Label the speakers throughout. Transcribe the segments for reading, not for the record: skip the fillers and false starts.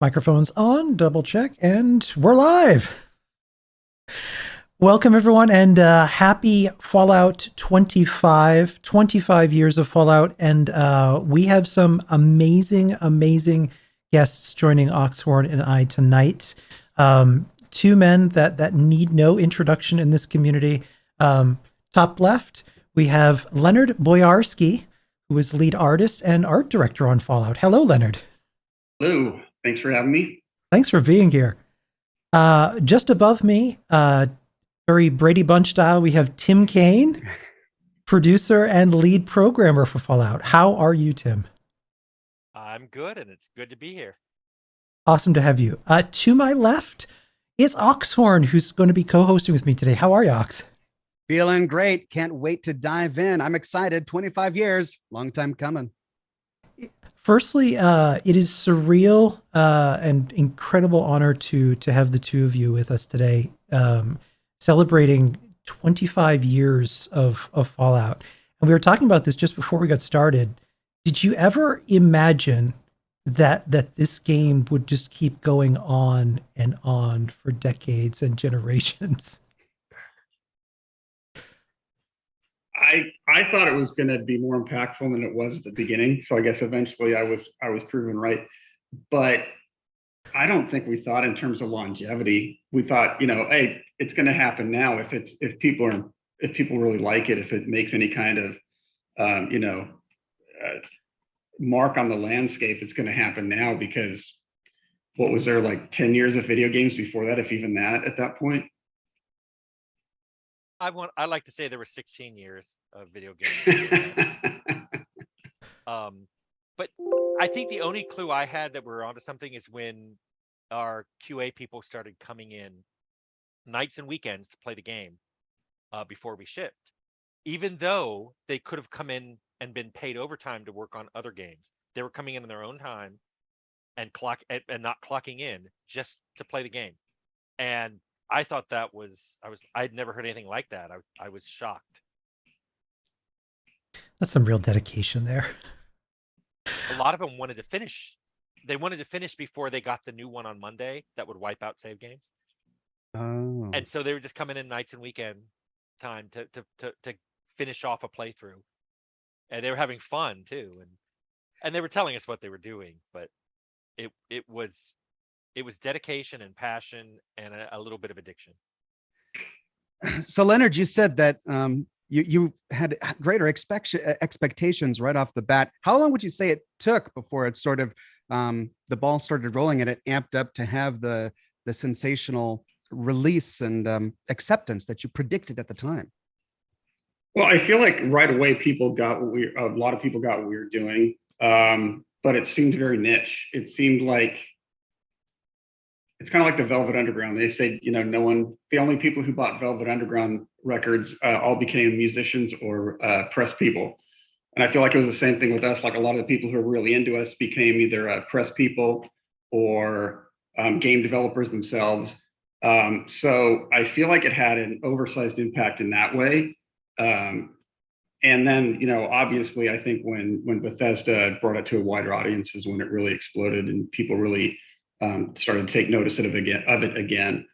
Speaker 1: Microphones on, double check, and we're live. Welcome, everyone, and happy Fallout 25, 25 years of Fallout. And we have some amazing guests joining Oxhorn and I tonight. Two men that need no introduction in this community. Top left, we have Leonard Boyarsky, who is lead artist and art director on Fallout. Hello, Leonard.
Speaker 2: Hello, thanks for having me.
Speaker 1: Thanks for being here. Just above me, very Brady Bunch style, we have Tim Cain, producer and lead programmer for Fallout. How are you, Tim?
Speaker 3: I'm good, and it's good to be here.
Speaker 1: Awesome to have you. To my left is Oxhorn, who's going to be co-hosting with me today. How are you, Ox?
Speaker 4: Feeling great. Can't wait to dive in. I'm excited. 25 years, long time coming.
Speaker 1: Firstly, it is surreal and incredible honor to have the two of you with us today, celebrating 25 years of Fallout. And we were talking about this just before we got started. Did you ever imagine that this game would just keep going on and on for decades and generations?
Speaker 2: I thought it was going to be more impactful than it was at the beginning. So I guess eventually I was proven right. But I don't think we thought in terms of longevity. We thought, hey, it's going to happen now if people really like it, if it makes any kind of mark on the landscape, it's going to happen now, because what was there, like 10 years of video games before that, if even that at that point?
Speaker 3: I like to say there were 16 years of video games. But I think the only clue I had that we're onto something is when our QA people started coming in nights and weekends to play the game before we shipped, even though they could have come in and been paid overtime to work on other games. They were coming in their own time and not clocking in just to play the game. And I thought I'd never heard anything like that. I was shocked.
Speaker 1: That's some real dedication there.
Speaker 3: A lot of them wanted to finish. They wanted to finish before they got the new one on Monday that would wipe out save games.
Speaker 4: Oh.
Speaker 3: And so they were just coming in nights and weekend time to finish off a playthrough. And they were having fun too. And they were telling us what they were doing, but it was dedication and passion and a little bit of addiction.
Speaker 4: So Leonard, you said that you had greater expectations right off the bat. How long would you say it took before it sort of the ball started rolling and it amped up to have the sensational release and acceptance that you predicted at the time?
Speaker 2: Well, I feel like right away a lot of people got what we were doing, but it seemed very niche. It seemed like it's kind of like the Velvet Underground. They say, the only people who bought Velvet Underground records all became musicians or press people. And I feel like it was the same thing with us. Like a lot of the people who are really into us became either press people or game developers themselves. So I feel like it had an oversized impact in that way. And then, obviously, I think when Bethesda brought it to a wider audience is when it really exploded and people really started to take notice of it again.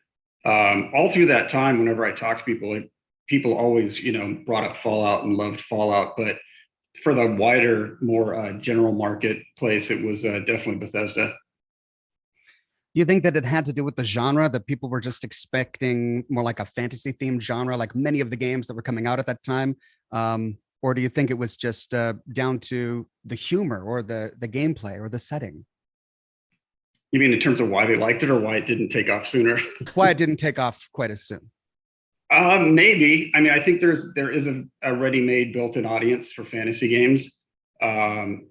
Speaker 2: All through that time, whenever I talk to people always, brought up Fallout and loved Fallout. But for the wider, more general marketplace, it was definitely Bethesda.
Speaker 4: Do you think that it had to do with the genre, that people were just expecting more like a fantasy themed genre, like many of the games that were coming out at that time? Or do you think it was just down to the humor or the gameplay or the setting?
Speaker 2: You mean in terms of why they liked it or why it didn't take off sooner?
Speaker 4: Why it didn't take off quite as soon?
Speaker 2: Maybe. I mean, I think there is a ready-made built-in audience for fantasy games,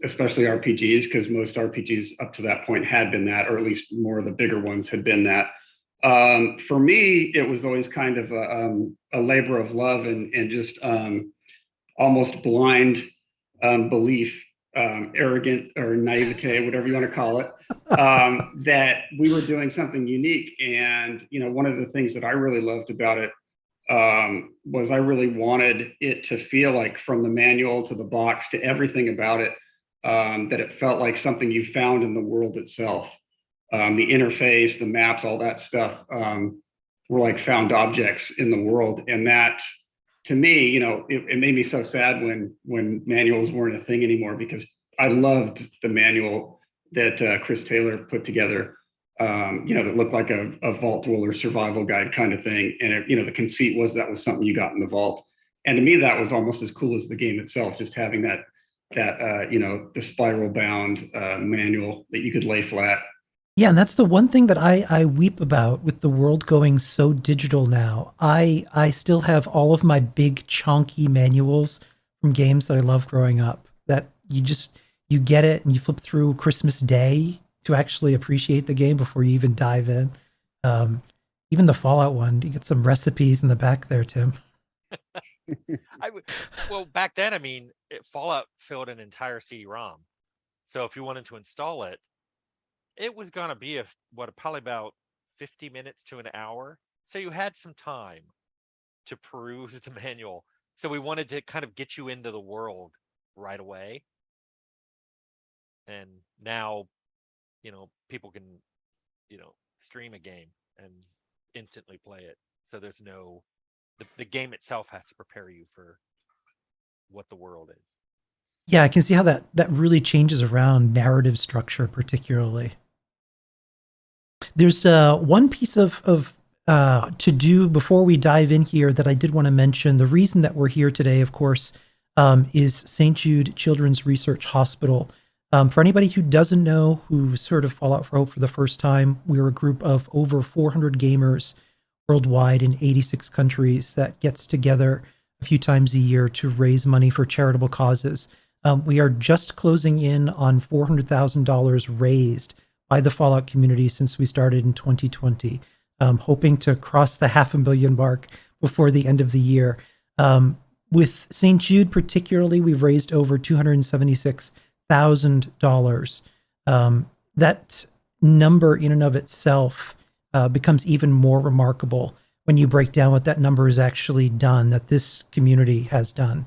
Speaker 2: especially RPGs, because most RPGs up to that point had been that, or at least more of the bigger ones had been that. For me, it was always kind of a labor of love and just almost blind belief, arrogant or naivete, whatever you want to call it, that we were doing something unique. And, one of the things that I really loved about it was I really wanted it to feel like, from the manual to the box to everything about it, that it felt like something you found in the world itself. the interface, the maps, all that stuff were like found objects in the world. And that, to me, it made me so sad when manuals weren't a thing anymore, because I loved the manual that Chris Taylor put together. That looked like a vault dweller survival guide kind of thing. And the conceit was that was something you got in the vault. And to me, that was almost as cool as the game itself, just having that the spiral bound manual that you could lay flat.
Speaker 1: Yeah, and that's the one thing that I weep about with the world going so digital now. I still have all of my big chonky manuals from games that I loved growing up, that you get it and you flip through Christmas Day to actually appreciate the game before you even dive in. Even the Fallout one, you get some recipes in the back there, Tim.
Speaker 3: Well, back then, Fallout filled an entire CD-ROM. So if you wanted to install it, it was going to be probably about 50 minutes to an hour. So you had some time to peruse the manual. So we wanted to kind of get you into the world right away. And now, people can, stream a game and instantly play it. So there's the game itself has to prepare you for what the world is.
Speaker 1: Yeah, I can see how that really changes around narrative structure, particularly. There's one piece of to do before we dive in here that I did want to mention. The reason that we're here today, of course, is St. Jude Children's Research Hospital. For anybody who doesn't know, who's heard of Fallout for Hope for the first time, we're a group of over 400 gamers worldwide in 86 countries that gets together a few times a year to raise money for charitable causes. We are just closing in on $400,000 raised by the Fallout community since we started in 2020, hoping to cross the $500 million mark before the end of the year. With St. Jude particularly, we've raised over $276,000. That number in and of itself becomes even more remarkable when you break down what that number is actually done, that this community has done.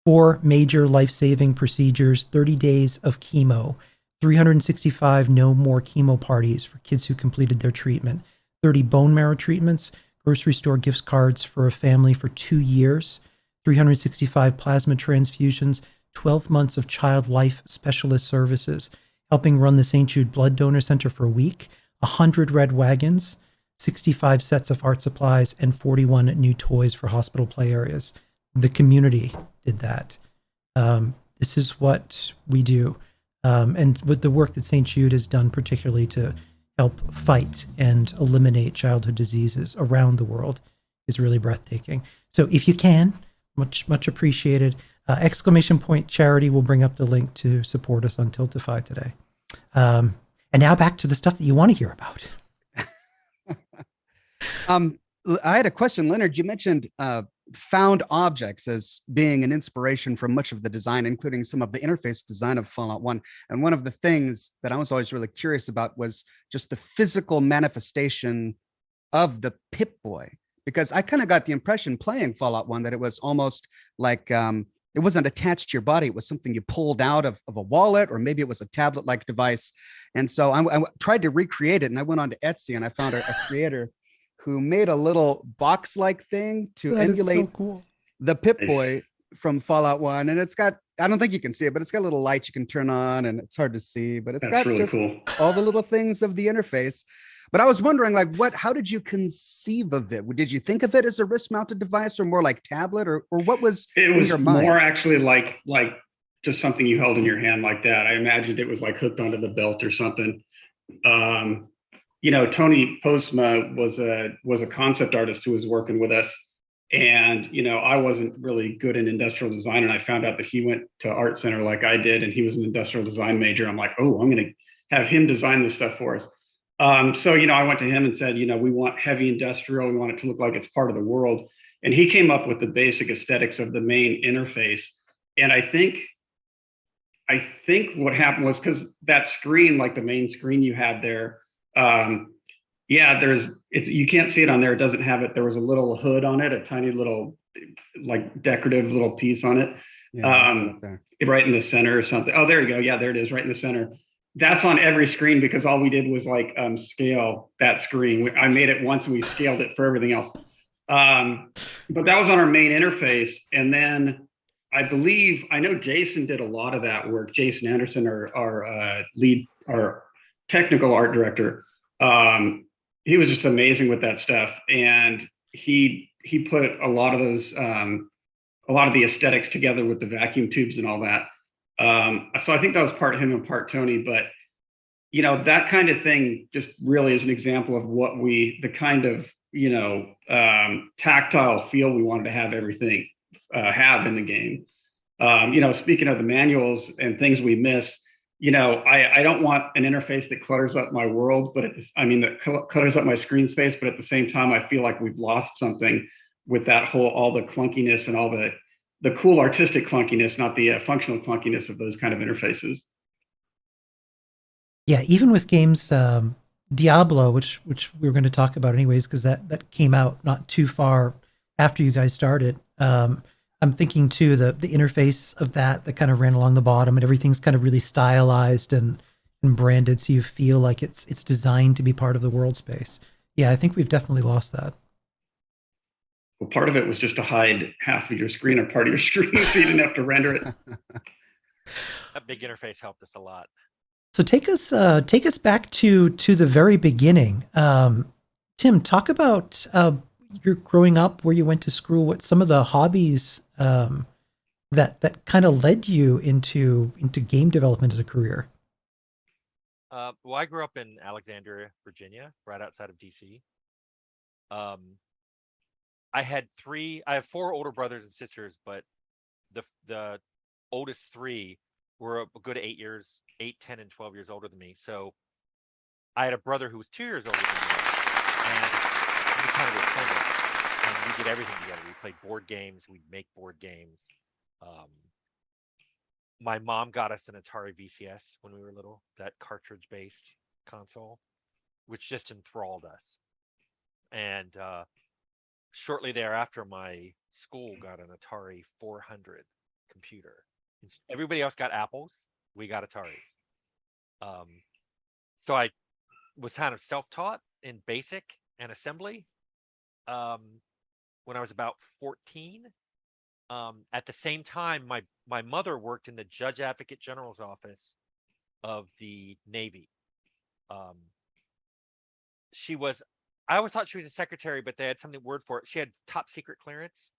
Speaker 1: 4 major life-saving procedures, 30 days of chemo, 365 no more chemo parties for kids who completed their treatment, 30 bone marrow treatments, grocery store gift cards for a family for 2 years, 365 plasma transfusions, 12 months of child life specialist services, helping run the St. Jude Blood Donor Center for a week, 100 red wagons, 65 sets of art supplies, and 41 new toys for hospital play areas. The community did that. This is what we do. And with the work that St. Jude has done, particularly to help fight and eliminate childhood diseases around the world, is really breathtaking. So if you can, much appreciated. Exclamation point charity will bring up the link to support us on Tiltify today. And now back to the stuff that you want to hear about.
Speaker 4: I had a question, Leonard. You mentioned found objects as being an inspiration for much of the design, including some of the interface design of Fallout 1. And one of the things that I was always really curious about was just the physical manifestation of the Pip-Boy, because I kind of got the impression playing Fallout 1 that it was almost like it wasn't attached to your body. It was something you pulled out of a wallet, or maybe it was a tablet-like device. And so I tried to recreate it, and I went on to Etsy and I found a creator who made a little box-like thing to emulate the Pip-Boy from Fallout 1. And it's got, I don't think you can see it, but it's got little lights you can turn on, and it's hard to see, but it's got really just cool. All the little things of the interface. But I was wondering, how did you conceive of it? Did you think of it as a wrist-mounted device, or more like tablet, or what was in your mind?
Speaker 2: It was more actually like just something you held in your hand like that. I imagined it was like hooked onto the belt or something. Tony Postma was a concept artist who was working with us. And, I wasn't really good in industrial design. And I found out that he went to Art Center like I did, and he was an industrial design major. I'm like, oh, I'm going to have him design this stuff for us. So, I went to him and said, we want heavy industrial. We want it to look like it's part of the world. And he came up with the basic aesthetics of the main interface. And I think what happened was, because that screen, like the main screen you had there, you can't see it on there. It doesn't have it. There was a little hood on it, a tiny little, like, decorative little piece on it. Right in the center or something. Oh, there you go. Yeah, there it is, right in the center. that's on every screen because all we did was like scale that screen. I made it once and we scaled it for everything else. But that was on our main interface. And then I know Jason did a lot of that work. Jason Anderson, our lead, our technical art director. He was just amazing with that stuff. And he put a lot of those, a lot of the aesthetics together with the vacuum tubes and all that. So I think that was part him and part Tony, but that kind of thing just really is an example of the kind of, tactile feel we wanted to have everything have in the game. Speaking of the manuals and things we miss, I don't want an interface that clutters up my world, that clutters up my screen space, but at the same time, I feel like we've lost something with that all the clunkiness and all the cool artistic clunkiness, not the functional clunkiness of those kind of interfaces.
Speaker 1: Yeah, even with games, Diablo, which we were going to talk about anyways, because that came out not too far after you guys started. I'm thinking too the interface of that kind of ran along the bottom, and everything's kind of really stylized and branded, so you feel like it's designed to be part of the world space. Yeah, I think we've definitely lost that.
Speaker 2: Well, part of it was just to hide half of your screen or part of your screen so you didn't have to render it.
Speaker 3: That big interface helped us a lot.
Speaker 1: So take us back to the very beginning. Tim, talk about your growing up, where you went to school, what some of the hobbies that kind of led you into game development as a career.
Speaker 3: Well, I grew up in Alexandria, Virginia, right outside of DC. I have 4 older brothers and sisters, but the oldest 3 were a good 8, 10, and 12 years older than me. So I had a brother who was 2 years older than me, and we kind of were twins, and we did everything together. We played board games, we'd make board games. My mom got us an Atari VCS when we were little, that cartridge-based console, which just enthralled us. And shortly thereafter, my school got an Atari 400 computer. Everybody else got Apples. We got Ataris. So I was kind of self-taught in BASIC and assembly when I was about 14. At the same time, my mother worked in the Judge Advocate General's office of the Navy. I always thought she was a secretary, but they had something word for it. She had top secret clearance.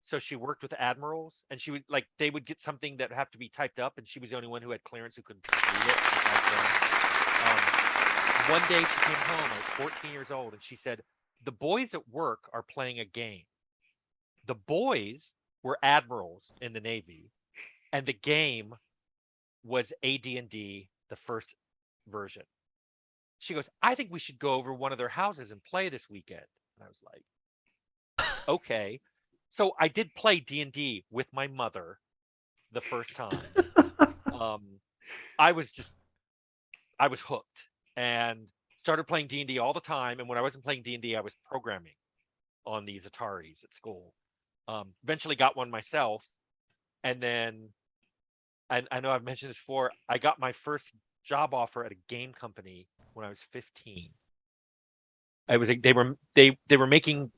Speaker 3: So she worked with admirals, and they would get something that would have to be typed up, and she was the only one who had clearance who could read it. One day she came home, I was 14 years old, and she said, the boys at work are playing a game. The boys were admirals in the Navy, and the game was AD&D, the first version. She goes, I think we should go over one of their houses and play this weekend. And I was like, okay. So I did play D&D with my mother the first time. I was hooked and started playing D&D all the time. And when I wasn't playing D&D, I was programming on these Ataris at school. Eventually got one myself. And then, I know I've mentioned this before, I got my first job offer at a game company when I was 15. They were making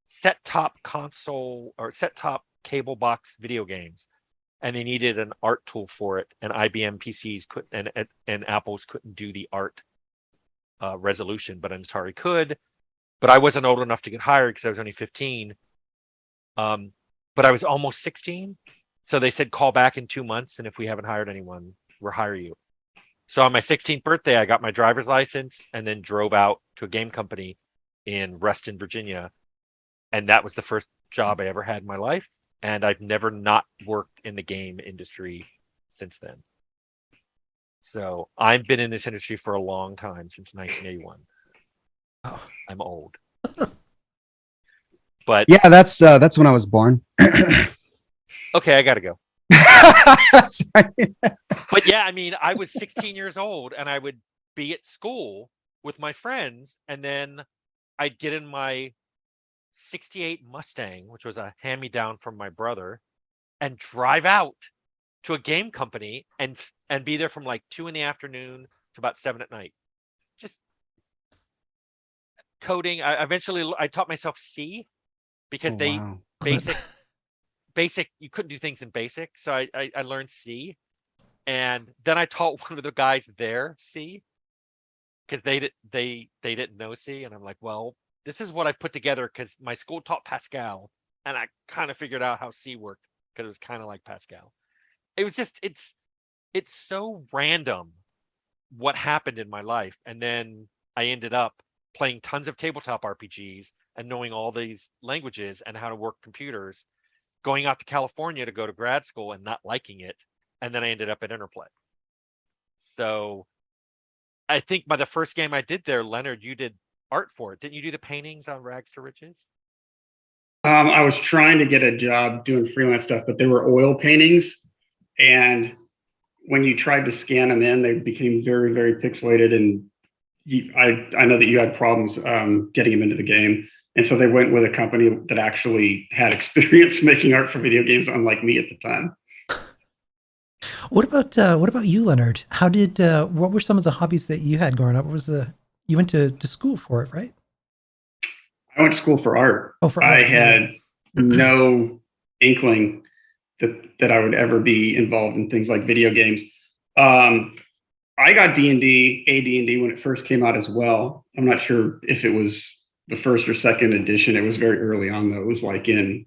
Speaker 3: set-top console or set-top cable box video games, and they needed an art tool for it, and IBM PCs couldn't, and Apples couldn't do the art resolution, but an Atari could. But I wasn't old enough to get hired because I was only 15. But I was almost 16, so they said call back in 2 months, and if we haven't hired anyone, we'll hire you. So on my 16th birthday, I got my driver's license and then drove out to a game company in Reston, Virginia. And that was the first job I ever had in my life. And I've never not worked in the game industry since then. So I've been in this industry for a long time, since 1981.
Speaker 1: Oh.
Speaker 3: I'm old. But
Speaker 4: yeah, that's when I was born.
Speaker 3: Okay, I gotta go.
Speaker 4: Sorry.
Speaker 3: But yeah, I mean, I was 16 years old, and I would be at school with my friends, and then I'd get in my 68 Mustang, which was a hand-me-down from my brother, and drive out to a game company and be there from like 2 p.m. to about 7 p.m. Just coding. I taught myself C because
Speaker 4: Oh,
Speaker 3: they
Speaker 4: wow.
Speaker 3: basic you couldn't do things in basic, so I learned C, and then I taught one of the guys there C because they didn't know C, and I'm like, well, this is what I put together because my school taught Pascal, and I kind of figured out how C worked because it was kind of like Pascal. It was just it's so random what happened in my life, and then I ended up playing tons of tabletop RPGs and knowing all these languages and how to work computers, going out to California to go to grad school and not liking it, and then I ended up at Interplay. So I think by the first game I did there, Leonard, you did art for it. Didn't you do the paintings on Rags to Riches?
Speaker 2: I was trying to get a job doing freelance stuff, but they were oil paintings, and when you tried to scan them in, they became very, very pixelated. And I know that you had problems getting them into the game. And so they went with a company that actually had experience making art for video games, unlike me at the time.
Speaker 1: What about you, Leonard? How did what were some of the hobbies that you had growing up? What was you went to school for it, right?
Speaker 2: I went to school for art.
Speaker 1: Oh, for
Speaker 2: I
Speaker 1: art.
Speaker 2: had no inkling that I would ever be involved in things like video games. I got D&D when it first came out as well. I'm not sure if it was the first or second edition. It was very early on, though. It was like in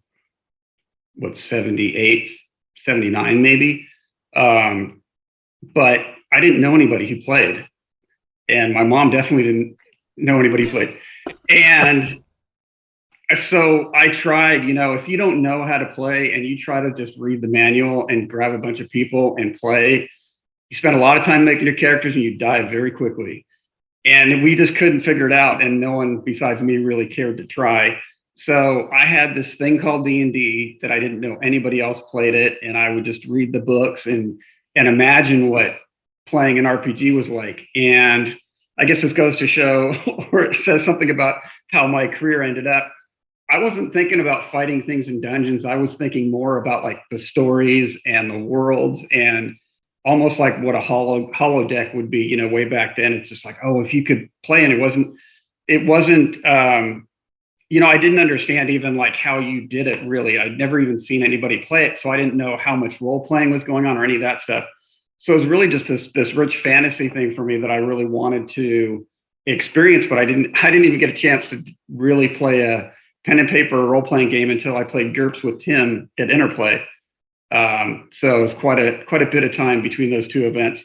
Speaker 2: 78, 79 maybe. But I didn't know anybody who played, and my mom definitely didn't know anybody who played. And so I tried, if you don't know how to play and you try to just read the manual and grab a bunch of people and play, you spend a lot of time making your characters and you die very quickly. And we just couldn't figure it out, and no one besides me really cared to try. So I had this thing called D&D that I didn't know anybody else played it, and I would just read the books and imagine what playing an RPG was like. And I guess this goes to show, or it says something about how my career ended up. I wasn't thinking about fighting things in dungeons. I was thinking more about like the stories and the worlds, and almost like what a holodeck would be, way back then. It's just like, oh, if you could play, and it wasn't, I didn't understand even like how you did it really. I'd never even seen anybody play it. So I didn't know how much role playing was going on or any of that stuff. So it was really just this rich fantasy thing for me that I really wanted to experience, but I didn't even get a chance to really play a pen and paper role playing game until I played GURPS with Tim at Interplay. So it was quite a bit of time between those two events.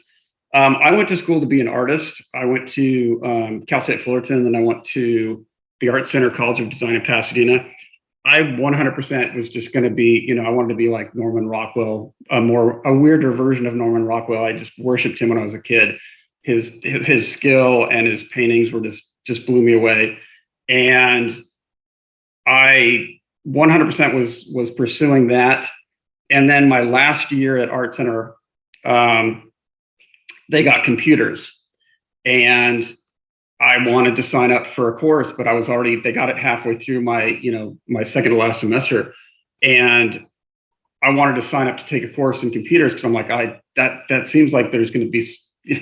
Speaker 2: I went to school to be an artist. I went to Cal State Fullerton, and I went to the Art Center College of Design in Pasadena. I 100% was just going to be, I wanted to be like Norman Rockwell, a weirder version of Norman Rockwell. I just worshipped him when I was a kid. His skill and his paintings were just blew me away. And I 100% was pursuing that. And then my last year at Art Center, they got computers, and I wanted to sign up for a course, but they got it halfway through my second to last semester. And I wanted to sign up to take a course in computers because I'm like, that seems like there's going to be,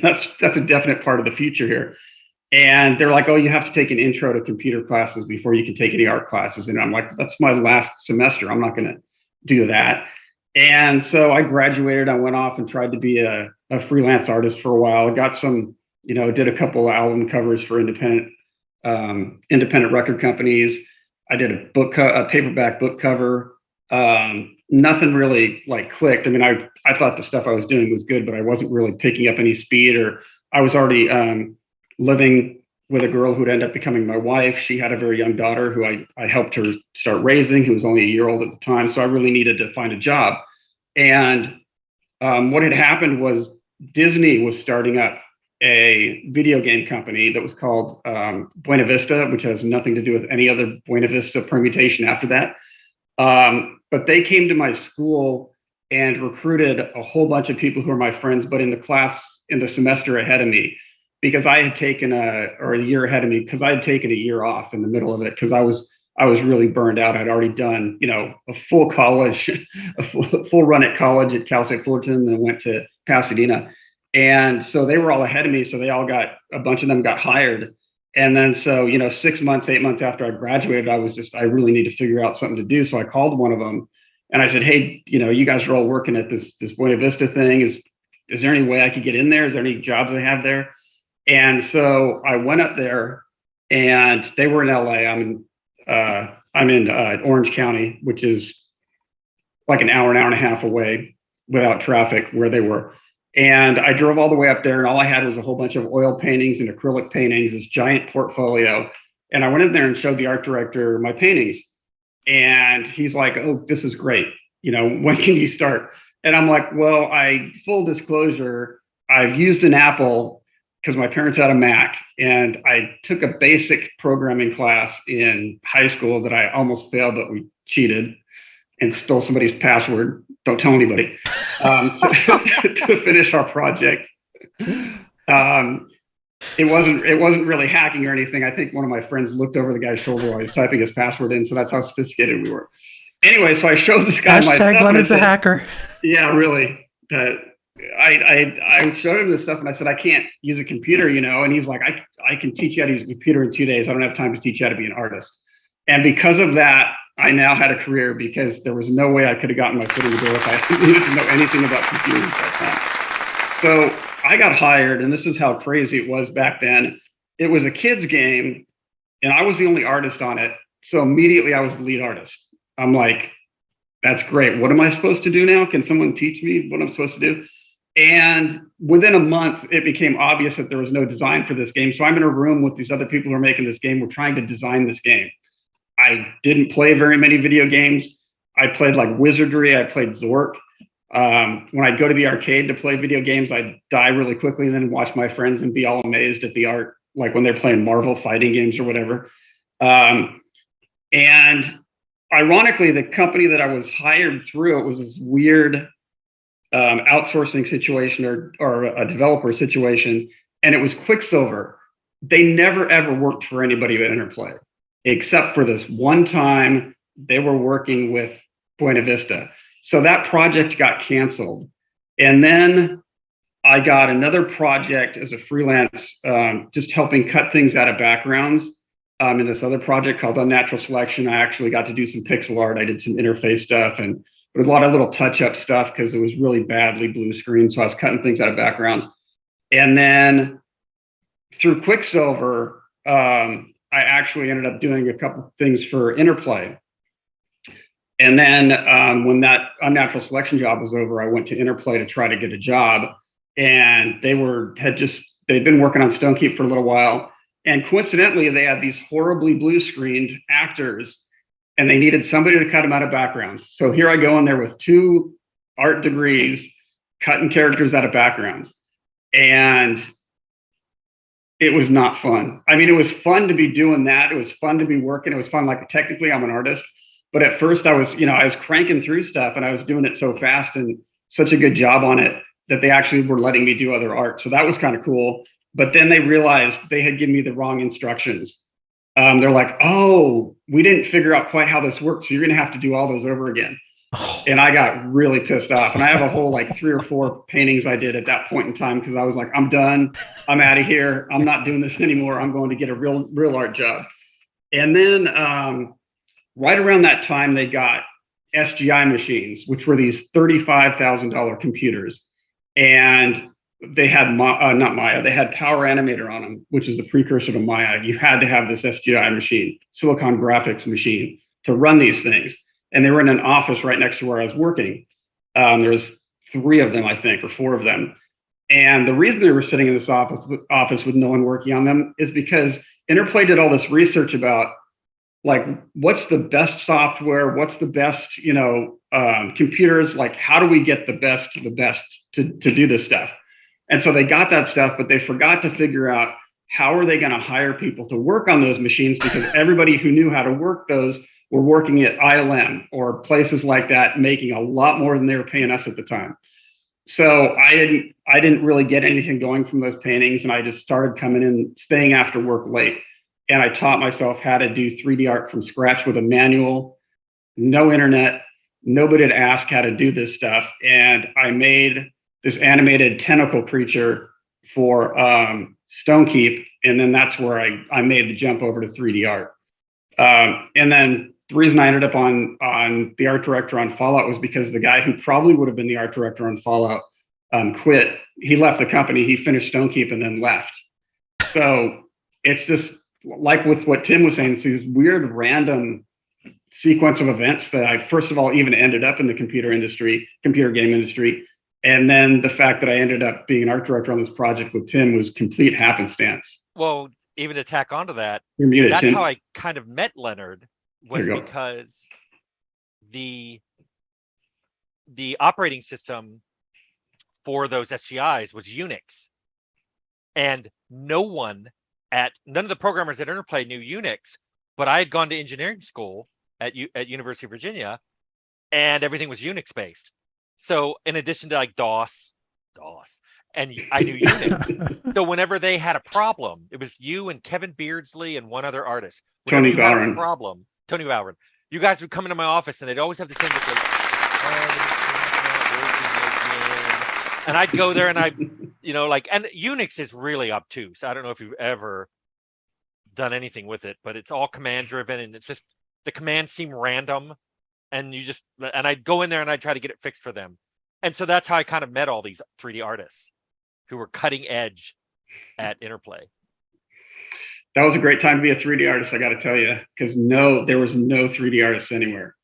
Speaker 2: that's a definite part of the future here. And they're like, oh, you have to take an intro to computer classes before you can take any art classes. And I'm like, that's my last semester. I'm not going to do that. And so I graduated. I went off and tried to be a freelance artist for a while. I got some, did a couple of album covers for independent record companies. I did a paperback book cover. Nothing really like clicked. I mean, I thought the stuff I was doing was good, but I wasn't really picking up any speed, or I was already living with a girl who'd end up becoming my wife. She had a very young daughter who I helped her start raising, who was only a year old at the time. So I really needed to find a job. And what had happened was Disney was starting up a video game company that was called Buena Vista, which has nothing to do with any other Buena Vista permutation after that. But they came to my school and recruited a whole bunch of people who are my friends, but in the semester ahead of me, because I had taken a year ahead of me, because I had taken a year off in the middle of it, because I was I was really burned out. I'd already done, a full college, a full run at college at Cal State Fullerton, and then went to Pasadena. And so they were all ahead of me. So a bunch of them got hired. And then, so, 6 months, 8 months after I graduated, I really need to figure out something to do. So I called one of them and I said, hey, you guys are all working at this Buena Vista thing. Is there any way I could get in there? Is there any jobs they have there? And so I went up there, and they were in LA. I'm in Orange County, which is like an hour and a half away without traffic where they were. And I drove all the way up there, and all I had was a whole bunch of oil paintings and acrylic paintings, this giant portfolio. And I went in there and showed the art director my paintings. And he's like, oh, this is great. When can you start? And I'm like, well, full disclosure, I've used an Apple because my parents had a Mac, and I took a basic programming class in high school that I almost failed, but we cheated and stole somebody's password. Don't tell anybody, to finish our project. It wasn't really hacking or anything. I think one of my friends looked over the guy's shoulder while he was typing his password in. So that's how sophisticated we were. Anyway, so I showed this guy my stuff.
Speaker 1: Leonard's a hacker.
Speaker 2: Yeah, really. I showed him this stuff, and I said, I can't use a computer, and he's like, I can teach you how to use a computer in 2 days. I don't have time to teach you how to be an artist. And because of that, I now had a career, because there was no way I could have gotten my foot in the door if I needed to know anything about computers at that time. So I got hired, and this is how crazy it was back then. It was a kids game, and I was the only artist on it. So immediately I was the lead artist. I'm like, that's great. What am I supposed to do now? Can someone teach me what I'm supposed to do? And within a month, it became obvious that there was no design for this game. So I'm in a room with these other people who are making this game. We're trying to design this game. I didn't play very many video games. I played like Wizardry. I played Zork. When I'd go to the arcade to play video games, I'd die really quickly and then watch my friends and be all amazed at the art, like when they're playing Marvel fighting games or whatever. And ironically, the company that I was hired through, it was this weird outsourcing situation or a developer situation, and it was Quicksilver. They never ever worked for anybody at Interplay, except for this one time they were working with Buena Vista. So that project got canceled. And then I got another project as a freelance, just helping cut things out of backgrounds in this other project called Unnatural Selection. I actually got to do some pixel art. I did some interface stuff and a lot of little touch-up stuff because it was really badly blue screen. So I was cutting things out of backgrounds. And then through Quicksilver, I actually ended up doing a couple of things for Interplay. And then when that Unnatural Selection job was over, I went to Interplay to try to get a job. And they'd been working on Stonekeep for a little while. And coincidentally, they had these horribly blue screened actors, and they needed somebody to cut them out of backgrounds. So here I go in there with 2 art degrees, cutting characters out of backgrounds. And it was not fun. I mean, it was fun to be doing that. It was fun to be working. It was fun. Like, technically I'm an artist, but at first I was cranking through stuff, and I was doing it so fast and such a good job on it that they actually were letting me do other art. So that was kind of cool. But then they realized they had given me the wrong instructions. They're like, oh, we didn't figure out quite how this works, so you're going to have to do all those over again. Oh. And I got really pissed off. And I have a whole 3 or 4 paintings I did at that point in time because I was like, I'm done. I'm out of here. I'm not doing this anymore. I'm going to get a real art job. And then right around that time, they got SGI machines, which were these $35,000 computers. And they had not Maya, they had Power Animator on them, which is the precursor to Maya. You had to have this SGI machine, Silicon Graphics machine, to run these things. And they were in an office right next to where I was working. There was 3 of them, I think, or 4 of them. And the reason they were sitting in this office with no one working on them is because Interplay did all this research about what's the best software, what's the best, computers, how do we get the best to do this stuff? And so they got that stuff, but they forgot to figure out how are they going to hire people to work on those machines, because everybody who knew how to work those were working at ILM or places like that, making a lot more than they were paying us at the time. So I didn't really get anything going from those paintings, and I just started coming in, staying after work late. and I taught myself how to do 3D art from scratch with a manual, no internet. Nobody had asked how to do this stuff. And I made this animated tentacle creature for Stonekeep. And then that's where I made the jump over to 3D art. And then the reason I ended up on the art director on Fallout was because the guy who probably would have been the art director on Fallout quit. He left the company, he finished Stonekeep and then left. So it's just like with what Tim was saying, it's these weird random sequence of events that I first of all even ended up in the computer game industry. And then the fact that I ended up being an art director on this project with Tim was complete happenstance.
Speaker 3: Well, even to tack onto that,
Speaker 2: You're muted,
Speaker 3: that's
Speaker 2: Tim.
Speaker 3: how I kind of met Leonard, was
Speaker 2: There you go.
Speaker 3: because the operating system for those SGIs was Unix. And none of the programmers at Interplay knew Unix, but I had gone to engineering school at University of Virginia, and everything was Unix based. So in addition to like DOS, and I knew Unix. So whenever they had a problem, it was you and Kevin Beardsley and one other artist. Whenever
Speaker 2: Tony
Speaker 3: you had a
Speaker 2: Valron.
Speaker 3: problem, Tony Valron. You guys would come into my office and they'd always have the same look, like, and I'd go there and and Unix is really obtuse. I don't know if you've ever done anything with it, but it's all command driven, and it's just the commands seem random, and I'd go in there and I'd try to get it fixed for them. And so that's how I kind of met all these 3D artists who were cutting edge at Interplay.
Speaker 2: That was a great time to be a 3D artist, I got to tell you, because there was no 3D artists anywhere.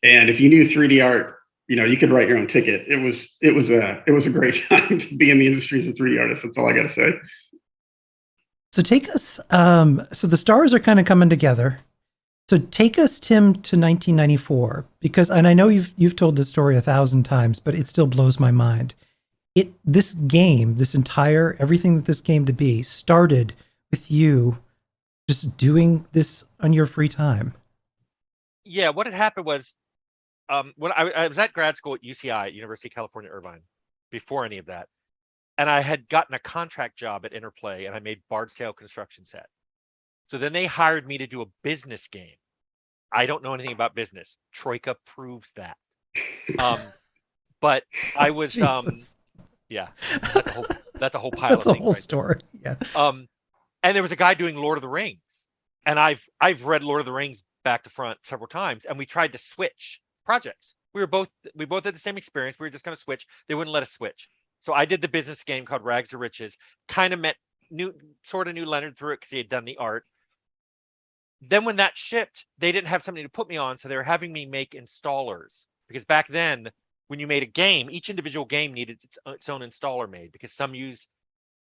Speaker 2: And if you knew 3D art, you could write your own ticket. It was a great time to be in the industry as a 3D artist. That's all I got to say.
Speaker 1: So take us, so the stars are kind of coming together. So take us, Tim, to 1994, and I know you've told this story 1,000 times, but it still blows my mind. This game, everything that this came to be, started with you just doing this on your free time.
Speaker 3: Yeah, what had happened was, when I was at grad school at UCI, University of California, Irvine, before any of that, and I had gotten a contract job at Interplay, and I made Bard's Tale construction set. So then they hired me to do a business game. I don't know anything about business. Troika proves that. But I was, yeah, that's a whole pile
Speaker 1: That's
Speaker 3: of
Speaker 1: a
Speaker 3: things
Speaker 1: whole
Speaker 3: right
Speaker 1: story.
Speaker 3: there.
Speaker 1: Yeah.
Speaker 3: And there was a guy doing Lord of the Rings, and I've read Lord of the Rings back to front several times, and we tried to switch projects. We both had the same experience. We were just going to switch. They wouldn't let us switch. So I did the business game called Rags to Riches. Kind of knew Leonard through it because he had done the art. Then when that shipped, they didn't have something to put me on, so they were having me make installers, because back then, when you made a game, each individual game needed its own installer made, because some used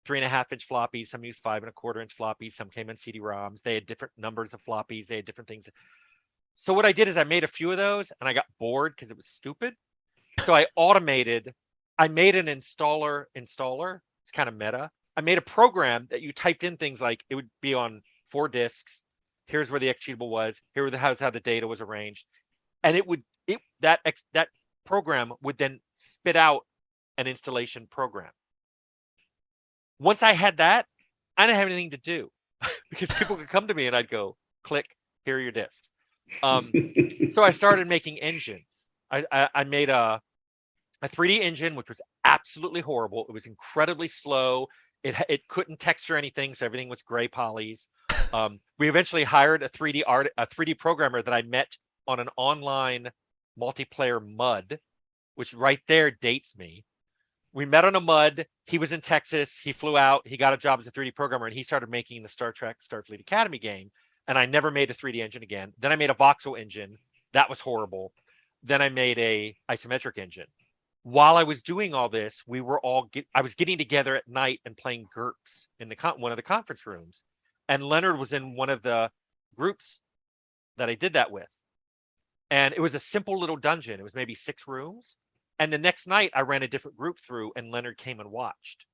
Speaker 3: 3.5-inch floppies, some used 5.25-inch floppies, some came in CD-ROMs. They had different numbers of floppies. They had different things. So what I did is I made a few of those, and I got bored because it was stupid. So I made an installer. It's kind of meta. I made a program that you typed in things like, it would be on 4 disks. Here's where the executable was. Here was how the data was arranged, and that program would then spit out an installation program. Once I had that, I didn't have anything to do because people could come to me and I'd go, click, here are your disks. So I started making engines. I made a 3D engine, which was absolutely horrible. It was incredibly slow. It couldn't texture anything, so everything was gray polys. We eventually hired a 3D programmer that I met on an online multiplayer MUD, which right there dates me. We met on a MUD. He was in Texas. He flew out. He got a job as a 3D programmer, and he started making the Star Trek Starfleet Academy game. And I never made a 3D engine again. Then I made a voxel engine. That was horrible. Then I made a isometric engine. While I was doing all this, I was getting together at night and playing GURPS in one of the conference rooms. And Leonard was in one of the groups that I did that with. And it was a simple little dungeon. It was maybe 6 rooms. And the next night I ran a different group through, and Leonard came and watched.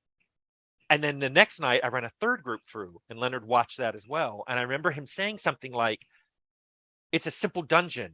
Speaker 3: And then the next night I ran a 3rd group through, and Leonard watched that as well. And I remember him saying something like, it's a simple dungeon.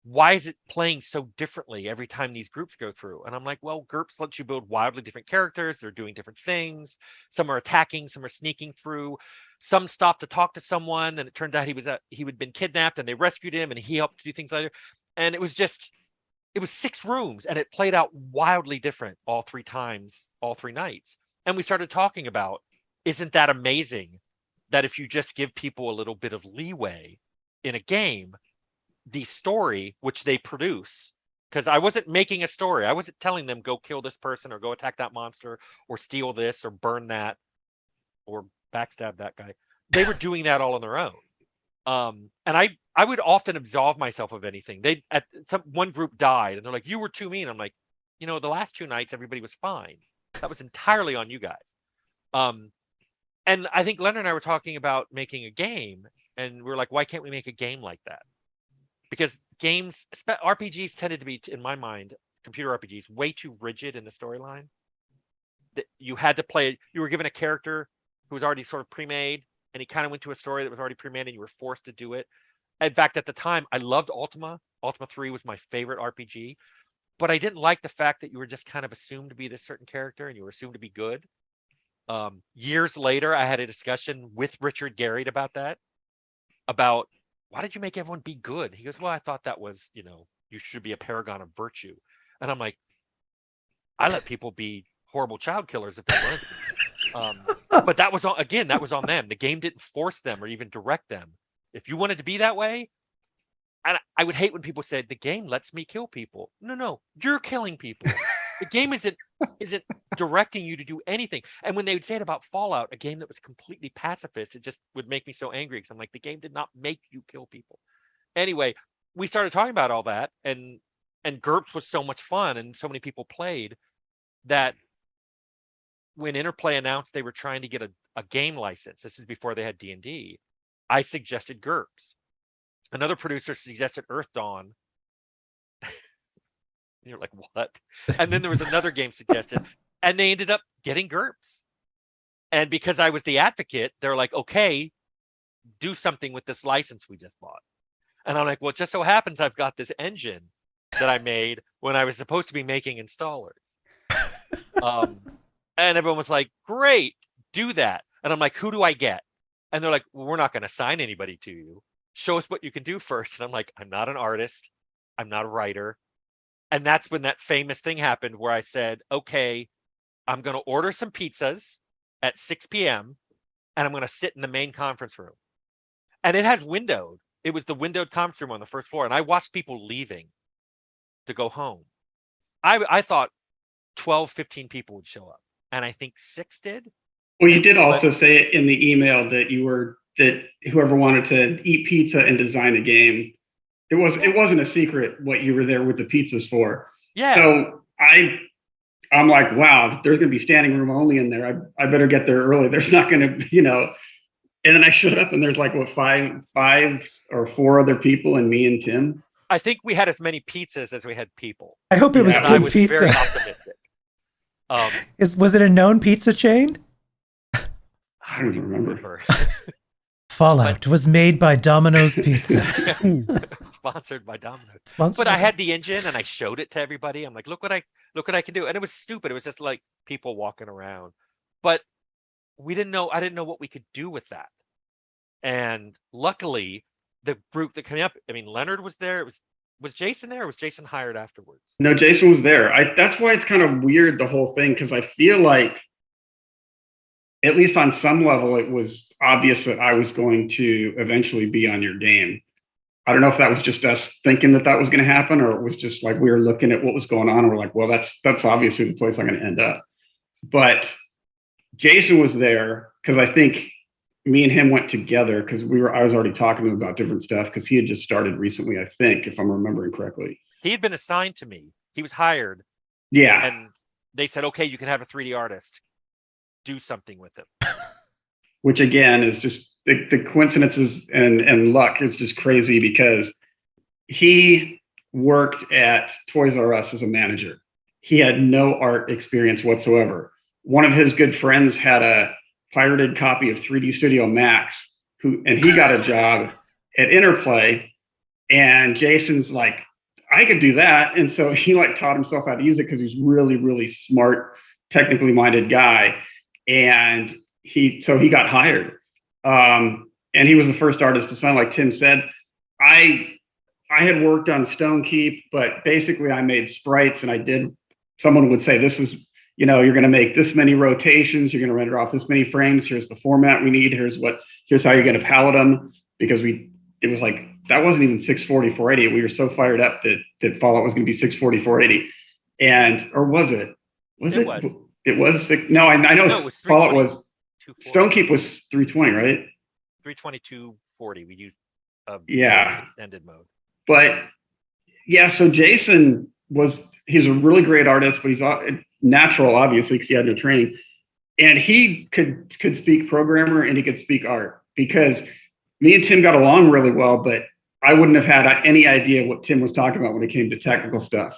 Speaker 3: why is it playing so differently every time these groups go through? And I'm like, well, GURPS lets you build wildly different characters. They're doing different things. Some are attacking, some are sneaking through. Some stopped to talk to someone, and it turned out he had been kidnapped, and they rescued him, and he helped do things later. And it was 6 rooms, and it played out wildly different all 3 times, all 3 nights. And we started talking about, isn't that amazing that if you just give people a little bit of leeway in a game, the story which they produce, because I wasn't making a story. I wasn't telling them go kill this person or go attack that monster or steal this or burn that or backstab that guy. They were doing that all on their own. And I would often absolve myself of anything. One group died and they're like, you were too mean. I'm like, the last 2 nights everybody was fine. That was entirely on you guys. And I think Leonard and I were talking about making a game, and we're like, why can't we make a game like that? Because RPGs tended to be, in my mind, computer RPGs, way too rigid in the storyline. That you had to play, you were given a character who was already sort of pre-made, and he kind of went to a story that was already pre-made, and you were forced to do it. In fact, at the time, I loved Ultima. Ultima 3 was my favorite RPG, but I didn't like the fact that you were just kind of assumed to be this certain character, and you were assumed to be good. Years later, I had a discussion with Richard Garriott about that, about why did you make everyone be good? He goes, well, I thought that was, you should be a paragon of virtue. And I'm like, I let people be horrible child killers if they wanted to be. But that was on them. The game didn't force them or even direct them. If you wanted to be that way, and I would hate when people said the game lets me kill people. No, you're killing people. The game isn't directing you to do anything. And when they would say it about Fallout, a game that was completely pacifist, it just would make me so angry because I'm like, the game did not make you kill people. Anyway, we started talking about all that, and GURPS was so much fun, and so many people played that when Interplay announced they were trying to get a game license, this is before they had D&D, I suggested GURPS. Another producer suggested Earth Dawn. You're like, what? And then there was another game suggested, and they ended up getting GURPS. And because I was the advocate, they're like, okay, do something with this license we just bought. And I'm like, well, it just so happens I've got this engine that I made when I was supposed to be making installers. And everyone was like, great, do that. And I'm like, who do I get? And they're like, well, we're not going to assign anybody to you. Show us what you can do first. And I'm like, I'm not an artist. I'm not a writer. And that's when that famous thing happened where I said, okay, I'm going to order some pizzas at 6 p.m. and I'm going to sit in the main conference room. And it had windowed. It was the windowed conference room on the first floor. And I watched people leaving to go home. I thought 12, 15 people would show up. And I think 6 did.
Speaker 2: Well, you did also say in the email that whoever wanted to eat pizza and design a game, it wasn't a secret what you were there with the pizzas for.
Speaker 3: Yeah.
Speaker 2: So I'm like, wow, there's going to be standing room only in there. I better get there early. There's not going to, And then I showed up and there's like five or 4 other people and me and Tim.
Speaker 3: I think we had as many pizzas as we had people.
Speaker 1: I hope it was
Speaker 3: And
Speaker 1: good
Speaker 3: I was
Speaker 1: pizza.
Speaker 3: very optimistic.
Speaker 1: Was it a known pizza chain?
Speaker 2: I don't even remember.
Speaker 1: Fallout was made by Domino's Pizza.
Speaker 3: Sponsored by Domino's.
Speaker 1: Sponsored
Speaker 3: But I had the engine and I showed it to everybody. I'm like, look what I can do. And it was stupid. It was just like people walking around. But I didn't know what we could do with that. And luckily, the group that came up, Leonard was there. Was Jason there, or was Jason hired afterwards?
Speaker 2: No, Jason was there. That's why it's kind of weird, the whole thing, because I feel like, at least on some level, it was obvious that I was going to eventually be on your game. I don't know if that was just us thinking that was going to happen, or it was just like we were looking at what was going on and we're like, well, that's obviously the place I'm going to end up. But Jason was there because I think me and him went together because I was already talking to him about different stuff because he had just started recently, I think, if I'm remembering correctly.
Speaker 3: He had been assigned to me. He was hired.
Speaker 2: Yeah.
Speaker 3: And they said, okay, you can have a 3D artist. Do something with him.
Speaker 2: Which again is just the coincidences and luck is just crazy because he worked at Toys R Us as a manager. He had no art experience whatsoever. One of his good friends had a pirated copy of 3D Studio Max, and he got a job at Interplay. And Jason's like, I could do that. And so he like taught himself how to use it because he's really, really smart, technically minded guy. And he got hired. And he was the first artist to sign, like Tim said. I had worked on Stone Keep, but basically I made sprites, and someone would say, this is, you're going to make this many rotations. You're going to render off this many frames. Here's the format we need. Here's how you're going to palette them. Because it was like, that wasn't even 640, 480. We were so fired up that Fallout was going to be 640, 480. Or was it? It was six. No, I know
Speaker 3: No, it was
Speaker 2: Fallout was, Stone Keep was 320, right?
Speaker 3: 320, 240. We used extended mode.
Speaker 2: But yeah, so Jason he's a really great artist, but he's natural, obviously, because he had no training. And he could speak programmer and he could speak art, because me and Tim got along really well, but I wouldn't have had any idea what Tim was talking about when it came to technical stuff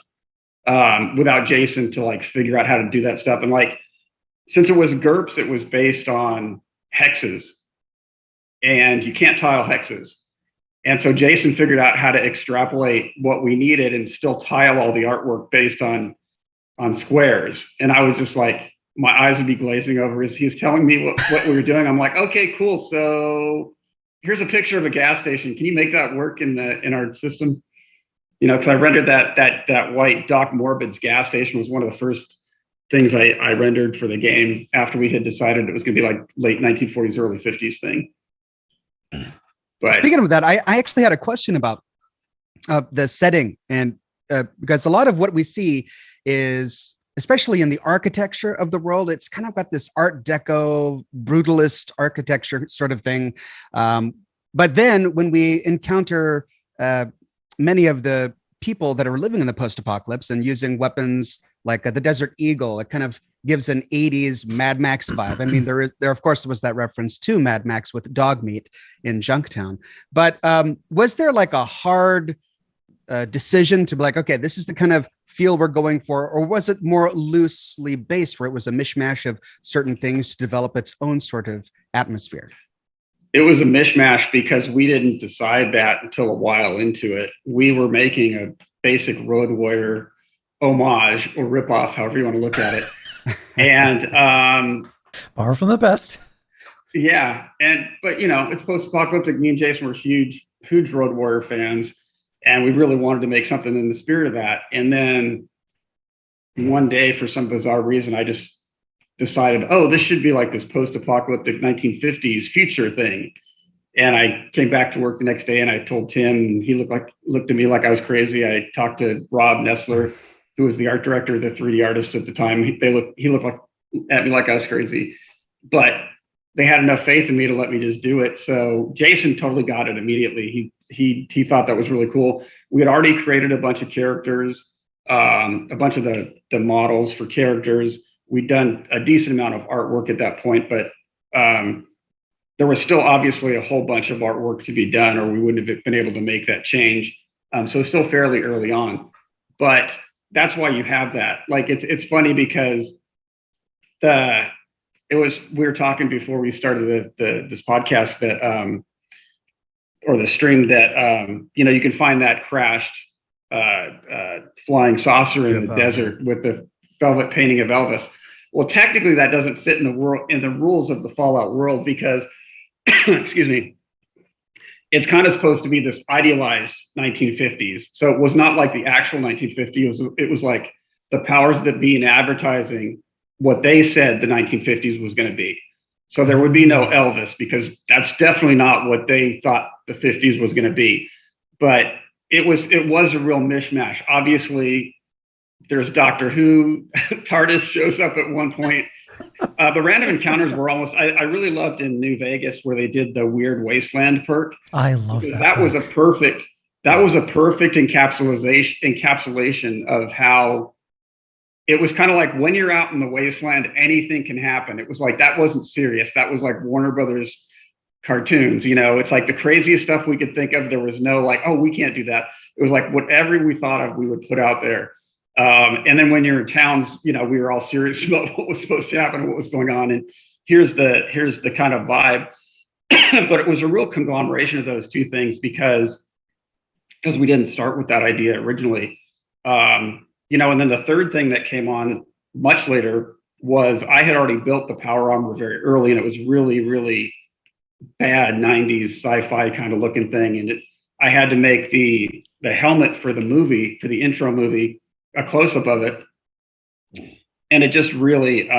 Speaker 2: without Jason to like figure out how to do that stuff. And like, since it was GURPS, it was based on hexes, and you can't tile hexes. And so Jason figured out how to extrapolate what we needed and still tile all the artwork based on squares. And I was just like, my eyes would be glazing over as he was telling me what we were doing. I'm like, okay, cool. So here's a picture of a gas station. Can you make that work in our system? Because I rendered that white Doc Morbid's gas station was one of the first things I rendered for the game after we had decided it was going to be like late 1940s, early 50s thing. But
Speaker 4: speaking of that, I actually had a question about the setting, and because a lot of what we see is, especially in the architecture of the world, it's kind of got this Art Deco brutalist architecture sort of thing. But then when we encounter many of the people that are living in the post-apocalypse and using weapons like the Desert Eagle, it kind of gives an 80s Mad Max vibe. I mean, there of course was that reference to Mad Max with dog meat in Junktown. But was there like a hard decision to be like, okay, this is the kind of feel we're going for, or was it more loosely based where it was a mishmash of certain things to develop its own sort of atmosphere?
Speaker 2: It was a mishmash because we didn't decide that until a while into it. We were making a basic Road Warrior homage or ripoff, however you want to look at it. And
Speaker 1: far from the best.
Speaker 2: Yeah. But it's post-apocalyptic. Me and Jason were huge Road Warrior fans. And we really wanted to make something in the spirit of that. And then one day, for some bizarre reason, I just decided, this should be like this post-apocalyptic 1950s future thing. And I came back to work the next day and I told Tim, and he looked at me like I was crazy. I talked to Rob Nessler, who was the art director, the 3D artist at the time. He looked at me like I was crazy, but they had enough faith in me to let me just do it. So Jason totally got it immediately. He thought that was really cool. We had already created a bunch of characters, a bunch of the models for characters. We'd done a decent amount of artwork at that point, but there was still obviously a whole bunch of artwork to be done, or we wouldn't have been able to make that change. So still fairly early on, but that's why you have that. Like, it's funny because we were talking before we started this podcast that, or the stream, that, you can find that crashed flying saucer in the desert with the velvet painting of Elvis. Well, technically that doesn't fit in the rules of the Fallout world because, excuse me, it's kind of supposed to be this idealized 1950s. So it was not like the actual 1950s. It was like the powers that be in advertising what they said the 1950s was going to be. So there would be no Elvis because that's definitely not what they thought the 50s was going to be. But it was a real mishmash. Obviously, there's Doctor Who. TARDIS shows up at one point. The random encounters were almost. I really loved in New Vegas where they did the weird wasteland perk.
Speaker 1: I love that.
Speaker 2: That was a perfect encapsulation of how it was kind of like when you're out in the wasteland, anything can happen. It was like that wasn't serious. That was like Warner Brothers cartoons. It's like the craziest stuff we could think of. There was no like, oh, we can't do that. It was like whatever we thought of, we would put out there. And then when you're in towns, we were all serious about what was supposed to happen and what was going on. And here's the kind of vibe. But it was a real conglomeration of those two things because because we didn't start with that idea originally. You know, and then the third thing that came on much later was I had already built the power armor very early, and it was really, really bad 90s sci-fi kind of looking thing. And I had to make the helmet for the movie, for the intro movie, a close-up of it. And it just really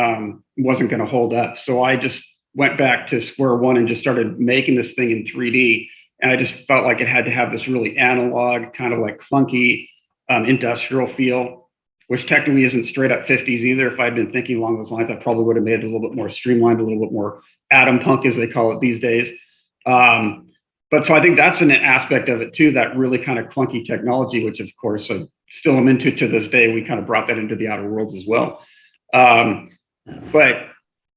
Speaker 2: wasn't going to hold up. So I just went back to square one and just started making this thing in 3D. And I just felt like it had to have this really analog, kind of like clunky industrial feel, which technically isn't straight up 50s either. If I'd been thinking along those lines, I probably would have made it a little bit more streamlined, a little bit more atom punk, as they call it these days. But so I think that's an aspect of it too, that really kind of clunky technology, which of course I still am into to this day. We kind of brought that into the Outer Worlds as well. But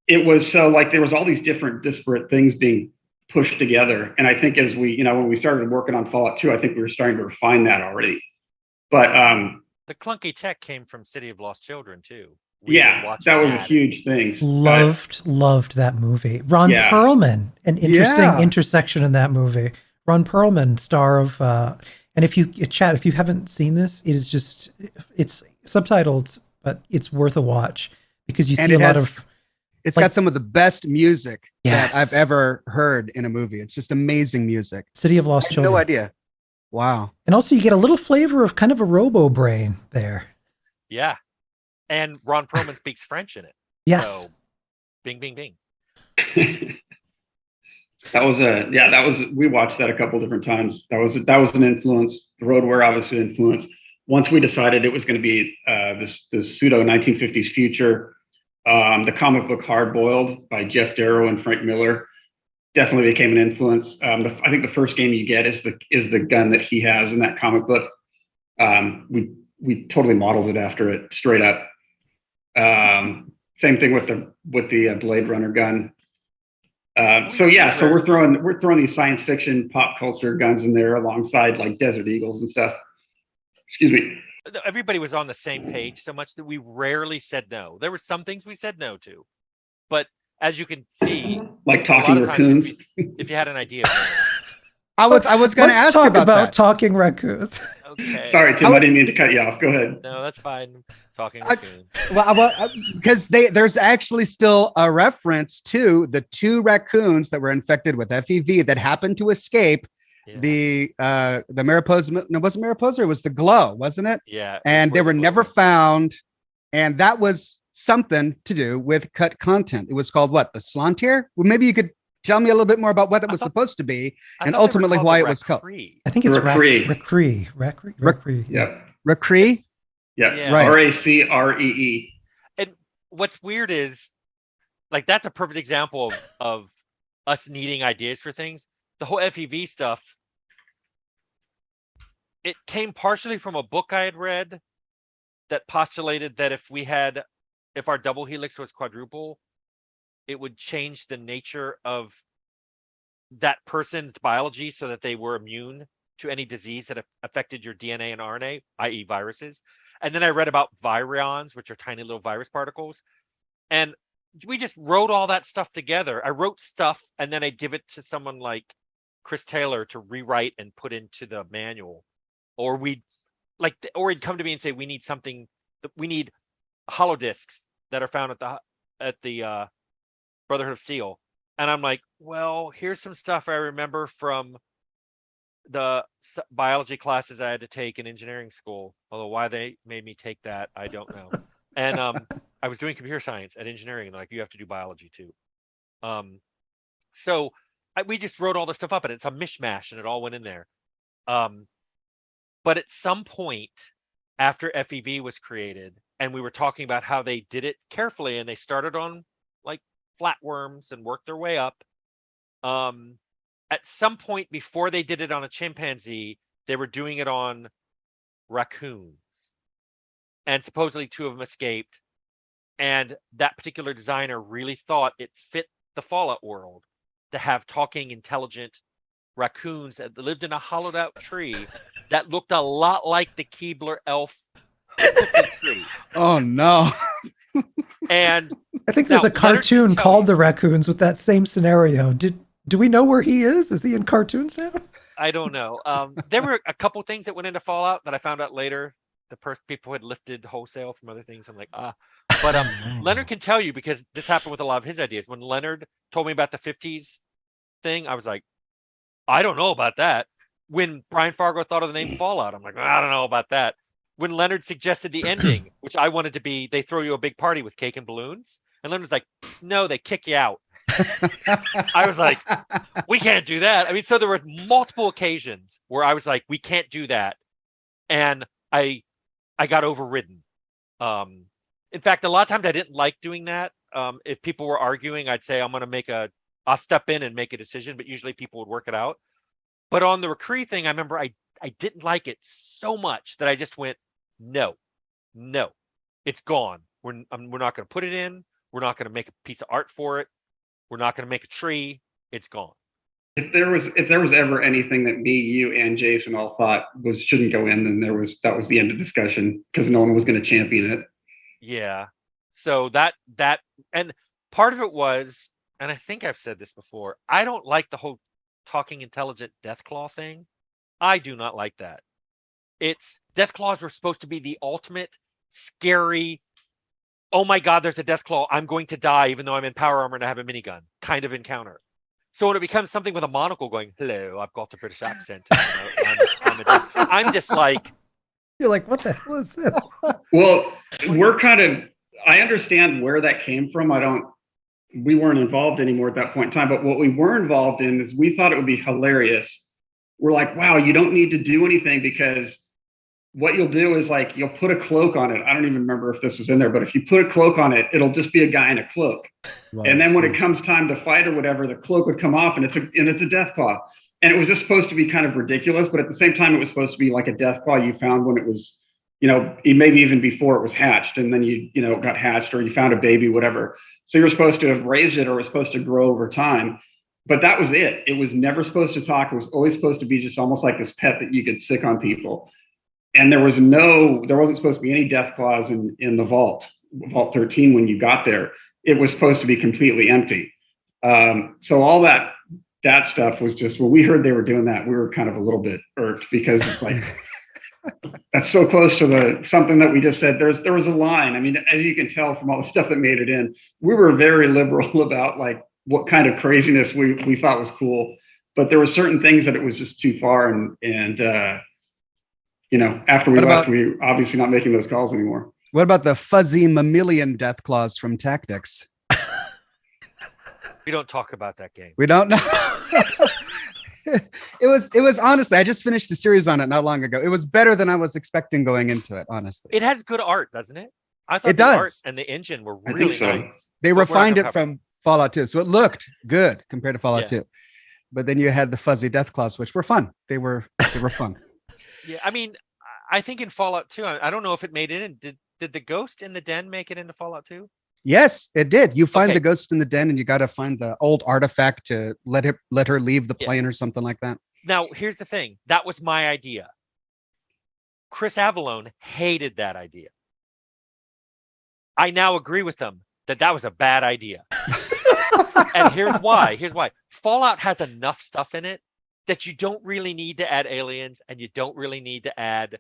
Speaker 2: it was so like there was all these different disparate things being pushed together. And I think as we, you know, when we started working on Fallout 2, I think we were starting to refine that already. But
Speaker 3: the clunky tech came from City of Lost Children too.
Speaker 2: Yeah, that was a huge thing.
Speaker 1: Loved that movie. Ron Perlman, an interesting intersection in that movie. Ron Perlman, star of, and if you haven't seen this, it is just, it's subtitled, but it's worth a watch because you see a lot of.
Speaker 4: It's got some of the best music that I've ever heard in a movie. It's just amazing music.
Speaker 1: City of Lost Children.
Speaker 4: No idea. Wow.
Speaker 1: And also you get a little flavor of kind of a robo brain there.
Speaker 3: Yeah. And Ron Perlman speaks French in it.
Speaker 1: Yes.
Speaker 3: So, bing, bing, bing.
Speaker 2: We watched that a couple different times. That was an influence. The Roadware obviously influenced. Once we decided it was going to be this pseudo 1950s future, the comic book Hard Boiled by Jeff Darrow and Frank Miller definitely became an influence. I think the first game you get is the gun that he has in that comic book. We totally modeled it after it straight up. Same thing with the Blade Runner gun. So we're throwing these science fiction pop culture guns in there alongside like Desert Eagles and stuff. Excuse me.
Speaker 3: Everybody was on the same page so much that we rarely said no. There were some things we said no to, but as you can see,
Speaker 2: like talking raccoons.
Speaker 3: If you had an idea.
Speaker 4: I was going to ask
Speaker 1: talk about
Speaker 4: that.
Speaker 1: Talking raccoons.
Speaker 3: Okay.
Speaker 2: Sorry, Tim. I didn't mean to cut you off. Go ahead.
Speaker 3: No, that's fine. Talking raccoon.
Speaker 4: Because there's actually still a reference to the 2 raccoons that were infected with FEV that happened to escape the Mariposa. No, wasn't Mariposa. It was the Glow, wasn't it?
Speaker 3: Yeah.
Speaker 4: And they were never found, and that was something to do with cut content. It was called what? The Slantier? Well, maybe you could tell me a little bit more about what that was supposed to be, and ultimately why it was called.
Speaker 1: I think it's
Speaker 2: Racree.
Speaker 1: Racree.
Speaker 2: Yeah.
Speaker 4: Racree?
Speaker 2: Yeah.
Speaker 4: Right.
Speaker 2: Racree.
Speaker 3: And what's weird is, like, that's a perfect example of us needing ideas for things. The whole FEV stuff, it came partially from a book I had read that postulated that if our double helix was quadruple, it would change the nature of that person's biology so that they were immune to any disease that affected your DNA and RNA, i.e. viruses. And then I read about virions, which are tiny little virus particles. And we just wrote all that stuff together. I wrote stuff and then I'd give it to someone like Chris Taylor to rewrite and put into the manual. Or he'd come to me and say, we need hollow discs that are found at the Brotherhood of Steel. And I'm like, well, here's some stuff I remember from the biology classes I had to take in engineering school. Although why they made me take that, I don't know. And I was doing computer science at engineering, and like, you have to do biology too. So we just wrote all this stuff up, and it's a mishmash, and it all went in there. But at some point after FEV was created, and we were talking about how they did it carefully, and they started on like flatworms and worked their way up. At some point before they did it on a chimpanzee, they were doing it on raccoons. And supposedly 2 of them escaped. And that particular designer really thought it fit the Fallout world to have talking, intelligent raccoons that lived in a hollowed out tree that looked a lot like the Keebler elf tree.
Speaker 4: Oh, no.
Speaker 3: And
Speaker 1: I think there's a cartoon called The Raccoons with that same scenario. Do we know where he is? Is he in cartoons now?
Speaker 3: I don't know. There were a couple things that went into Fallout that I found out later. People had lifted wholesale from other things. I'm like, but Leonard can tell you, because this happened with a lot of his ideas. When Leonard told me about the 50s thing, I was like, I don't know about that. When Brian Fargo thought of the name Fallout, I'm like, I don't know about that. When Leonard suggested the ending, which I wanted to be, they throw you a big party with cake and balloons, and Leonard was like, no, they kick you out. I was like, we can't do that. I mean, so there were multiple occasions where I was like, we can't do that, and I got overridden. In fact, a lot of times I didn't like doing that. If people were arguing, I'd say I'll step in and make a decision, but usually people would work it out. But on the Recree thing, I remember I didn't like it so much that I just went, no, it's gone. We're not going to put it in. We're not going to make a piece of art for it. We're not going to make a tree. It's gone.
Speaker 2: If there was ever anything that me, you, and Jason all thought shouldn't go in, then that was the end of discussion, because no one was going to champion it.
Speaker 3: Yeah. So that and part of it was, and I think I've said this before, I don't like the whole talking intelligent Deathclaw thing. I do not like that. Deathclaws were supposed to be the ultimate scary, oh my God, there's a Deathclaw, I'm going to die even though I'm in power armor and I have a minigun kind of encounter. So when it becomes something with a monocle going, hello, I've got a British accent, I'm just like,
Speaker 1: You're like, what the hell is this?
Speaker 2: Well, I understand where that came from. We weren't involved anymore at that point in time, but what we were involved in is we thought it would be hilarious. We're like, wow, you don't need to do anything, because what you'll do is, like, you'll put a cloak on it. I don't even remember if this was in there, but if you put a cloak on it, it'll just be a guy in a cloak. Right, and then when it comes time to fight or whatever, the cloak would come off and it's a Deathclaw. And it was just supposed to be kind of ridiculous, but at the same time, it was supposed to be like a Deathclaw you found when it was, maybe even before it was hatched, and then got hatched, or you found a baby, whatever. So you're supposed to have raised it, or it was supposed to grow over time. But that was it. It was never supposed to talk. It was always supposed to be just almost like this pet that you could sick on people. And there wasn't supposed to be any Deathclaws in the vault 13 when you got there. It was supposed to be completely empty. So all that stuff was just, when we heard they were doing that, we were kind of a little bit irked, because it's like, that's so close to something that we just said. There was a line. I mean, as you can tell from all the stuff that made it in, we were very liberal about, like, what kind of craziness we thought was cool. But there were certain things that it was just too far. And after we left, we were obviously not making those calls anymore.
Speaker 4: What about the fuzzy mammalian Deathclaws from Tactics?
Speaker 3: we don't talk about that game.
Speaker 4: We don't know. It was honestly, I just finished a series on it not long ago. It was better than I was expecting going into it, honestly.
Speaker 3: It has good art, doesn't it? I thought
Speaker 4: it does.
Speaker 3: Art and the engine were really nice.
Speaker 4: They refined it from Fallout 2, so it looked good compared to Fallout 2. But then you had the fuzzy Deathclaws, which were fun. They were fun.
Speaker 3: Yeah, I mean, I think in Fallout 2, I don't know if it made it in. Did the ghost in the den make it into Fallout 2?
Speaker 4: Yes, it did. You find the ghost in the den, and you got to find the old artifact to let her leave the plane or something like that.
Speaker 3: Now, here's the thing. That was my idea. Chris Avallone hated that idea. I now agree with them that was a bad idea. And here's why. Fallout has enough stuff in it that you don't really need to add aliens, and you don't really need to add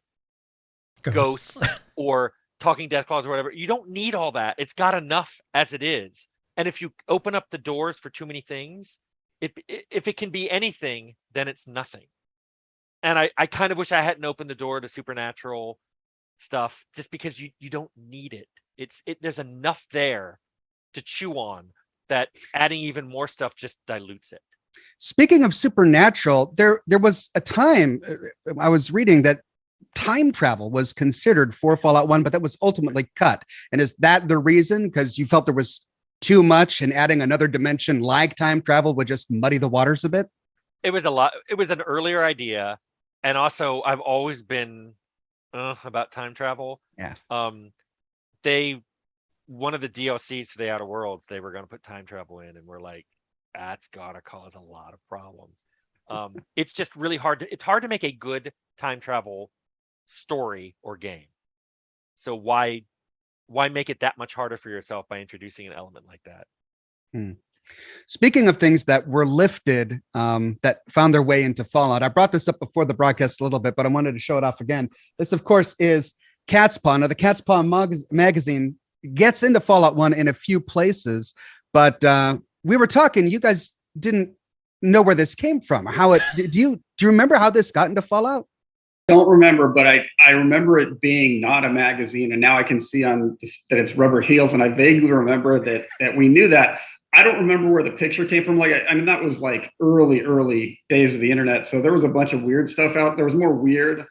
Speaker 3: ghosts or talking Deathclaws or whatever. You don't need all that. It's got enough as it is. And if you open up the doors for too many things, if it can be anything, then it's nothing. And I kind of wish I hadn't opened the door to supernatural stuff, just because you don't need it. There's enough there to chew on that adding even more stuff just dilutes it.
Speaker 4: Speaking of supernatural, there was a time I was reading that time travel was considered for Fallout 1, but that was ultimately cut. And is that the reason? Because you felt there was too much, and adding another dimension like time travel would just muddy the waters a bit?
Speaker 3: It was an earlier idea. And also, I've always been about time travel.
Speaker 4: Yeah.
Speaker 3: One of the DLCs for the Outer Worlds, they were going to put time travel in, and we're like, that's gotta cause a lot of problems. It's just really hard. It's hard to make a good time travel story or game. So why make it that much harder for yourself by introducing an element like that?
Speaker 4: Speaking of things that were lifted, that found their way into Fallout, I brought this up before the broadcast a little bit, but I wanted to show it off again. This, of course, is Cat's Paw. Now, the Cat's Paw magazine gets into Fallout 1 in a few places, but we were talking, you guys didn't know where this came from. How it do you remember how this got into Fallout?
Speaker 2: Don't remember, but I remember it being not a magazine, and now I can see on that it's Rubber Heels, and I vaguely remember that we knew that. I don't remember where the picture came from. Like, I mean, that was like early days of the internet, so there was a bunch of weird stuff out. There was more weird.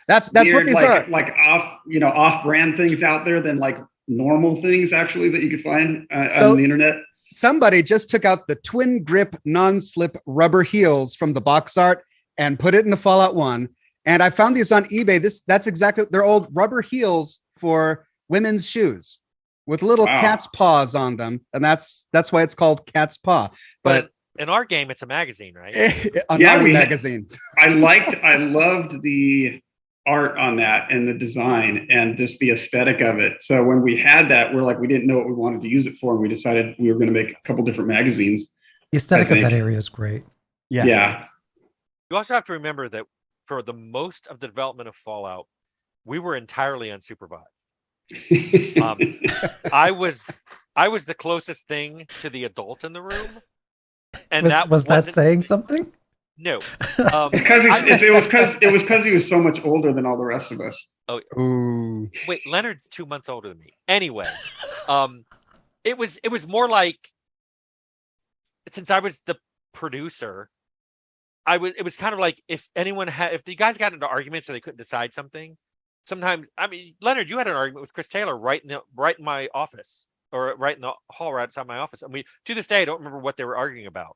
Speaker 4: That's
Speaker 2: weird,
Speaker 4: what these are.
Speaker 2: Like off-brand things out there than like normal things actually that you could find on the internet.
Speaker 4: Somebody just took out the twin grip non-slip rubber heels from the box art and put it into Fallout 1. And I found these on eBay. That's exactly, they're old rubber heels for women's shoes with little cat's paws on them. And that's why it's called Cat's Paw. But
Speaker 3: in our game, it's a magazine, right?
Speaker 4: A naughty magazine.
Speaker 2: I loved the art on that and the design and just the aesthetic of it. So when we had that, we didn't know what we wanted to use it for. And we decided we were going to make a couple different magazines.
Speaker 1: The aesthetic of that area is great.
Speaker 2: Yeah.
Speaker 3: You also have to remember that for the most of the development of Fallout, we were entirely unsupervised. I was the closest thing to the adult in the room, and
Speaker 1: was that saying something?
Speaker 3: No,
Speaker 2: because it was because he was so much older than all the rest of us.
Speaker 3: Oh,
Speaker 4: ooh.
Speaker 3: Wait, Leonard's 2 months older than me. Anyway, it was more like, since I was the producer, it was kind of like if the guys got into arguments or they couldn't decide something, sometimes, I mean, Leonard, you had an argument with Chris Taylor right in my office, or right in the hall right outside my office. And to this day, I don't remember what they were arguing about,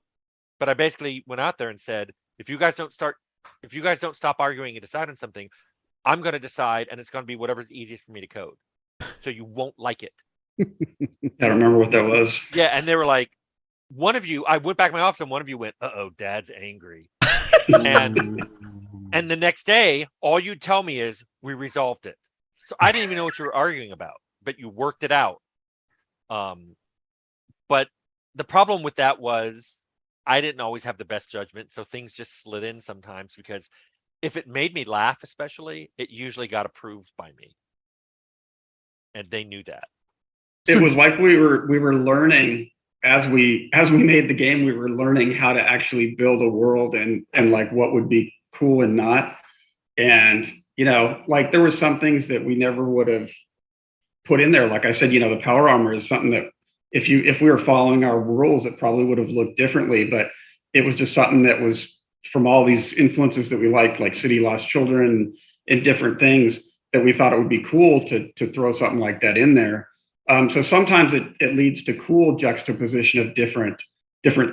Speaker 3: but I basically went out there and said, if you guys don't stop arguing and decide on something, I'm going to decide, and it's going to be whatever's easiest for me to code. So you won't like it.
Speaker 2: I don't remember what that was.
Speaker 3: Yeah. And they were like, I went back to my office and one of you went, "Uh-oh, Dad's angry." And the next day, all you'd tell me is, we resolved it. So I didn't even know what you were arguing about, but you worked it out. But the problem with that was I didn't always have the best judgment. So things just slid in sometimes, because if it made me laugh, especially, it usually got approved by me. And they knew that.
Speaker 2: It was like we were learning as we made the game, we were learning how to actually build a world and like what would be cool and not. And, like there were some things that we never would have put in there. Like I said, the power armor is something that if we were following our rules, it probably would have looked differently, but it was just something that was from all these influences that we liked, like City Lost Children and different things, that we thought it would be cool to throw something like that in there. So sometimes it leads to cool juxtaposition of different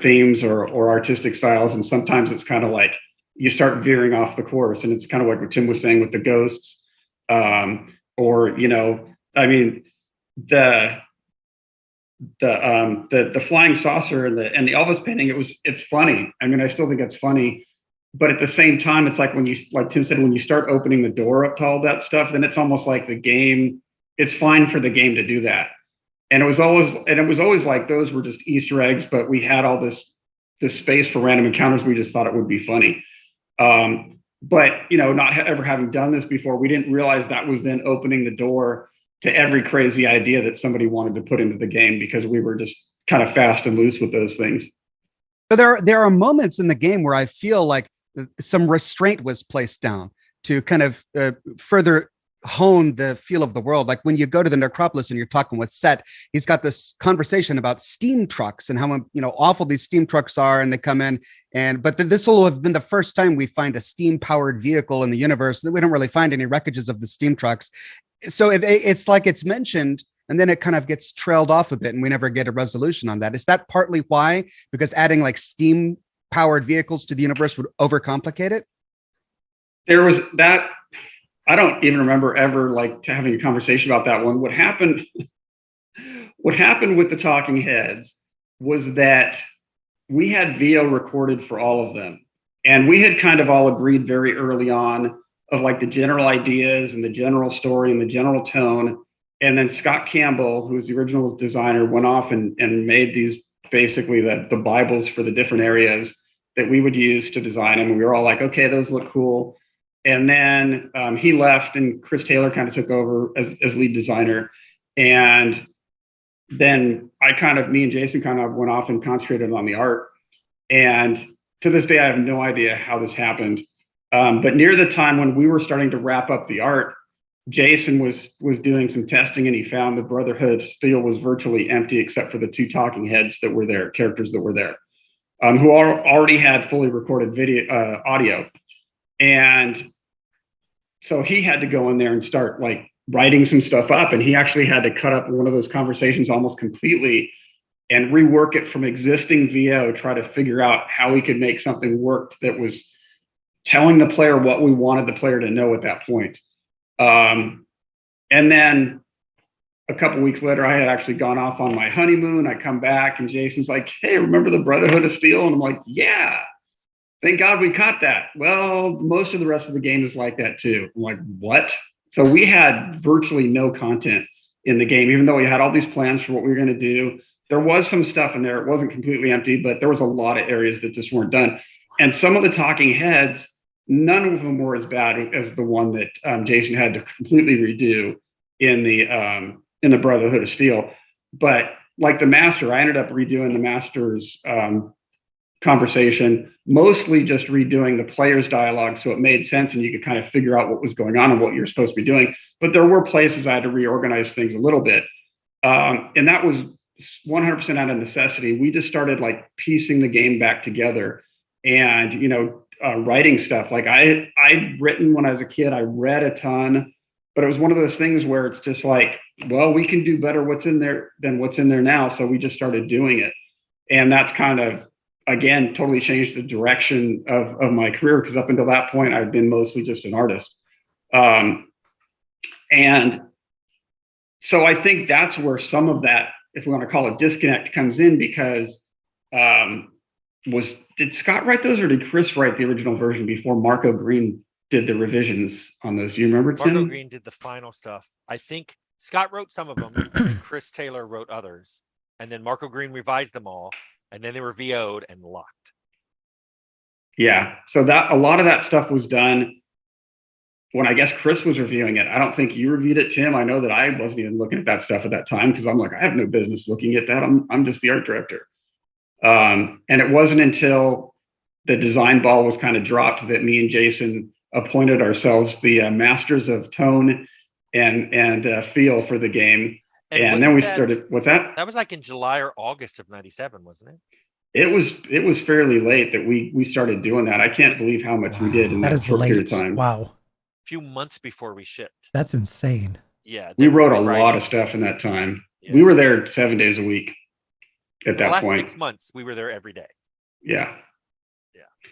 Speaker 2: themes or artistic styles. And sometimes it's kind of like you start veering off the course, and it's kind of like what Tim was saying with the ghosts. I mean, the flying saucer and the Elvis painting, it's funny. I mean, I still think it's funny, but at the same time, it's like like Tim said, when you start opening the door up to all that stuff, then it's almost like the game, it's fine for the game to do that. And it was always like those were just Easter eggs, but we had all this space for random encounters. We just thought it would be funny. But not ever having done this before, we didn't realize that was then opening the door to every crazy idea that somebody wanted to put into the game, because we were just kind of fast and loose with those things.
Speaker 4: So there are moments in the game where I feel like some restraint was placed down to kind of further hone the feel of the world. Like when you go to the necropolis and you're talking with Set, he's got this conversation about steam trucks and how awful these steam trucks are, and they come in but this will have been the first time we find a steam powered vehicle in the universe. That we don't really find any wreckages of the steam trucks. So it's like it's mentioned, and then it kind of gets trailed off a bit, and we never get a resolution on that. Is that partly why? Because adding like steam powered vehicles to the universe would overcomplicate it?
Speaker 2: There was that. I don't even remember ever like having a conversation about that one. What happened with the Talking Heads was that we had VO recorded for all of them. And we had kind of all agreed very early on of like the general ideas and the general story and the general tone. And then Scott Campbell, who was the original designer, went off and made these basically the Bibles for the different areas that we would use to design them. We were all like, okay, those look cool. And then he left, and Chris Taylor kind of took over as lead designer. And then me and Jason kind of went off and concentrated on the art. And to this day, I have no idea how this happened. But near the time when we were starting to wrap up the art, Jason was doing some testing, and he found the Brotherhood of Steel was virtually empty except for the two talking heads that were there, characters that were there, who already had fully recorded video audio. And so he had to go in there and start like writing some stuff up. And he actually had to cut up one of those conversations almost completely and rework it from existing VO, try to figure out how we could make something work that was telling the player what we wanted the player to know at that point. And then a couple weeks later, I had actually gone off on my honeymoon. I come back and Jason's like, hey, remember the Brotherhood of Steel? And I'm like, yeah, thank God we caught that. Well, most of the rest of the game is like that too. I'm like, what? So we had virtually no content in the game, even though we had all these plans for what we were going to do. There was some stuff in there. It wasn't completely empty, but there was a lot of areas that just weren't done. And some of the talking heads, none of them were as bad as the one that Jason had to completely redo in the Brotherhood of Steel. But like the Master, I ended up redoing the Master's conversation, mostly just redoing the player's dialogue so it made sense and you could kind of figure out what was going on and what you're supposed to be doing. But there were places I had to reorganize things a little bit. And that was 100% out of necessity. We just started like piecing the game back together and, writing stuff. Like I'd written when I was a kid, I read a ton, but it was one of those things where it's just like, well, we can do better what's in there than what's in there now. So we just started doing it. And that's kind of, again, totally changed the direction of my career, because up until that point, I've been mostly just an artist. And so I think that's where some of that, if we want to call it disconnect, comes in, because did Scott write those, or did Chris write the original version before Marco Green did the revisions on those? Do you remember, Tim?
Speaker 3: Marco Green did the final stuff. I think Scott wrote some of them, and Chris Taylor wrote others. And then Marco Green revised them all, and then they were VO'd and locked.
Speaker 2: Yeah. So that a lot of that stuff was done when I guess Chris was reviewing it. I don't think you reviewed it, Tim. I know that I wasn't even looking at that stuff at that time, because I'm like, I have no business looking at that. I'm just the art director. And it wasn't until the design ball was kind of dropped that me and Jason appointed ourselves the masters of tone and feel for the game. And then we started. What's that?
Speaker 3: That was like in July or August of '97, wasn't it?
Speaker 2: It was fairly late that we started doing that. I can't believe how much we did in that short period of time.
Speaker 1: Wow.
Speaker 3: A few months before we shipped.
Speaker 1: That's insane.
Speaker 3: Yeah.
Speaker 2: We wrote a lot of stuff in that time. Yeah. We were there 7 days a week at that point.
Speaker 3: The last 6 months, we were there every day.
Speaker 2: Yeah.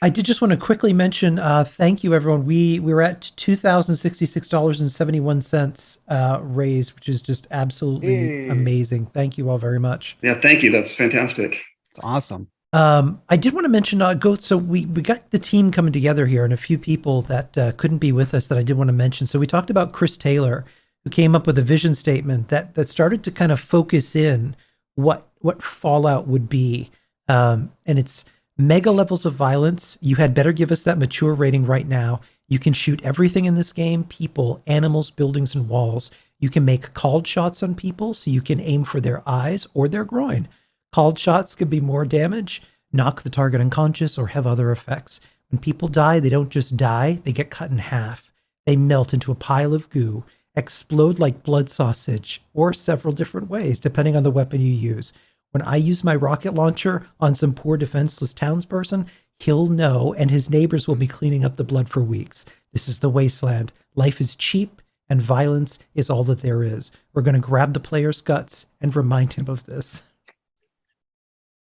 Speaker 1: I did just want to quickly mention, thank you, everyone. We were at $2,066.71 raised, which is just absolutely amazing. Thank you all very much.
Speaker 2: Yeah, thank you. That's fantastic.
Speaker 4: It's awesome.
Speaker 1: I did want to mention, so we got the team coming together here, and a few people that couldn't be with us that I did want to mention. So we talked about Chris Taylor, who came up with a vision statement that started to kind of focus in what Fallout would be. And it's mega levels of violence. You had better give us that mature rating right now. You can shoot everything in this game: people, animals, buildings, and walls. You can make called shots on people, so you can aim for their eyes or their groin. Called shots could be more damage, knock the target unconscious, or have other effects. When people die, they don't just die, they get cut in half. They melt into a pile of goo, explode like blood sausage, or several different ways, depending on the weapon you use. When I use my rocket launcher on some poor defenseless townsperson, he'll know, and his neighbors will be cleaning up the blood for weeks. This is the wasteland. Life is cheap, and violence is all that there is. We're going to grab the player's guts and remind him of this.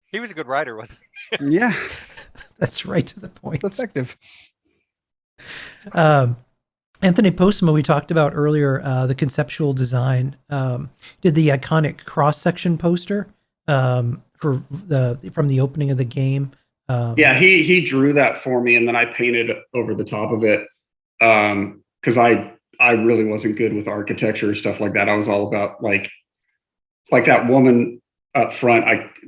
Speaker 3: He was a good writer, wasn't he?
Speaker 4: Yeah.
Speaker 1: That's right to the point.
Speaker 4: It's effective.
Speaker 1: Anthony Postma, we talked about earlier, the conceptual design, did the iconic cross-section poster from the opening of the game.
Speaker 2: Yeah, he drew that for me, and then I painted over the top of it, because I really wasn't good with architecture or stuff like that. I was all about like that woman up front.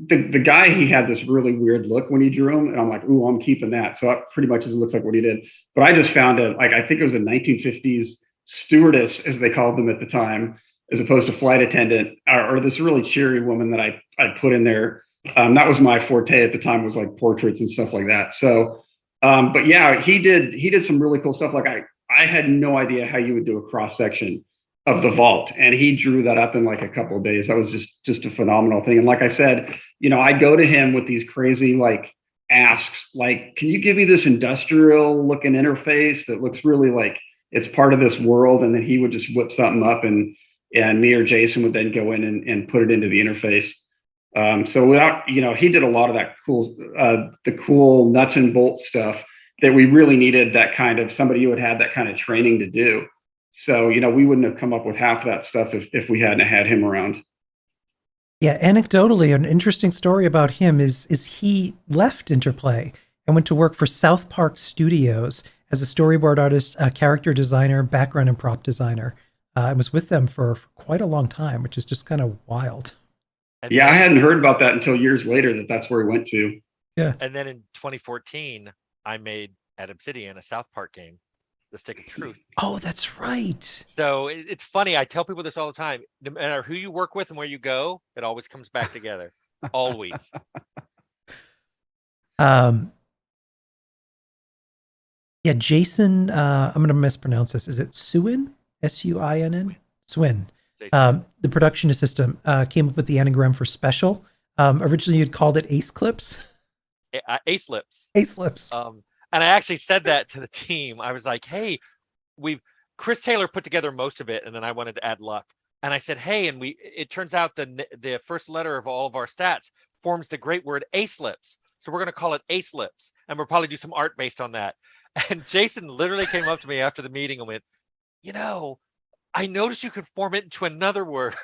Speaker 2: The guy, he had this really weird look when he drew him, and I'm like, ooh, I'm keeping that. So that pretty much looks like what he did. But I just found it, like, I think it was a 1950s stewardess, as they called them at the time, as opposed to flight attendant, or this really cheery woman that I put in there. That was my forte at the time, was like portraits and stuff like that. So, but yeah, he did some really cool stuff. Like I had no idea how you would do a cross section of the vault, and he drew that up in like a couple of days. That was just a phenomenal thing. And like I said, I go to him with these crazy like asks, like, can you give me this industrial looking interface that looks really like it's part of this world? And then he would just whip something up, and me or Jason would then go in and put it into the interface. So without, he did a lot of that cool, the cool nuts and bolts stuff that we really needed, that kind of somebody who had had that kind of training to do. So, we wouldn't have come up with half of that stuff if we hadn't had him around.
Speaker 1: Yeah, anecdotally, an interesting story about him is he left Interplay and went to work for South Park Studios as a storyboard artist, a character designer, background and prop designer. I was with them for quite a long time, which is just kind of wild.
Speaker 2: Yeah, I hadn't heard about that until years later, that's where he went to.
Speaker 1: Yeah.
Speaker 3: And then in 2014, I made at Obsidian a South Park game, The Stick of Truth.
Speaker 1: Oh, that's right.
Speaker 3: So it's funny. I tell people this all the time. No matter who you work with and where you go, it always comes back together. Always.
Speaker 1: Yeah, Jason, I'm going to mispronounce this. Is it Suin? Suinn? Swin. The production assistant came up with the anagram for special. Originally, you'd called it Ace Clips.
Speaker 3: Ace Lips.
Speaker 1: Ace Lips.
Speaker 3: And I actually said that to the team. I was like, hey, Chris Taylor put together most of it, and then I wanted to add luck. And I said, hey, and it turns out the first letter of all of our stats forms the great word Ace Lips. So we're going to call it Ace Lips, and we'll probably do some art based on that. And Jason literally came up to me after the meeting and went, I noticed you could form it into another word.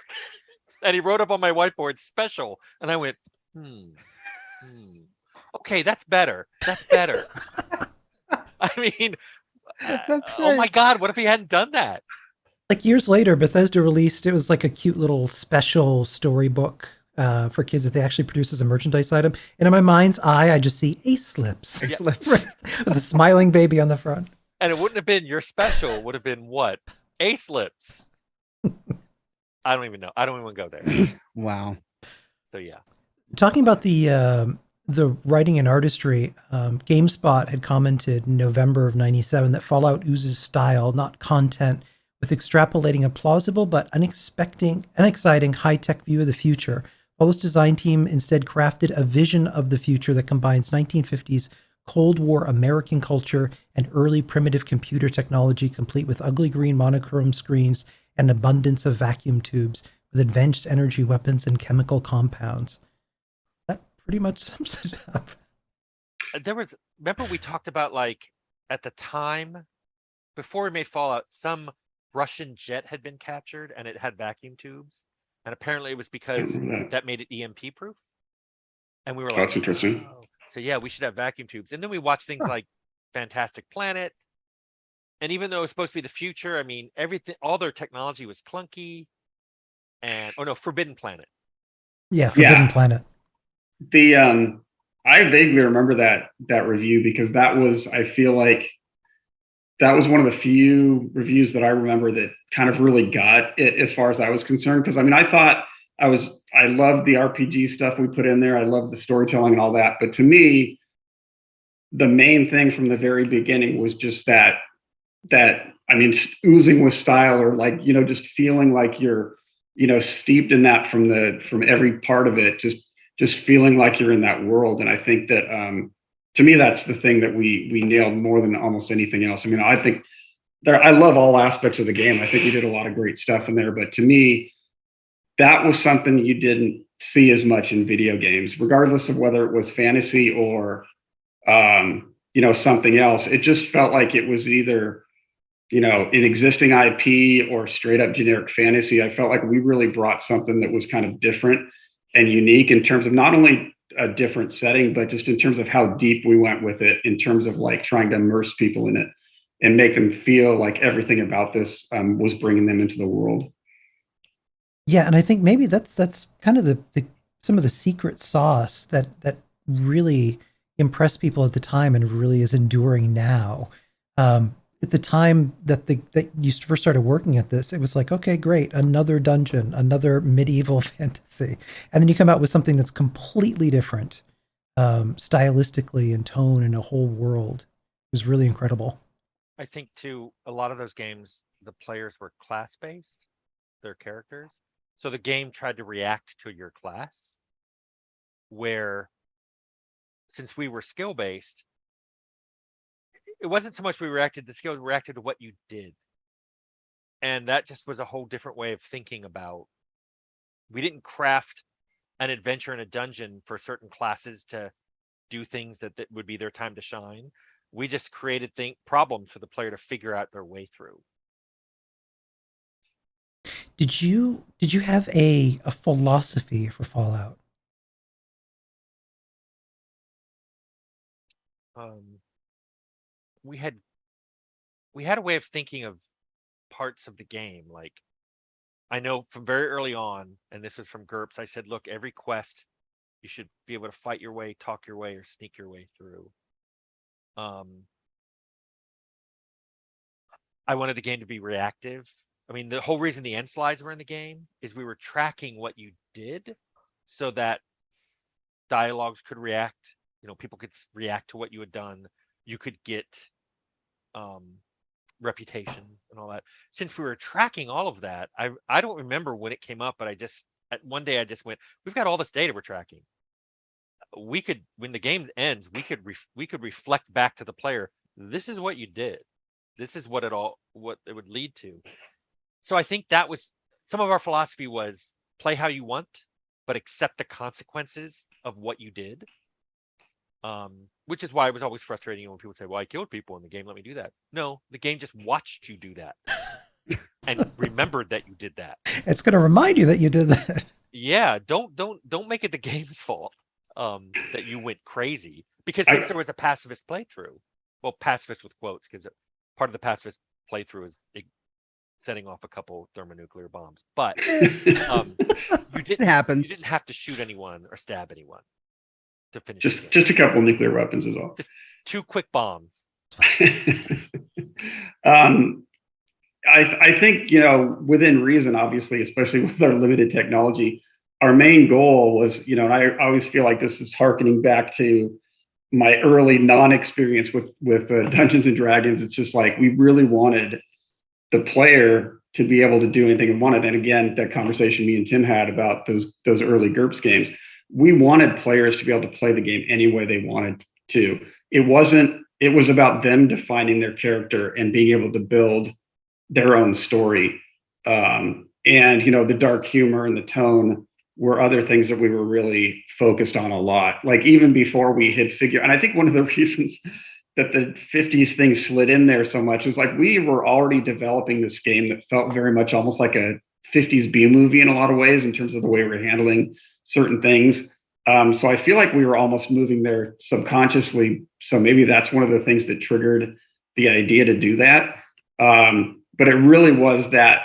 Speaker 3: And he wrote up on my whiteboard, special. And I went, okay, that's better. That's better. I mean, oh my God, what if he hadn't done that?
Speaker 1: Like years later, Bethesda released, it was like a cute little special storybook for kids that they actually produce as a merchandise item. And in my mind's eye, I just see Ace Lips.
Speaker 4: Ace Lips.
Speaker 1: With a smiling baby on the front.
Speaker 3: And it wouldn't have been your special, it would have been what? Ace Lips. I don't even know. I don't even go there.
Speaker 4: Wow.
Speaker 3: So yeah.
Speaker 1: Talking about the writing and artistry, GameSpot had commented in November of '97 that Fallout oozes style, not content, with extrapolating a plausible but unexciting high-tech view of the future. Fallout's design team instead crafted a vision of the future that combines 1950s Cold War American culture and early primitive computer technology, complete with ugly green monochrome screens and abundance of vacuum tubes with advanced energy weapons and chemical compounds. That pretty much sums it up.
Speaker 3: Remember we talked about, like, at the time, before we made Fallout, some Russian jet had been captured and it had vacuum tubes. And apparently it was because that made it EMP proof. And we were like,
Speaker 2: that's interesting.
Speaker 3: Oh. So yeah, we should have vacuum tubes. And then we watched things like Fantastic Planet. And even though it was supposed to be the future, I mean, all their technology was clunky. And Forbidden Planet.
Speaker 1: Yeah, Forbidden Planet.
Speaker 2: I vaguely remember that review, because I feel like that was one of the few reviews that I remember that kind of really got it as far as I was concerned. Because I mean, I loved the RPG stuff we put in there. I loved the storytelling and all that. But to me, the main thing from the very beginning was just that I mean, oozing with style, or like, just feeling like you're, steeped in that from every part of it, just feeling like you're in that world. And I think that, to me, that's the thing that we nailed more than almost anything else. I mean, I think I love all aspects of the game. I think we did a lot of great stuff in there, but to me, that was something you didn't see as much in video games, regardless of whether it was fantasy or, something else. It just felt like it was either, an existing IP or straight up generic fantasy. I felt like we really brought something that was kind of different and unique in terms of not only a different setting, but just in terms of how deep we went with it, in terms of like trying to immerse people in it and make them feel like everything about this was bringing them into the world.
Speaker 1: Yeah, and I think maybe that's kind of the some of the secret sauce that really impressed people at the time and really is enduring now. At the time that you first started working at this, it was like, okay, great, another dungeon, another medieval fantasy, and then you come out with something that's completely different, stylistically and tone and a whole world. It was really incredible.
Speaker 3: I think too, a lot of those games, the players were class based, their characters. So the game tried to react to your class, where since we were skill based, it wasn't so much we reacted to skill, we reacted to what you did. And that just was a whole different way of thinking about. We didn't craft an adventure in a dungeon for certain classes to do things that would be their time to shine. We just created problems for the player to figure out their way through.
Speaker 1: Did you have a philosophy for Fallout?
Speaker 3: We had a way of thinking of parts of the game. Like, I know from very early on, and this was from GURPS, I said, look, every quest you should be able to fight your way, talk your way, or sneak your way through. I wanted the game to be reactive. I mean, the whole reason the end slides were in the game is we were tracking what you did so that dialogues could react. People could react to what you had done. You could get reputation and all that. Since we were tracking all of that, I don't remember when it came up, but one day I just went, we've got all this data we're tracking. We could, when the game ends, we could reflect back to the player, this is what you did. This is what it would lead to. So I think that was some of our philosophy, was play how you want, but accept the consequences of what you did. Which is why it was always frustrating when people say, well, I killed people in the game, let me do that. No, the game just watched you do that and remembered that you did that.
Speaker 1: It's going to remind you that you did that.
Speaker 3: Yeah, don't make it the game's fault that you went crazy, because since there was a pacifist playthrough, well, pacifist with quotes, because part of the pacifist playthrough is setting off a couple thermonuclear bombs, but you didn't have to shoot anyone or stab anyone to finish.
Speaker 2: Just a couple nuclear weapons is all.
Speaker 3: Just 2 quick bombs.
Speaker 2: I think, within reason, obviously, especially with our limited technology, our main goal was, and I always feel like this is harkening back to my early non-experience with Dungeons and Dragons. It's just like, we really wanted the player to be able to do anything it wanted. And again, that conversation me and Tim had about those early GURPS games, we wanted players to be able to play the game any way they wanted to. It was about them defining their character and being able to build their own story. And, the dark humor and the tone were other things that we were really focused on a lot. Like, even before we had figured, and I think one of the reasons that the 50s thing slid in there so much is, like, we were already developing this game that felt very much almost like a 50s B movie in a lot of ways, in terms of the way we're handling certain things. So I feel like we were almost moving there subconsciously. So maybe that's one of the things that triggered the idea to do that. But it really was that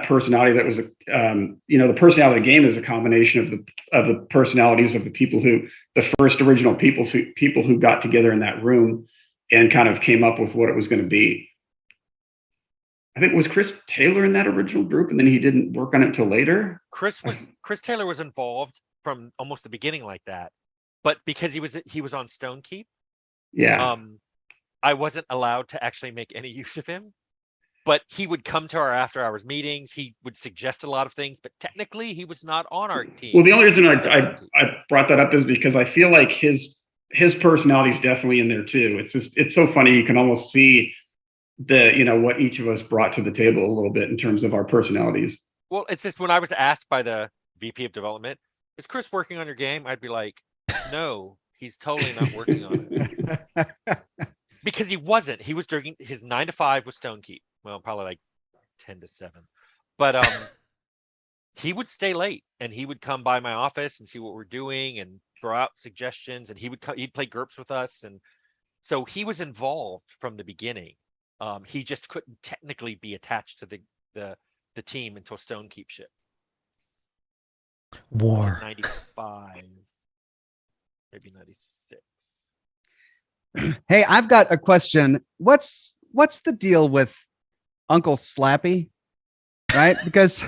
Speaker 2: personality that was, the personality of the game is a combination of the personalities of the first original people who got together in that room and kind of came up with what it was going to be. I think, was Chris Taylor in that original group, and then he didn't work on it until later?
Speaker 3: Chris Taylor was involved from almost the beginning like that, but because he was on Stone Keep, I wasn't allowed to actually make any use of him. But he would come to our after hours meetings. He would suggest a lot of things, but technically he was not on our team.
Speaker 2: Well, the only reason I brought that up is because I feel like his personality is definitely in there too. It's so funny. You can almost see what each of us brought to the table a little bit in terms of our personalities.
Speaker 3: Well, it's just, when I was asked by the VP of development, is Chris working on your game? I'd be like, no, he's totally not working on it. Because he wasn't. He was during his 9 to 5 with Stone Keep. Well, probably like 10 to 7. But he would stay late, and he would come by my office and see what we're doing and throw out suggestions, and he'd play GURPS with us. And so he was involved from the beginning. He just couldn't technically be attached to the team until Stone Keep shipped.
Speaker 1: War.
Speaker 3: 95, maybe 96.
Speaker 4: Hey, I've got a question. What's the deal with Uncle Slappy? Right? Because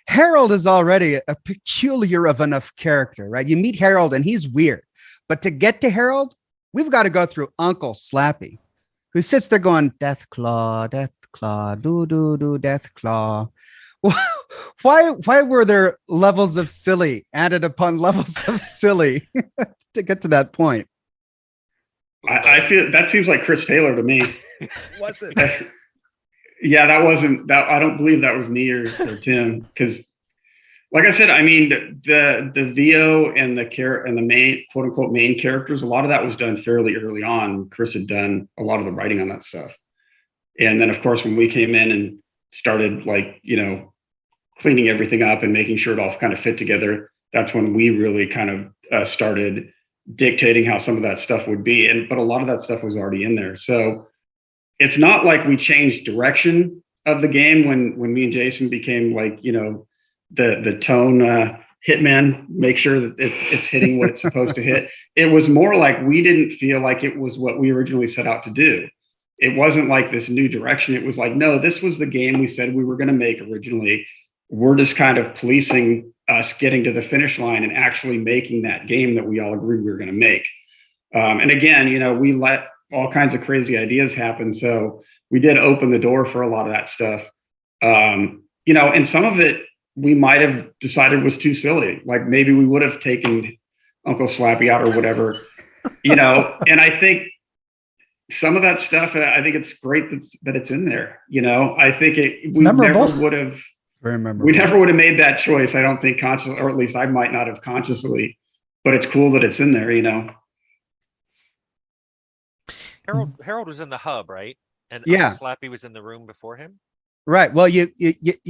Speaker 4: Harold is already a peculiar of enough character, right? You meet Harold and he's weird. But to get to Harold, we've got to go through Uncle Slappy, who sits there going, Death Claw, do, do, do, Death Claw. Why were there levels of silly added upon levels of silly to get to that point?
Speaker 2: I feel that seems like Chris Taylor to me.
Speaker 4: Was it?
Speaker 2: Yeah, that wasn't that. I don't believe that was me or Tim, because, like I said, I mean the VO and the main quote unquote main characters. A lot of that was done fairly early on. Chris had done a lot of the writing on that stuff, and then of course when we came in and started cleaning everything up and making sure it all kind of fit together, that's when we really kind of started dictating how some of that stuff would be. But a lot of that stuff was already in there. So it's not like we changed direction of the game when me and Jason became the tone hitman, make sure that it's hitting what it's supposed to hit. It was more like we didn't feel like it was what we originally set out to do. It wasn't like this new direction. It was like, no, this was the game we said we were going to make originally. We're just kind of policing us getting to the finish line and actually making that game that we all agreed we were going to make. And again, we let all kinds of crazy ideas happen. So we did open the door for a lot of that stuff. And some of it we might have decided was too silly. Like maybe we would have taken Uncle Slappy out or whatever, and I think some of that stuff, I think it's great that it's in there. I think we
Speaker 1: memorable.
Speaker 2: never would have.
Speaker 4: Very memorable.
Speaker 2: We never would have made that choice. I don't think consciously, or at least I might not have consciously, but it's cool that it's in there,
Speaker 3: Harold was in the hub, right? And
Speaker 4: Yeah.
Speaker 3: Uncle Slappy was in the room before him.
Speaker 4: Right. Well, you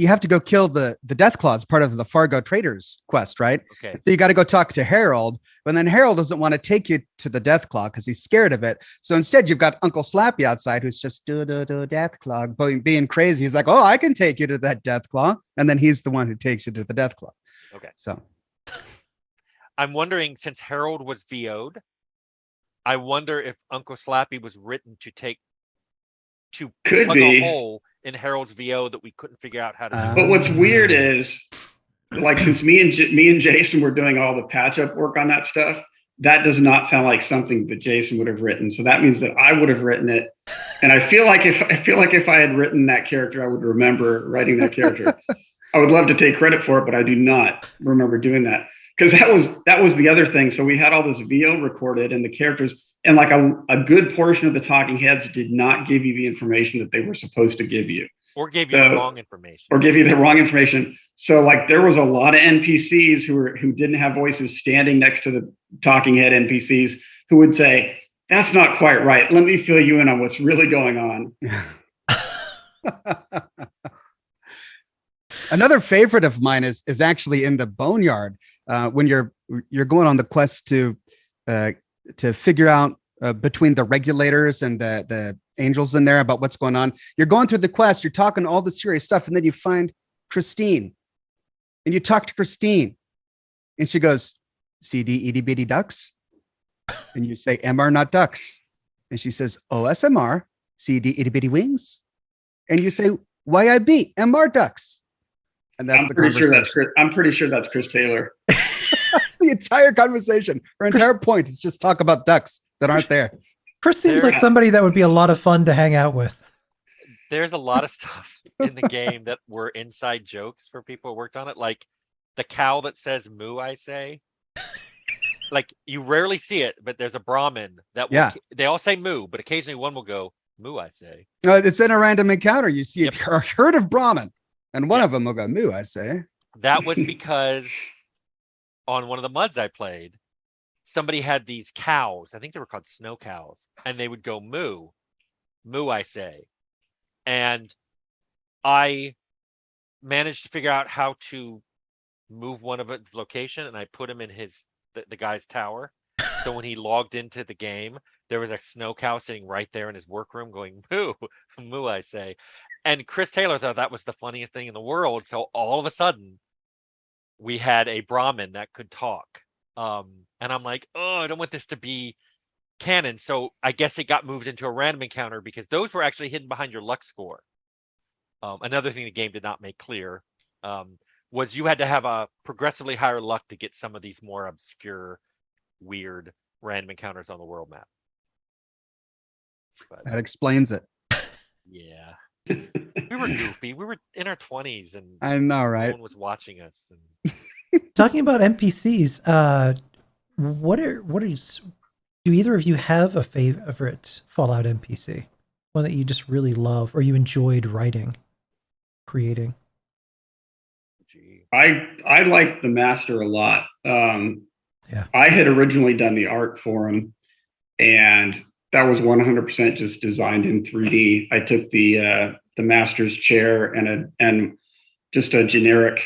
Speaker 4: have to go kill the Death Claw as part of the Fargo Traders quest, right?
Speaker 3: Okay.
Speaker 4: So you got to go talk to Harold, but then Harold doesn't want to take you to the Death Claw because he's scared of it. So instead, you've got Uncle Slappy outside who's just do Death Claw, being crazy. He's like, "Oh, I can take you to that Death Claw," and then he's the one who takes you to the Death Claw.
Speaker 3: Okay.
Speaker 4: So
Speaker 3: I'm wondering, since Harold was VO'd, I wonder if Uncle Slappy was written to
Speaker 2: Could
Speaker 3: plug
Speaker 2: be.
Speaker 3: a hole in Harold's VO that we couldn't figure out how to do.
Speaker 2: But what's weird is, since me and Jason were doing all the patch up work on that stuff, that does not sound like something that Jason would have written. So that means that I would have written it. And I feel like if I had written that character, I would remember writing that character. I would love to take credit for it, but I do not remember doing that, because that was the other thing. So we had all this VO recorded and the characters, and a good portion of the talking heads did not give you the information that they were supposed to give you.
Speaker 3: Or gave you the wrong information.
Speaker 2: Or give you the wrong information. So there was a lot of NPCs who didn't have voices standing next to the talking head NPCs who would say, "That's not quite right. Let me fill you in on what's really going on."
Speaker 4: Another favorite of mine is actually in the Boneyard, when you're going on the quest to figure out between the regulators and the angels in there about what's going on. You're going through the quest, you're talking all the serious stuff, and then you find Christine, and you talk to Christine, and she goes, "CD itty bitty ducks," and you say, "MR not ducks," and she says, "OSMR CD itty bitty wings," and you say, "YIB MR ducks." And that's
Speaker 2: I'm pretty sure that's Chris Taylor.
Speaker 4: That's the entire conversation. Her entire point is just talk about ducks that aren't there.
Speaker 1: Chris seems like somebody that would be a lot of fun to hang out with.
Speaker 3: There's a lot of stuff in the game that were inside jokes for people who worked on it, like the cow that says "moo," I say. Like you rarely see it, but there's a Brahmin that will, they all say "moo," but occasionally one will go "moo," I say.
Speaker 4: It's in a random encounter. You see a herd of Brahmin, and one of them will go "moo," I say.
Speaker 3: That was because on one of the MUDs I played, somebody had these cows. I think they were called snow cows, and they would go "moo," "moo," I say. And I managed to figure out how to move one of its location, and I put him in the guy's tower. So when he logged into the game, there was a snow cow sitting right there in his workroom going "moo," "moo," I say. And Chris Taylor thought that was the funniest thing in the world. So all of a sudden, we had a Brahmin that could talk. And I'm like, oh, I don't want this to be canon. So I guess it got moved into a random encounter because those were actually hidden behind your luck score. Another thing the game did not make clear was you had to have a progressively higher luck to get some of these more obscure, weird random encounters on the world map. But,
Speaker 4: That explains it.
Speaker 3: yeah. We were goofy. We were in our 20s and
Speaker 4: I know, right?
Speaker 3: no one was watching us. And...
Speaker 1: Talking about NPCs, do either of you have a favorite Fallout NPC? One that you just really love or you enjoyed creating?
Speaker 2: I like the Master a lot.
Speaker 1: Yeah.
Speaker 2: I had originally done the art for him, and that was 100% just designed in 3D. I took the Master's chair and just a generic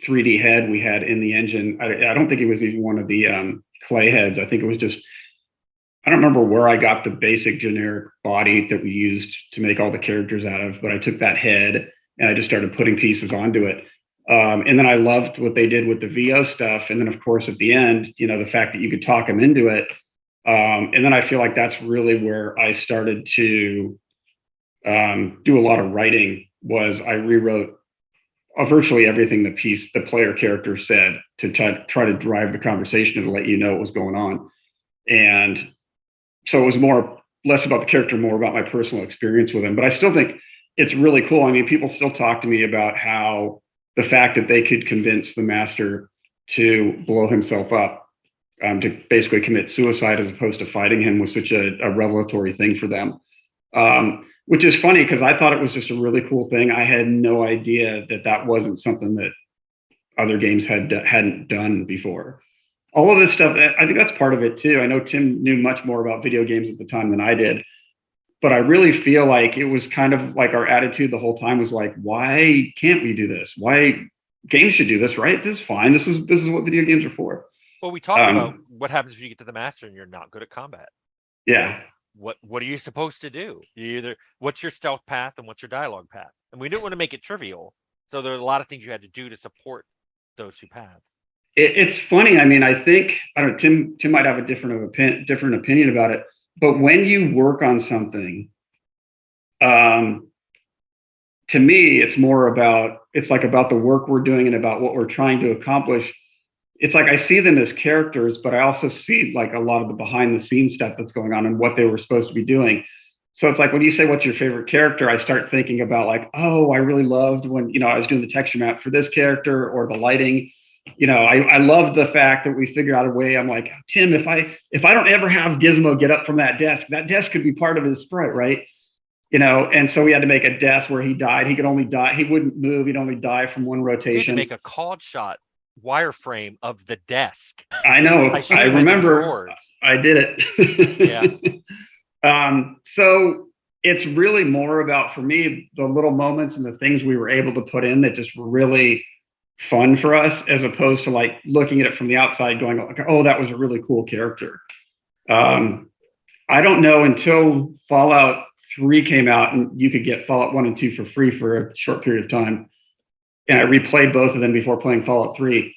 Speaker 2: 3D head we had in the engine. I don't think it was even one of the clay heads. I think it was just, I don't remember where I got the basic generic body that we used to make all the characters out of, but I took that head and I just started putting pieces onto it. And then I loved what they did with the VO stuff. And then, of course, at the end, the fact that you could talk them into it. And then I feel like that's really where I started to do a lot of writing. Was I rewrote virtually everything the player character said to try to drive the conversation and to let you know what was going on. And so it was less about the character, more about my personal experience with him. But I still think it's really cool. I mean, people still talk to me about how the fact that they could convince the Master to blow himself up, to basically commit suicide as opposed to fighting him, was such a revelatory thing for them. Which is funny because I thought it was just a really cool thing. I had no idea that wasn't something that other games hadn't done before. All of this stuff, I think that's part of it too. I know Tim knew much more about video games at the time than I did, but I really feel like it was kind of like our attitude the whole time was like, why can't we do this? Why games should do this, right? This is fine. This is what video games are for.
Speaker 3: Well, we talked about what happens if you get to the Master and you're not good at combat.
Speaker 2: Yeah.
Speaker 3: What are you supposed to do? What's your stealth path and what's your dialogue path? And we didn't want to make it trivial. So there are a lot of things you had to do to support those two paths.
Speaker 2: It's funny. I mean, I think, I don't know, Tim might have a different opinion about it, but when you work on something, to me, it's like about the work we're doing and about what we're trying to accomplish. It's like I see them as characters, but I also see like a lot of the behind the scenes stuff that's going on and what they were supposed to be doing. So it's like when you say what's your favorite character, I start thinking about like, oh, I really loved when I was doing the texture map for this character or the lighting. I loved the fact that we figured out a way. I'm like, Tim, if I don't ever have Gizmo get up from that desk could be part of his sprite, right? And so we had to make a death where he died. He could only die. He wouldn't move. He'd only die from one rotation.
Speaker 3: You had to make a called shot wireframe of the desk.
Speaker 2: I know. I remember. I did
Speaker 3: Yeah.
Speaker 2: it. So it's really more about, for me, the little moments and the things we were able to put in that just were really fun for us, as opposed to like looking at it from the outside going like, oh, that was a really cool character. I don't know until Fallout 3 came out and you could get Fallout 1 and 2 for free for a short period of time. And I replayed both of them before playing Fallout 3.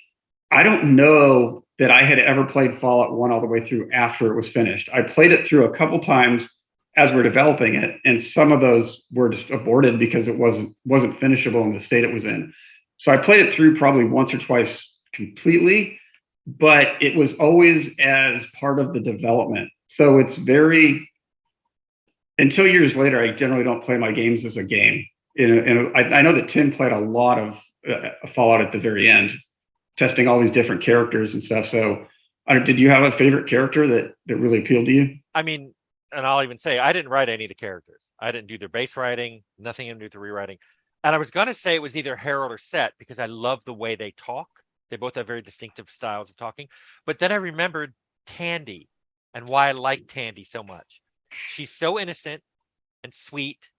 Speaker 2: I don't know that I had ever played Fallout 1 all the way through after it was finished. I played it through a couple times as we're developing it, and some of those were just aborted because it wasn't finishable in the state it was in. So I played it through probably once or twice completely, but it was always as part of the development. So it's until years later, I generally don't play my games as a game. And I know that Tim played a lot of Fallout at the very end, testing all these different characters and stuff. So did you have a favorite character that really appealed to you?
Speaker 3: I mean, and I'll even say, I didn't write any of the characters. I didn't do their base writing, nothing to do with the rewriting. And I was going to say it was either Harold or Set because I love the way they talk. They both have very distinctive styles of talking. But then I remembered Tandy and why I like Tandy so much. She's so innocent and sweet.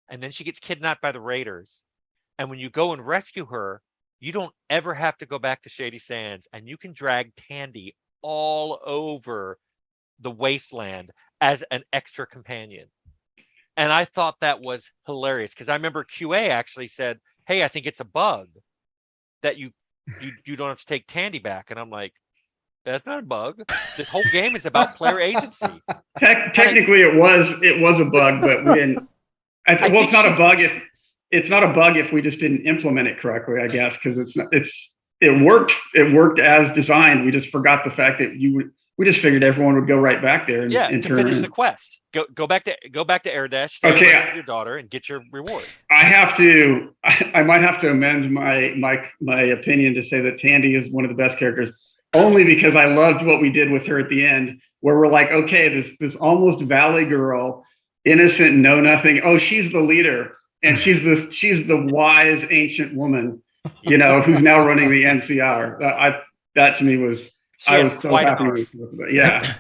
Speaker 3: And then she gets kidnapped by the raiders. And when you go and rescue her, you don't ever have to go back to Shady Sands. And you can drag Tandy all over the wasteland as an extra companion. And I thought that was hilarious because I remember QA actually said, hey, I think it's a bug that you you don't have to take Tandy back. And I'm like, that's not a bug. This whole game is about player agency.
Speaker 2: Technically, it was a bug, but we didn't. Well, it's not a bug if it's not a bug if we just didn't implement it correctly, I guess, because it worked as designed. We just forgot the fact that we just figured everyone would go right back there and
Speaker 3: to finish the quest. Go back to Airdash, stay with your daughter, and get your reward.
Speaker 2: I might have to amend my opinion to say that Tandy is one of the best characters, only because I loved what we did with her at the end, where we're like, okay, this almost valley girl, innocent, know nothing. Oh, she's the leader, and she's the wise ancient woman, who's now running the NCR. That to me was. I was so happy with it. Yeah.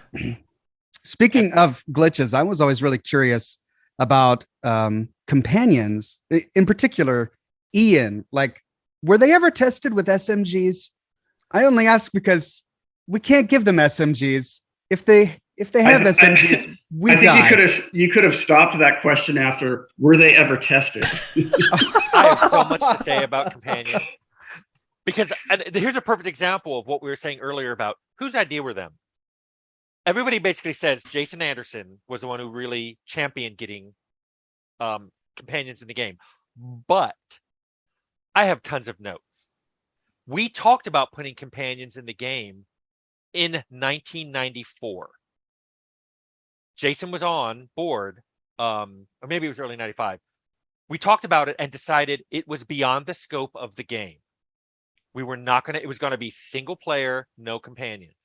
Speaker 4: Speaking of glitches, I was always really curious about companions, in particular, Ian. Like, were they ever tested with SMGs? I only ask because we can't give them SMGs. If they have SMGs, we die.
Speaker 2: You could have stopped that question after, were they ever tested?
Speaker 3: I have so much to say about companions. Because here's a perfect example of what we were saying earlier about whose idea were them. Everybody basically says Jason Anderson was the one who really championed getting companions in the game. But I have tons of notes. We talked about putting companions in the game in 1994. Jason was on board, or maybe it was early 95. We talked about it and decided it was beyond the scope of the game. We were not going to, it was going to be single player, no companions.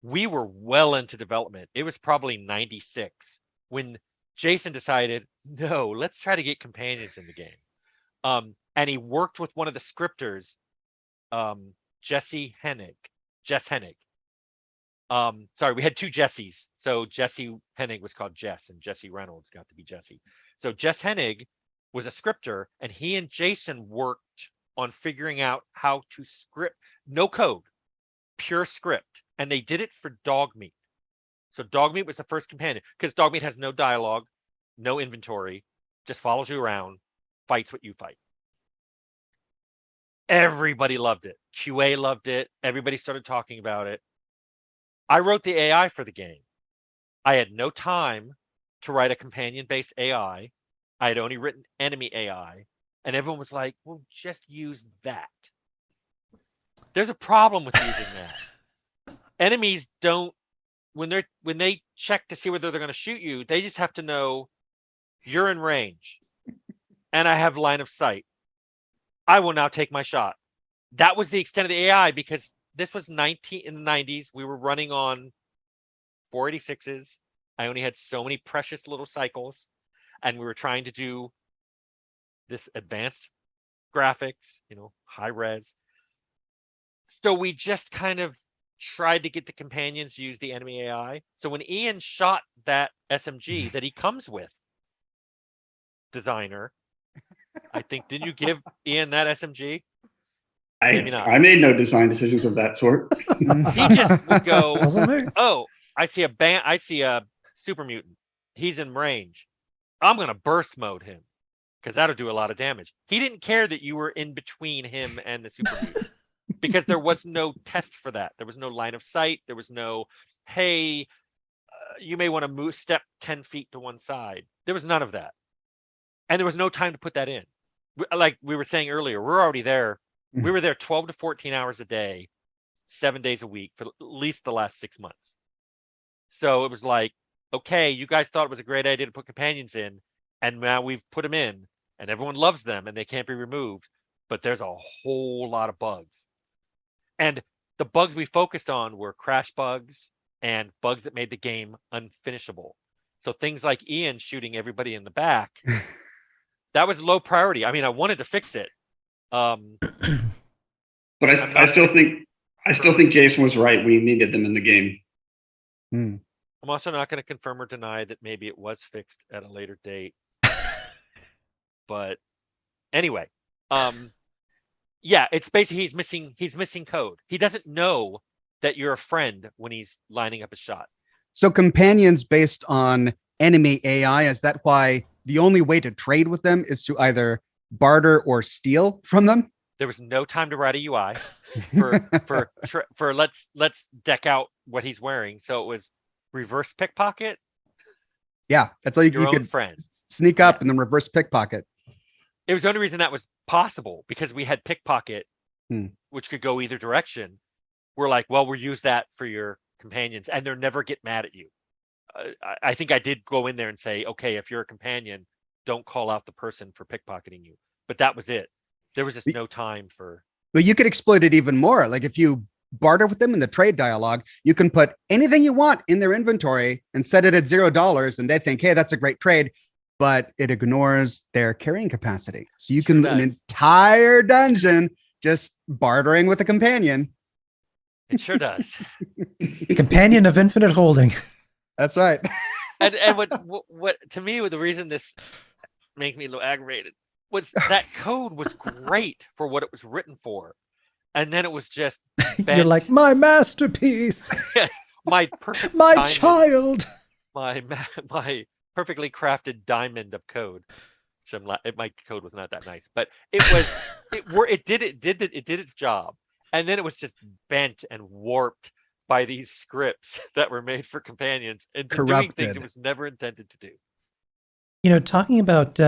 Speaker 3: We were well into development. It was probably 96 when Jason decided, no, let's try to get companions in the game. And he worked with one of the scripters, Jess Hennig. Sorry, we had two Jessies. So Jesse Hennig was called Jess, and Jesse Reynolds got to be Jesse. So Jess Hennig was a scripter, and he and Jason worked on figuring out how to script, no code, pure script. And they did it for Dogmeat. So Dogmeat was the first companion, because Dogmeat has no dialogue, no inventory, just follows you around, fights what you fight. Everybody loved it. QA loved it. Everybody started talking about it. I wrote the AI for the game. I had no time to write a companion-based AI. I had only written enemy AI. And everyone was like, well, just use that. There's a problem with using that. Enemies don't, when they check to see whether they're going to shoot you, they just have to know you're in range and I have line of sight. I will now take my shot. That was the extent of the AI, because this was in the 90s. We were running on 486s. I only had so many precious little cycles, and we were trying to do this advanced graphics, high res. So we just kind of tried to get the companions to use the enemy AI. So when Ian shot that SMG that he comes with, designer, I think, did you give Ian that SMG? Maybe not.
Speaker 2: I made no design decisions of that sort.
Speaker 3: He just would go, oh, I see a super mutant. He's in range. I'm going to burst mode him, because that'll do a lot of damage. He didn't care that you were in between him and the super mutant, because there was no test for that. There was no line of sight. There was no, hey, you may want to step 10 feet to one side. There was none of that. And there was no time to put that in. Like we were saying earlier, we're already there. We were there 12 to 14 hours a day, 7 days a week for at least the last 6 months. So it was like, okay, you guys thought it was a great idea to put companions in, and now we've put them in, and everyone loves them, and they can't be removed. But there's a whole lot of bugs. And the bugs we focused on were crash bugs and bugs that made the game unfinishable. So things like Ian shooting everybody in the back, that was low priority. I mean, I wanted to fix it.
Speaker 2: But I still think Jason was right. We needed them in the game.
Speaker 3: I'm also not going to confirm or deny that maybe it was fixed at a later date. But anyway, yeah, it's basically he's missing code. He doesn't know that you're a friend when he's lining up a shot.
Speaker 4: So companions based on enemy AI, is that why the only way to trade with them is to either barter or steal from them?
Speaker 3: There was no time to write a UI for let's deck out what he's wearing. So it was reverse pickpocket,
Speaker 4: Yeah, that's all you
Speaker 3: your own
Speaker 4: could
Speaker 3: friend.
Speaker 4: sneak up
Speaker 3: Yeah.
Speaker 4: and then reverse pickpocket.
Speaker 3: It was the only reason that was possible because we had pickpocket,
Speaker 4: Hmm.
Speaker 3: which could go either direction. We're like, well, we'll use that for your companions, and they'll never get mad at you. I think I did go in there and say, okay, if you're a companion, don't call out the person for pickpocketing you. But that was it. There was just no time for.
Speaker 4: But you could exploit it even more. Like if you barter with them in the trade dialogue, you can put anything you want in their inventory and set it at $0, and they think, hey, that's a great trade, but it ignores their carrying capacity. So you can an entire dungeon just bartering with a companion.
Speaker 3: It sure does.
Speaker 1: Companion of infinite holding.
Speaker 4: That's right.
Speaker 3: And what to me, the reason this makes me a little aggravated was that code was great for what it was written for, and then it was just bent.
Speaker 1: You're like, my masterpiece.
Speaker 3: Yes, my perfect
Speaker 1: my
Speaker 3: diamond,
Speaker 1: child.
Speaker 3: my perfectly crafted diamond of code. Which my code was not that nice, but it was it did its job, and then it was just bent and warped by these scripts that were made for companions and doing things it was never intended to do.
Speaker 1: You know, talking about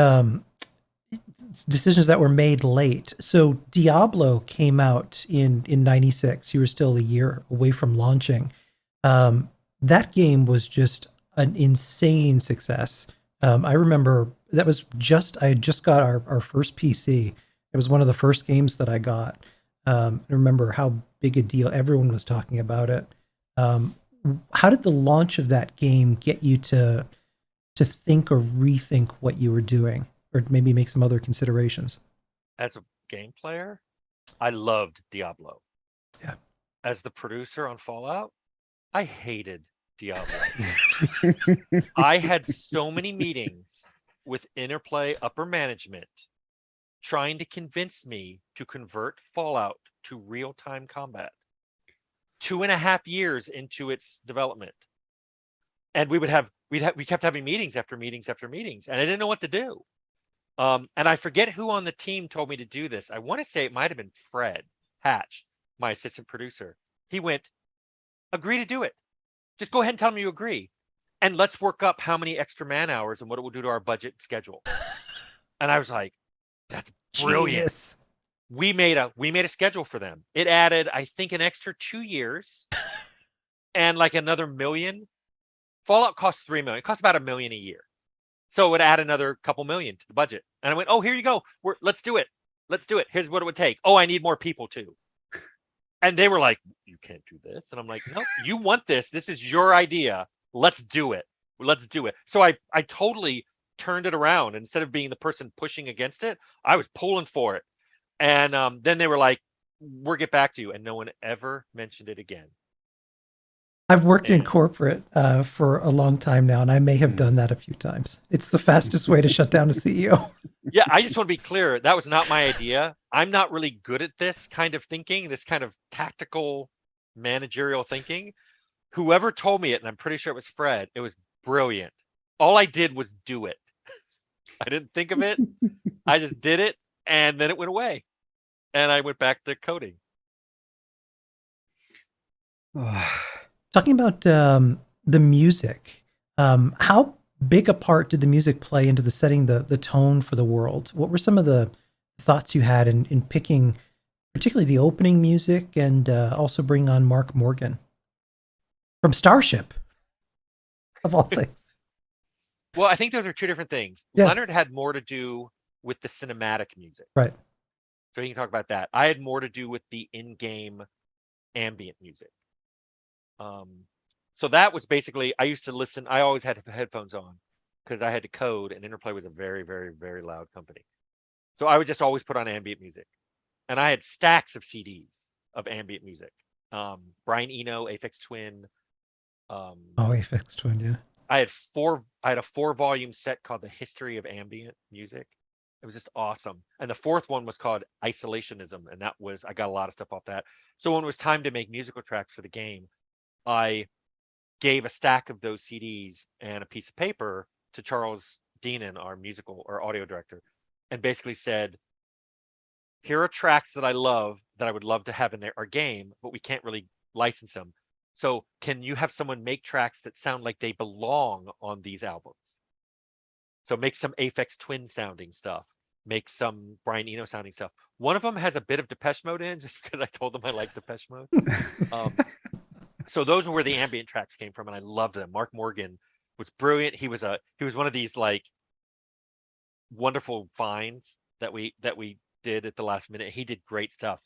Speaker 1: decisions that were made late. So Diablo came out in 96. You were still a year away from launching. That game was just an insane success. I remember that was I had just got our first PC. It was one of the first games that I got. I remember how big a deal everyone was talking about it. How did the launch of that game get you to think or rethink what you were doing, or maybe make some other considerations?
Speaker 3: As a game player, I loved Diablo.
Speaker 1: Yeah.
Speaker 3: As the producer on Fallout, I hated Diablo. I had so many meetings with Interplay upper management trying to convince me to convert Fallout to real-time combat 2.5 years into its development. And we kept having meetings after meetings after meetings, and I didn't know what to do. And I forget who on the team told me to do this. I want to say it might have been Fred Hatch, my assistant producer. He went, agree to do it. Just go ahead and tell me you agree. And let's work up how many extra man hours and what it will do to our budget schedule. And I was like, that's brilliant.
Speaker 1: Genius.
Speaker 3: We made a schedule for them. It added, I think, an extra 2 years and like another $1 million. Fallout costs $3 million. It costs about $1 million a year. So it would add another couple million to the budget. And I went, oh, here you go. Let's do it. Let's do it. Here's what it would take. Oh, I need more people too. And they were like, you can't do this. And I'm like, no, you want this. This is your idea. Let's do it. Let's do it. So I totally turned it around. Instead of being the person pushing against it, I was pulling for it. And then they were like, we'll get back to you. And no one ever mentioned it again.
Speaker 1: I've worked in corporate for a long time now, and I may have done that a few times. It's the fastest way to shut down a CEO.
Speaker 3: Yeah, I just want to be clear. That was not my idea. I'm not really good at this kind of thinking, this kind of tactical managerial thinking. Whoever told me it, and I'm pretty sure it was Fred, it was brilliant. All I did was do it. I didn't think of it. I just did it, and then it went away. And I went back to coding.
Speaker 1: Talking about the music, how big a part did the music play into the setting the tone for the world? What were some of the thoughts you had in picking particularly the opening music and also bring on Mark Morgan from Starship, of all things?
Speaker 3: Well, I think those are two different things.
Speaker 1: Yeah.
Speaker 3: Leonard had more to do with the cinematic music.
Speaker 1: Right.
Speaker 3: So you can talk about that. I had more to do with the in-game ambient music. So that was basically, I used to listen, I always had headphones on because I had to code, and Interplay was a very, very, very loud company. So I would just always put on ambient music. And I had stacks of CDs of ambient music. Brian Eno, Aphex Twin.
Speaker 1: Aphex Twin, yeah.
Speaker 3: I had a 4-volume set called The History of Ambient Music. It was just awesome. And the 4th one was called Isolationism. And I got a lot of stuff off that. So when it was time to make musical tracks for the game, I gave a stack of those CDs and a piece of paper to Charles Deenan, our audio director, and basically said, here are tracks that I love that I would love to have in our game, but we can't really license them. So can you have someone make tracks that sound like they belong on these albums? So make some Aphex Twin sounding stuff, make some Brian Eno sounding stuff. One of them has a bit of Depeche Mode in, just because I told them I like Depeche Mode. So those are where the ambient tracks came from, and I loved them. Mark Morgan was brilliant. He was one of these like wonderful finds that we did at the last minute. He did great stuff.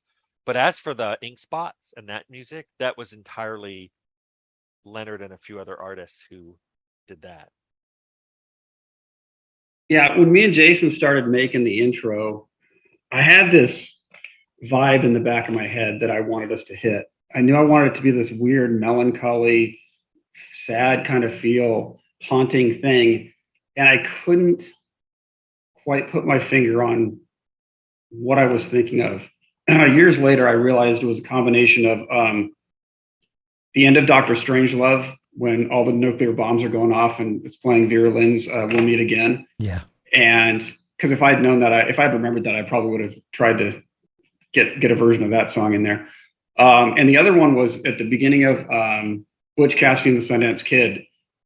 Speaker 3: But as for the ink spots and that music, that was entirely Leonard and a few other artists who did that.
Speaker 2: Yeah, when me and Jason started making the intro, I had this vibe in the back of my head that I wanted us to hit. I knew I wanted it to be this weird, melancholy, sad kind of feel, haunting thing. And I couldn't quite put my finger on what I was thinking of. Years later, I realized it was a combination of the end of Doctor Strangelove, when all the nuclear bombs are going off and it's playing Vera Lynn's We'll Meet Again.
Speaker 1: Yeah.
Speaker 2: And because if I'd known that, if I'd remembered that, I probably would have tried to get a version of that song in there. And the other one was at the beginning of Butch Cassidy and the Sundance Kid.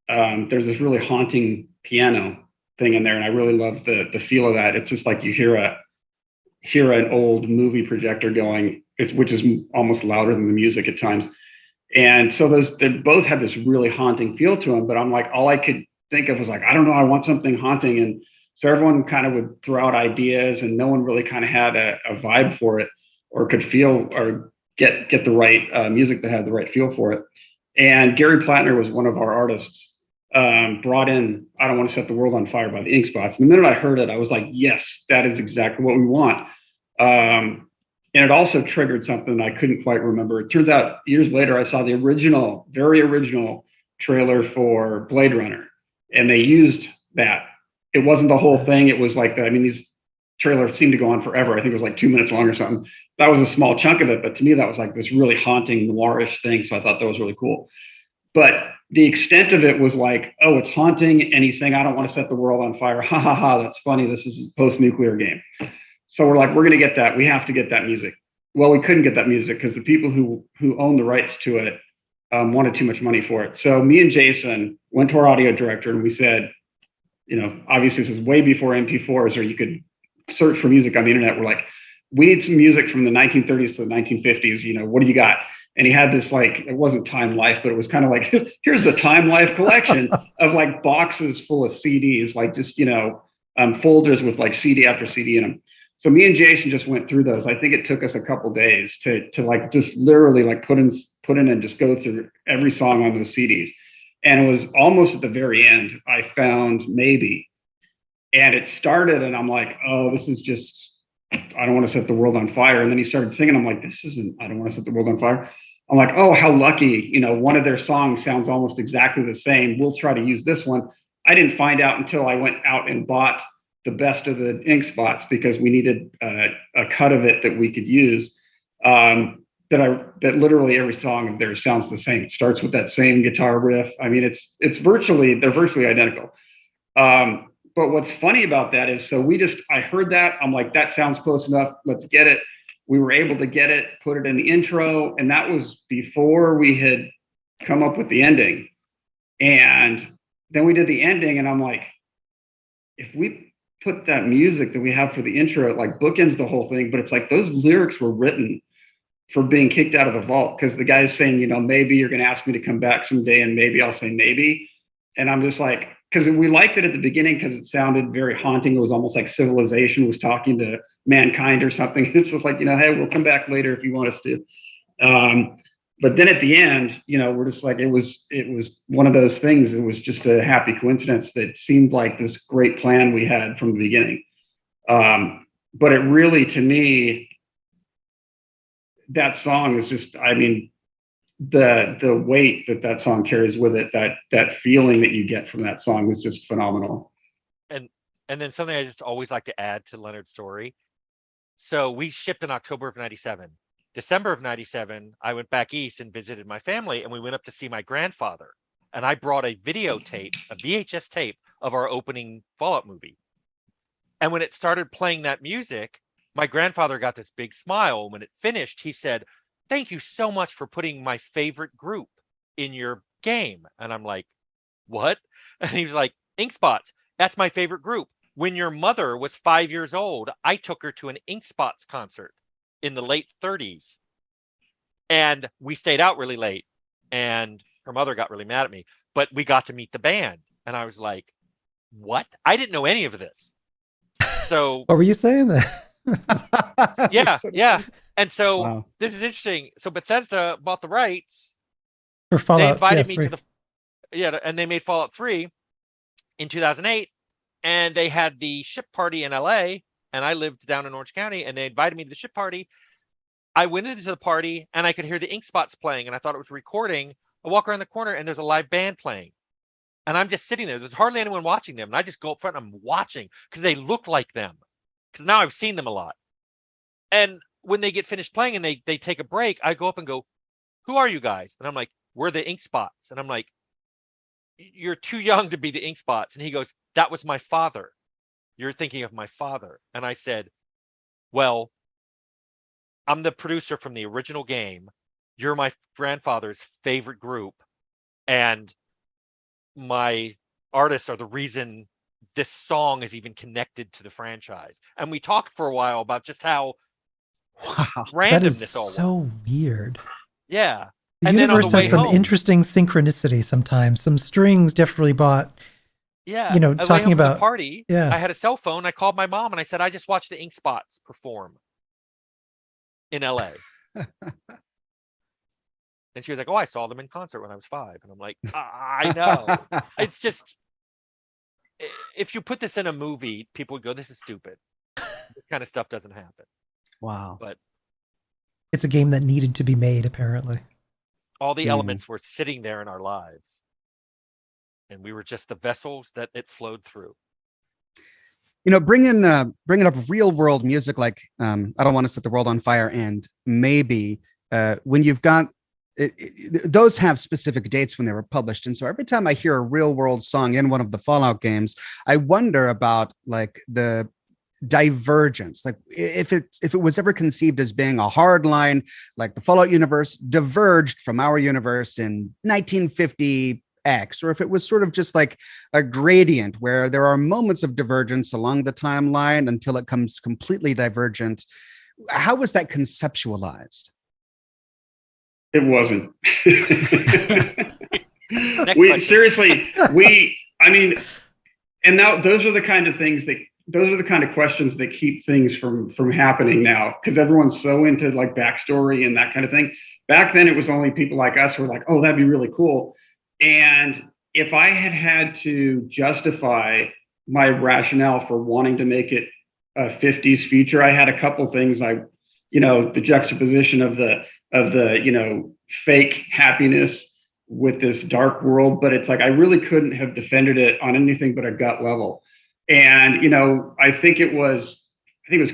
Speaker 2: There's this really haunting piano thing in there, and I really love the feel of that. It's just like you hear an old movie projector going, which is almost louder than the music at times. And so they both had this really haunting feel to them, but I'm like, all I could think of was like, I don't know, I want something haunting. And so everyone kind of would throw out ideas, and no one really kind of had a vibe for it, or could feel or get the right music that had the right feel for it. And Gary Plattner was one of our artists, brought in I Don't Want to Set the World on Fire by the Ink Spots. And the minute I heard it, I was like, yes, that is exactly what we want. And it also triggered something I couldn't quite remember. It turns out years later, I saw the original, very original trailer for Blade Runner, and they used that. It wasn't the whole thing. It was like, these trailers seemed to go on forever. I think it was like 2 minutes long or something. That was a small chunk of it, but to me, that was like this really haunting noirish thing. So I thought that was really cool. But the extent of it was like, oh, it's haunting, and he's saying, I don't want to set the world on fire. Ha ha ha, that's funny. This is a post-nuclear game. So we're like, we're going to get that. We have to get that music. Well, we couldn't get that music because the people who own the rights to it wanted too much money for it. So me and Jason went to our audio director and we said, obviously this is way before MP4s, or you could search for music on the internet. We're like, we need some music from the 1930s to the 1950s. What do you got? And he had this, like, it wasn't Time Life, but it was kind of like, here's the Time Life collection of like boxes full of CDs, like just, folders with like CD after CD in them. So me and Jason just went through those. I think it took us a couple days to like just literally like put in and just go through every song on those CDs. And it was almost at the very end, I found Maybe. And it started and I'm like, oh, this is just, I Don't Want to Set the World on Fire. And then he started singing. I'm like, this isn't I Don't Want to Set the World on Fire. I'm like, oh, how lucky. One of their songs sounds almost exactly the same. We'll try to use this one. I didn't find out until I went out and bought the best of the Ink Spots, because we needed a cut of it that we could use. That literally every song of theirs sounds the same. It starts with that same guitar riff. I mean, they're virtually identical. But what's funny about that is, I heard that, I'm like, that sounds close enough. Let's get it. We were able to get it, put it in the intro, and that was before we had come up with the ending. And then we did the ending, and I'm like, if we put that music that we have for the intro, it like bookends the whole thing. But it's like those lyrics were written for being kicked out of the vault, because the guy's saying, maybe you're going to ask me to come back someday, and maybe I'll say maybe. And I'm just like, because we liked it at the beginning because it sounded very haunting. It was almost like civilization was talking to mankind or something. It's just like, hey, we'll come back later if you want us to. But then at the end, we're just like, it was one of those things. It was just a happy coincidence that seemed like this great plan we had from the beginning. But it really, to me, that song is just, the weight that song carries with it, that feeling that you get from that song is just phenomenal.
Speaker 3: And then something I just always like to add to Leonard's story. So we shipped in October of 97. December of 97, I went back east and visited my family, and we went up to see my grandfather. And I brought a videotape, a VHS tape of our opening Fallout movie. And when it started playing that music, my grandfather got this big smile when it finished. He said, "Thank you so much for putting my favorite group in your game." And I'm like, "What?" And he was like, "Ink Spots. That's my favorite group. When your mother was 5 years old, I took her to an Ink Spots concert in the late 30s. And we stayed out really late. And her mother got really mad at me. But we got to meet the band." And I was like, "What?" I didn't know any of this. So
Speaker 1: What were you saying then?
Speaker 3: yeah,
Speaker 4: So-
Speaker 3: yeah. And so
Speaker 4: Wow.
Speaker 3: this is interesting. So Bethesda bought the rights.
Speaker 1: For
Speaker 3: They
Speaker 1: Fallout,
Speaker 3: invited
Speaker 1: yeah,
Speaker 3: me
Speaker 1: 3.
Speaker 3: to and they made Fallout 3 in 2008, and they had the ship party in LA, and I lived down in Orange County, and they invited me to the ship party. I went into the party and I could hear the Ink Spots playing, and I thought it was recording. I walk around the corner and there's a live band playing. And I'm just sitting there. There's hardly anyone watching them. And I just go up front and I'm watching because they look like them. Because now I've seen them a lot. And when they get finished playing and they take a break, I go up and go, "Who are you guys?" And I'm like, "We're the Ink Spots." And I'm like, "You're too young to be the Ink Spots." And he goes, "That was my father. You're thinking of my father." And I said, "Well, I'm the producer from the original game. You're my grandfather's favorite group. And my artists are the reason this song is even connected to the franchise." And we talked for a while about just how
Speaker 4: Wow.
Speaker 1: That
Speaker 3: random
Speaker 1: is
Speaker 3: this all was.
Speaker 1: so weird.
Speaker 3: Yeah.
Speaker 1: The
Speaker 3: And then on
Speaker 1: universe
Speaker 3: the way
Speaker 1: has some
Speaker 3: home,
Speaker 1: interesting synchronicity sometimes. Some strings definitely bought,
Speaker 3: yeah,
Speaker 1: you know,
Speaker 3: on the way
Speaker 1: talking
Speaker 3: home from the
Speaker 1: about,
Speaker 3: party,
Speaker 1: yeah.
Speaker 3: I had a cell phone. I called my mom and I said, "I just watched the Ink Spots perform in LA." And she was like, "Oh, I saw them in concert when I was 5." And I'm like, "I know." It's just, if you put this in a movie, people would go, "This is stupid. This kind of stuff doesn't happen."
Speaker 4: Wow.
Speaker 3: But
Speaker 1: It's a game that needed to be made, apparently.
Speaker 3: all the
Speaker 4: Hmm.
Speaker 3: elements were sitting there in our lives. And we were just the vessels that it flowed through.
Speaker 4: You know, bringing up real world music like I Don't Want to Set the World on Fire and Maybe, when you've got those have specific dates when they were published, and so every time I hear a real world song in one of the Fallout games, I wonder about like the divergence, like if it was ever conceived as being a hard line, like the Fallout universe diverged from our universe in 1950 X, or if it was sort of just like a gradient where there are moments of divergence along the timeline until it comes completely divergent. How was that conceptualized?
Speaker 2: It wasn't.
Speaker 3: Next
Speaker 2: We
Speaker 3: question.
Speaker 2: seriously, I mean, and now those are the kind of things that those are the kind of questions that keep things from happening now, because everyone's so into like backstory and that kind of thing. Back then, it was only people like us who were like, "Oh, that'd be really cool." And if I had had to justify my rationale for wanting to make it a 50s feature, I had a couple things. The juxtaposition of the fake happiness with this dark world, but it's like I really couldn't have defended it on anything but a gut level. And I think it was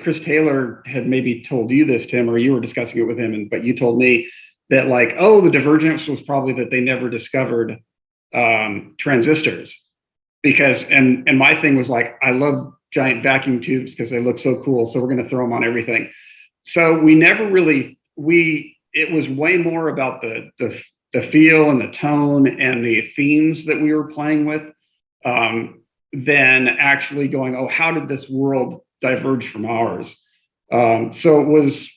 Speaker 2: Chris Taylor had maybe told you this, Tim, or you were discussing it with him, but you told me that like, oh, the divergence was probably that they never discovered transistors, because and my thing was like, I love giant vacuum tubes because they look so cool, so we're going to throw them on everything. So we never really it was way more about the feel and the tone and the themes that we were playing with, than actually going, oh, how did this world diverge from ours? So it was,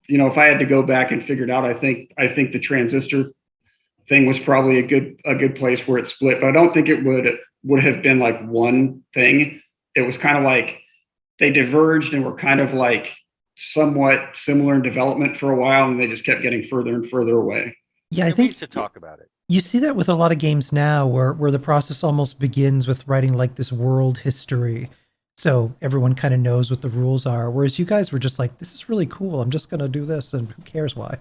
Speaker 2: if I had to go back and figure it out, I think the transistor thing was probably a good place where it split, but I don't think it would have been like one thing. It was kind of like they diverged and were kind of like somewhat similar in development for a while, and they just kept getting further and further away.
Speaker 1: Yeah, I
Speaker 3: We
Speaker 1: think
Speaker 3: used to talk about it.
Speaker 1: you see that with a lot of games now where the process almost begins with writing like this world history. So everyone kind of knows what the rules are. Whereas you guys were just like, this is really cool. I'm just going to do this. And who cares why?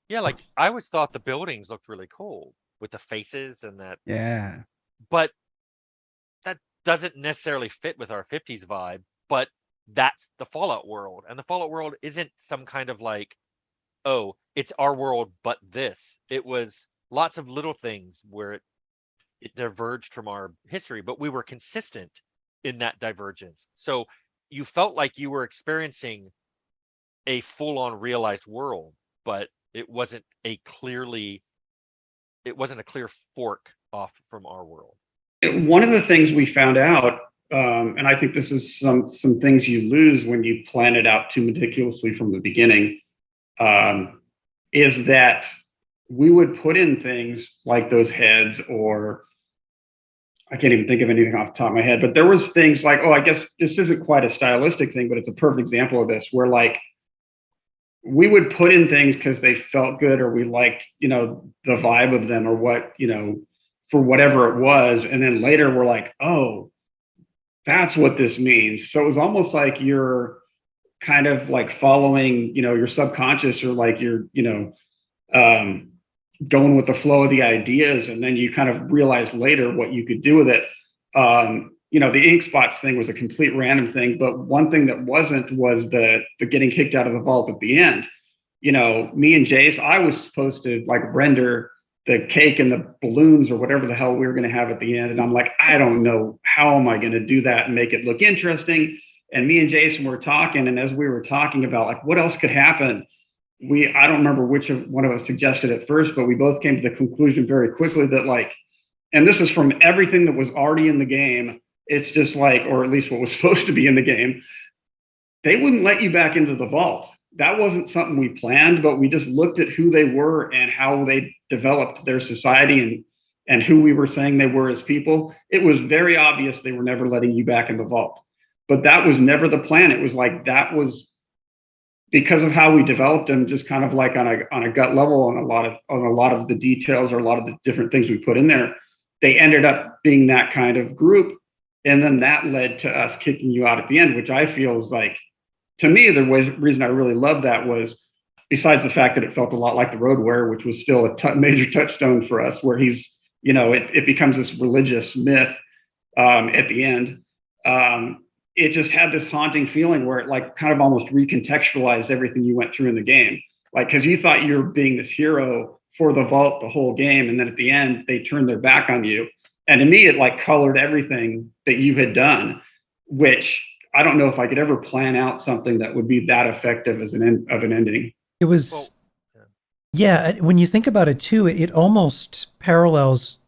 Speaker 3: Yeah, like I always thought the buildings looked really cool with the faces and that,
Speaker 4: Yeah.
Speaker 3: but that doesn't necessarily fit with our 50s vibe. But that's the Fallout world. And the Fallout world isn't some kind of like, oh, it's our world, but this. It was lots of little things where it diverged from our history, but we were consistent in that divergence. So you felt like you were experiencing a full-on realized world, but it wasn't a clear fork off from our world.
Speaker 2: One of the things we found out, and I think this is some things you lose when you plan it out too meticulously from the beginning, is that we would put in things like those heads, or I can't even think of anything off the top of my head, but there was things like, I guess this isn't quite a stylistic thing, but it's a perfect example of this, where like we would put in things because they felt good, or we liked, the vibe of them, or what, for whatever it was. And then later we're like, oh, that's what this means. So it was almost like you're kind of like following, your subconscious, or like you're, going with the flow of the ideas. And then you kind of realize later what you could do with it. The ink spots thing was a complete random thing, but one thing that wasn't was the getting kicked out of the vault at the end. Me and Jace, I was supposed to like render the cake and the balloons or whatever the hell we were going to have at the end. And I'm like, I don't know, how am I going to do that and make it look interesting? And me and Jason were talking, and as we were talking about like what else could happen, I don't remember which one of us suggested it first, but we both came to the conclusion very quickly that like, and this is from everything that was already in the game, it's just like, or at least what was supposed to be in the game, they wouldn't let you back into the vault. That wasn't something we planned, but we just looked at who they were and how they developed their society and who we were saying they were as people. It was very obvious they were never letting you back in the vault, but that was never the plan. It was like, that was because of how we developed them, just kind of like on a gut level, on a lot of the details, or a lot of the different things we put in there, they ended up being that kind of group. And then that led to us kicking you out at the end, which I feel is like, to me, the reason I really loved that was, besides the fact that it felt a lot like the Road Warrior, which was still a major touchstone for us, where he's, it becomes this religious myth at the end. It just had this haunting feeling where it like kind of almost recontextualized everything you went through in the game. Like, because you thought you were being this hero for the vault the whole game, and then at the end they turned their back on you. And to me, it like colored everything that you had done, which I don't know if I could ever plan out something that would be that effective as an ending.
Speaker 1: It was, yeah. When you think about it too, it almost parallels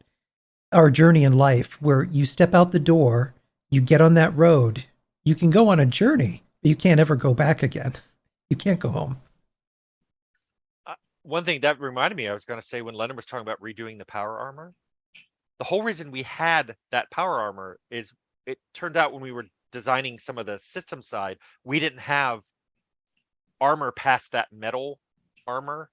Speaker 1: our journey in life, where you step out the door, you get on that road, you can go on a journey, but you can't ever go back again. You can't go home.
Speaker 3: One thing that reminded me, I was going to say, when Leonard was talking about redoing the power armor, the whole reason we had that power armor is it turned out when we were designing some of the system side, we didn't have armor past that metal armor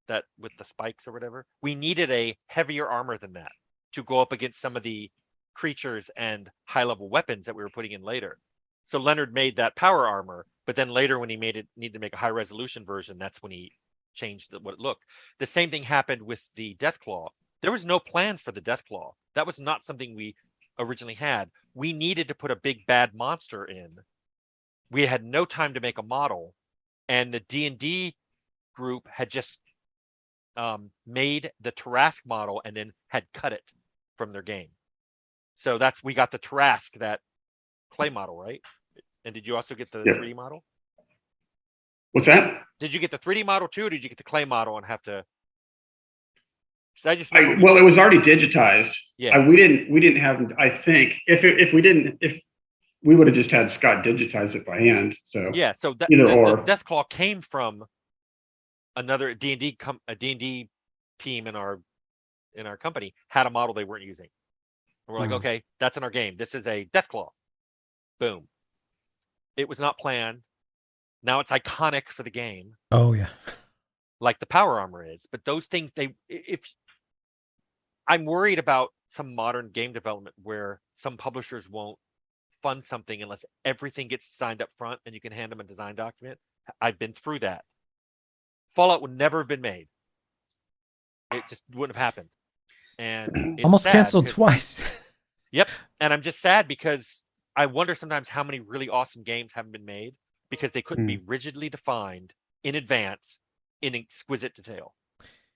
Speaker 3: that with the spikes or whatever. We needed a heavier armor than that to go up against some of the creatures and high level weapons that we were putting in later. So Leonard made that power armor, but then later when he needed to make a high resolution version, that's when he changed what it looked. The same thing happened with the Deathclaw. There was no plan for the Deathclaw. That was not something we originally had. We needed to put a big bad monster in. We had no time to make a model, and the D&D group had just made the Tarask model and then had cut it from their game. So we got the Tarask, that clay model, right? And did you also get the 3D model?
Speaker 2: What's that?
Speaker 3: Did you get the 3D model too, or did you get the clay model and have to?
Speaker 2: Well, it was already digitized.
Speaker 3: Yeah,
Speaker 2: we didn't have. I think if we would have just had Scott digitize it by hand. So
Speaker 3: yeah, so
Speaker 2: either or.
Speaker 3: The Deathclaw came from another D&D team in our company had a model they weren't using. And we're like, okay, that's in our game. This is a Deathclaw. Boom. It was not planned. Now it's iconic for the game.
Speaker 1: Oh yeah,
Speaker 3: like the power armor is. But those things, I'm worried about some modern game development where some publishers won't fund something unless everything gets signed up front and you can hand them a design document. I've been through that. Fallout would never have been made. It just wouldn't have happened. And
Speaker 1: almost canceled twice.
Speaker 3: Yep. And I'm just sad because I wonder sometimes how many really awesome games haven't been made because they couldn't be rigidly defined in advance in exquisite detail.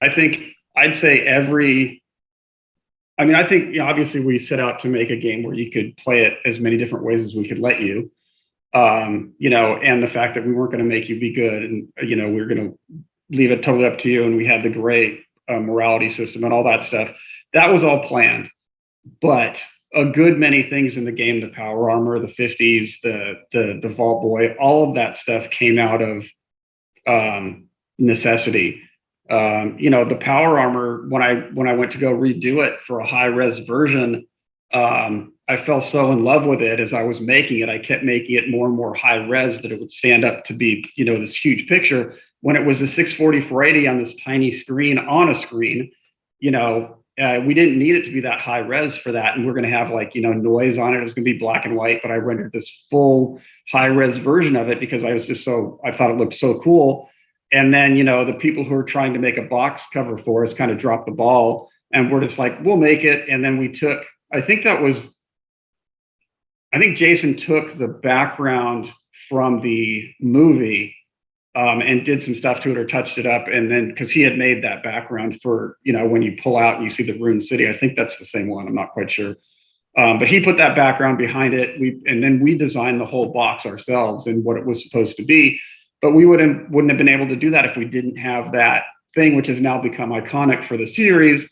Speaker 2: I think I'd say I think obviously we set out to make a game where you could play it as many different ways as we could let you. You know, and the fact that we weren't going to make you be good, and you know, we were going to leave it totally up to you, and we had the great morality system and all that stuff. That was all planned, but a good many things in the game, the power armor, the 50s, the Vault Boy, all of that stuff came out of necessity. You know, the power armor, when I went to go redo it for a high res version, I fell so in love with it as I was making it. I kept making it more and more high res that it would stand up to be, you know, this huge picture. When it was a 640 480 on this tiny screen on a screen, you know, we didn't need it to be that high res for that. And we're going to have like, you know, noise on it. It was going to be black and white, but I rendered this full high res version of it because I thought it looked so cool. And then, you know, the people who are trying to make a box cover for us kind of dropped the ball, and we're just like, we'll make it. And then we took, I think Jason took the background from the movie and did some stuff to it or touched it up. And then, because he had made that background for, you know, when you pull out and you see the ruined city, I think that's the same one. I'm not quite sure. But he put that background behind it. And then we designed the whole box ourselves and what it was supposed to be. But we wouldn't have been able to do that if we didn't have that thing, which has now become iconic for the series.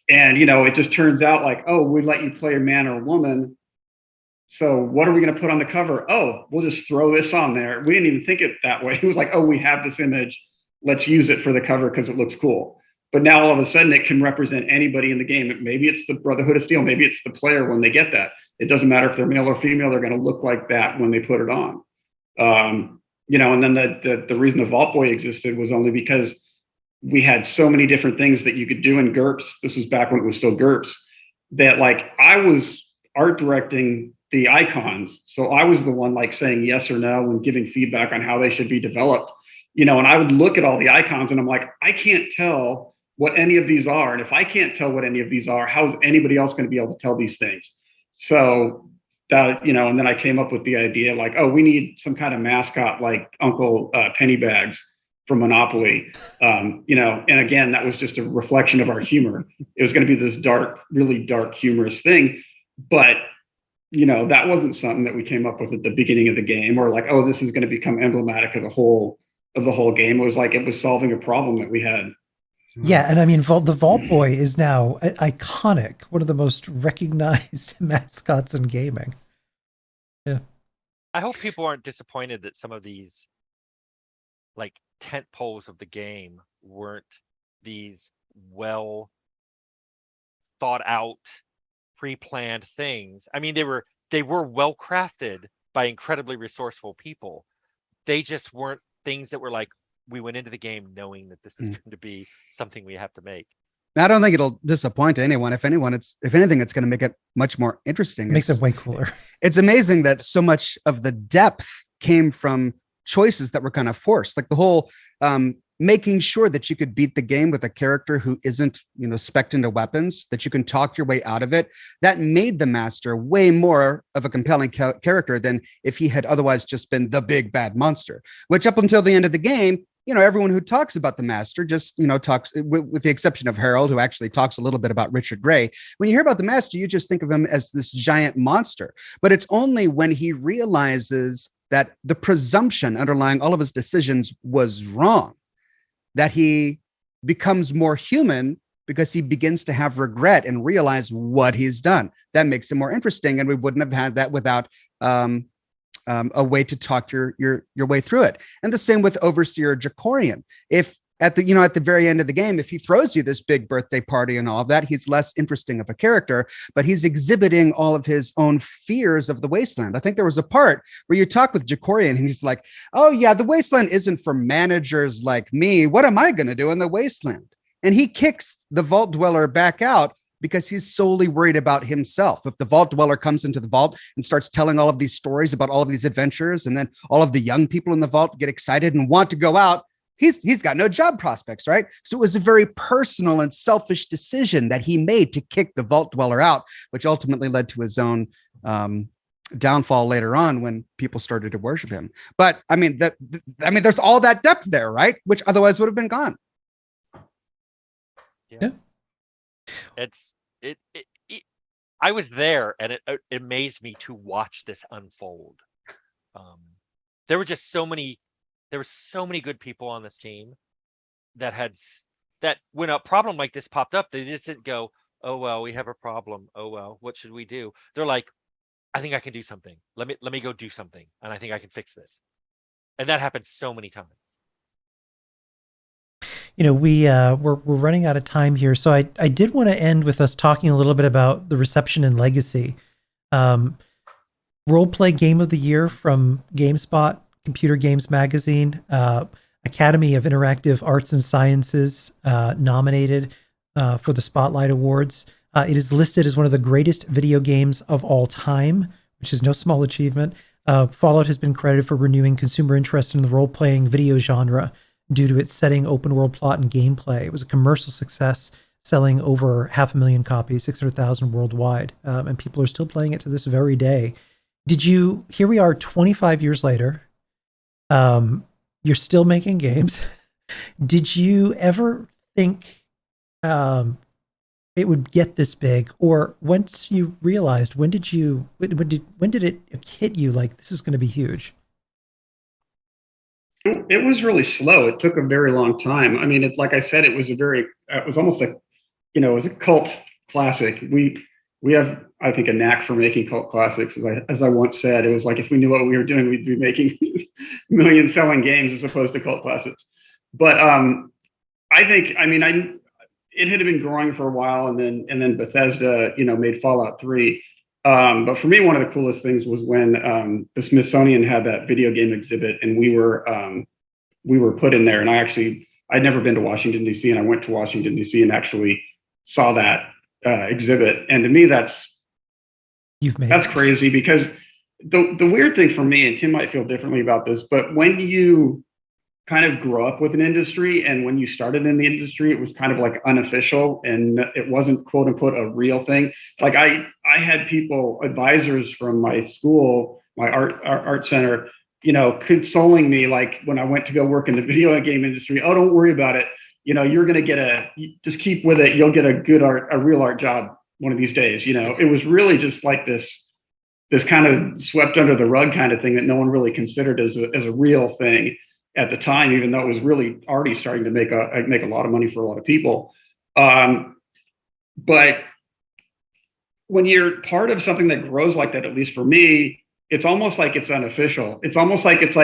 Speaker 2: And, you know, it just turns out like, oh, we let you play a man or a woman. So what are we going to put on the cover? Oh, we'll just throw this on there. We didn't even think it that way. It was like, oh, we have this image. Let's use it for the cover because it looks cool. But now all of a sudden it can represent anybody in the game. Maybe it's the Brotherhood of Steel. Maybe it's the player when they get that. It doesn't matter if they're male or female. They're going to look like that when they put it on. You know, and then the reason the Vault Boy existed was only because we had so many different things that you could do in GURPS. This was back when it was still GURPS, that like I was art directing the icons. So I was the one like saying yes or no and giving feedback on how they should be developed, you know, and I would look at all the icons and I'm like, I can't tell what any of these are. And if I can't tell what any of these are, how is anybody else going to be able to tell these things? So that, you know, and then I came up with the idea like, oh, we need some kind of mascot like Uncle Pennybags from Monopoly, you know, and again, that was just a reflection of our humor. It was going to be this dark, really dark, humorous thing. But, you know, that wasn't something that we came up with at the beginning of the game or like, oh, this is going to become emblematic of the whole game. It was like, it was solving a problem that we had.
Speaker 1: Yeah, and I mean, the Vault Boy is now iconic, one of the most recognized mascots in gaming. Yeah.
Speaker 3: I hope people aren't disappointed that some of these like tent poles of the game weren't these well thought out, pre-planned things. I mean, they were well crafted by incredibly resourceful people. They just weren't things that were like, we went into the game knowing that this was going to be something we have to make.
Speaker 4: I don't think it'll disappoint anyone. If anything, it's going to make it much more interesting.
Speaker 1: It makes it way cooler.
Speaker 4: It's amazing that so much of the depth came from choices that were kind of forced, like the whole making sure that you could beat the game with a character who isn't, you know, spec'd into weapons, that you can talk your way out of it. That made the Master way more of a compelling character than if he had otherwise just been the big bad monster, which up until the end of the game, you know, everyone who talks about the Master just, you know, talks with the exception of Harold, who actually talks a little bit about Richard Grey. When you hear about the Master, you just think of him as this giant monster. But it's only when he realizes that the presumption underlying all of his decisions was wrong that he becomes more human, because he begins to have regret and realize what he's done. That makes it more interesting. And we wouldn't have had that without a way to talk your way through it. And the same with Overseer Jacorian. If at the very end of the game, if he throws you this big birthday party and all of that, he's less interesting of a character, but he's exhibiting all of his own fears of the wasteland. I think there was a part where you talk with Jacorian and he's like, oh yeah, the wasteland isn't for managers like me. What am I going to do in the wasteland? And he kicks the Vault Dweller back out because he's solely worried about himself. If the Vault Dweller comes into the vault and starts telling all of these stories about all of these adventures, and then all of the young people in the vault get excited and want to go out, he's got no job prospects, right? So it was a very personal and selfish decision that he made to kick the Vault Dweller out, which ultimately led to his own downfall later on when people started to worship him. But I mean, there's all that depth there, right? Which otherwise would have been gone.
Speaker 3: Yeah. I was there, and it amazed me to watch this unfold. There were just so many. There were so many good people on this team that when a problem like this popped up, they just didn't go, "Oh well, we have a problem. Oh well, what should we do?" They're like, "I think I can do something. Let me go do something, and I think I can fix this." And that happened so many times.
Speaker 1: We're running out of time here, so I did want to end with us talking a little bit about the reception and legacy. Role play game of the year from GameSpot, Computer Games Magazine, Academy of Interactive Arts and Sciences nominated for the Spotlight Awards. It is listed as one of the greatest video games of all time, which is no small achievement. Fallout has been credited for renewing consumer interest in the role-playing video genre due to its setting, open world plot, and gameplay. It was a commercial success, selling over 500,000 copies, 600,000 worldwide, and people are still playing it to this very day. Here we are 25 years later. You're still making games. Did you ever think it would get this big? Or once you realized, when did it hit you like this is going to be huge?
Speaker 2: It was really slow. It took a very long time. I mean, like I said, it was almost it was a cult classic. We have, I think, a knack for making cult classics. As I once said, it was like if we knew what we were doing, we'd be making million selling games as opposed to cult classics. But I think, it had been growing for a while, and then Bethesda, made Fallout 3. But for me, one of the coolest things was when the Smithsonian had that video game exhibit, and we were put in there. And I'd never been to Washington, D.C., and I went to Washington, D.C. and actually saw that exhibit. And to me, that's crazy, because the weird thing for me, and Tim might feel differently about this, but when you kind of grow up with an industry, and when you started in the industry, it was kind of like unofficial, and it wasn't quote unquote a real thing. Like I had advisors from my school, my art center, consoling me, like when I went to go work in the video game industry. Oh, don't worry about it. You're going to just keep with it. You'll get a real art job one of these days. It was really just like this kind of swept under the rug kind of thing that no one really considered as a real thing at the time, even though it was really already starting to make a lot of money for a lot of people. But when you're part of something that grows like that, at least for me, it's almost like it's unofficial. It's almost like it's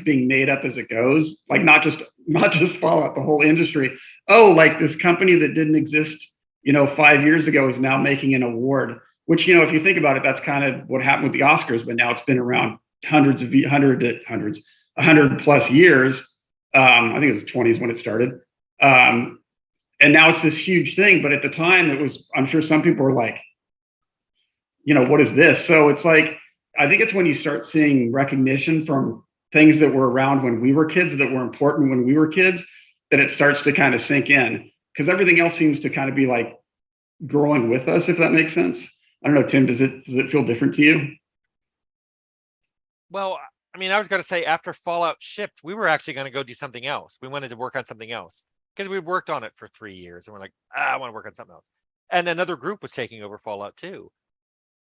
Speaker 2: being made up as it goes. Like not just Fallout, the whole industry. Oh, like this company that didn't exist, 5 years ago is now making an award, which, if you think about it, that's kind of what happened with the Oscars, but now it's been around 100 plus years. I think it was the 20s when it started. And now it's this huge thing. But at the time I'm sure some people were like, what is this? So it's like, I think it's when you start seeing recognition from things that were around when we were kids, that were important when we were kids, that it starts to kind of sink in, because everything else seems to kind of be like growing with us, if that makes sense. I don't know, Tim, does it feel different to you?
Speaker 3: Well, I was going to say, after Fallout shipped, we were actually going to go do something else. We wanted to work on something else because we worked on it for 3 years, and we're like, I want to work on something else. And another group was taking over Fallout 2.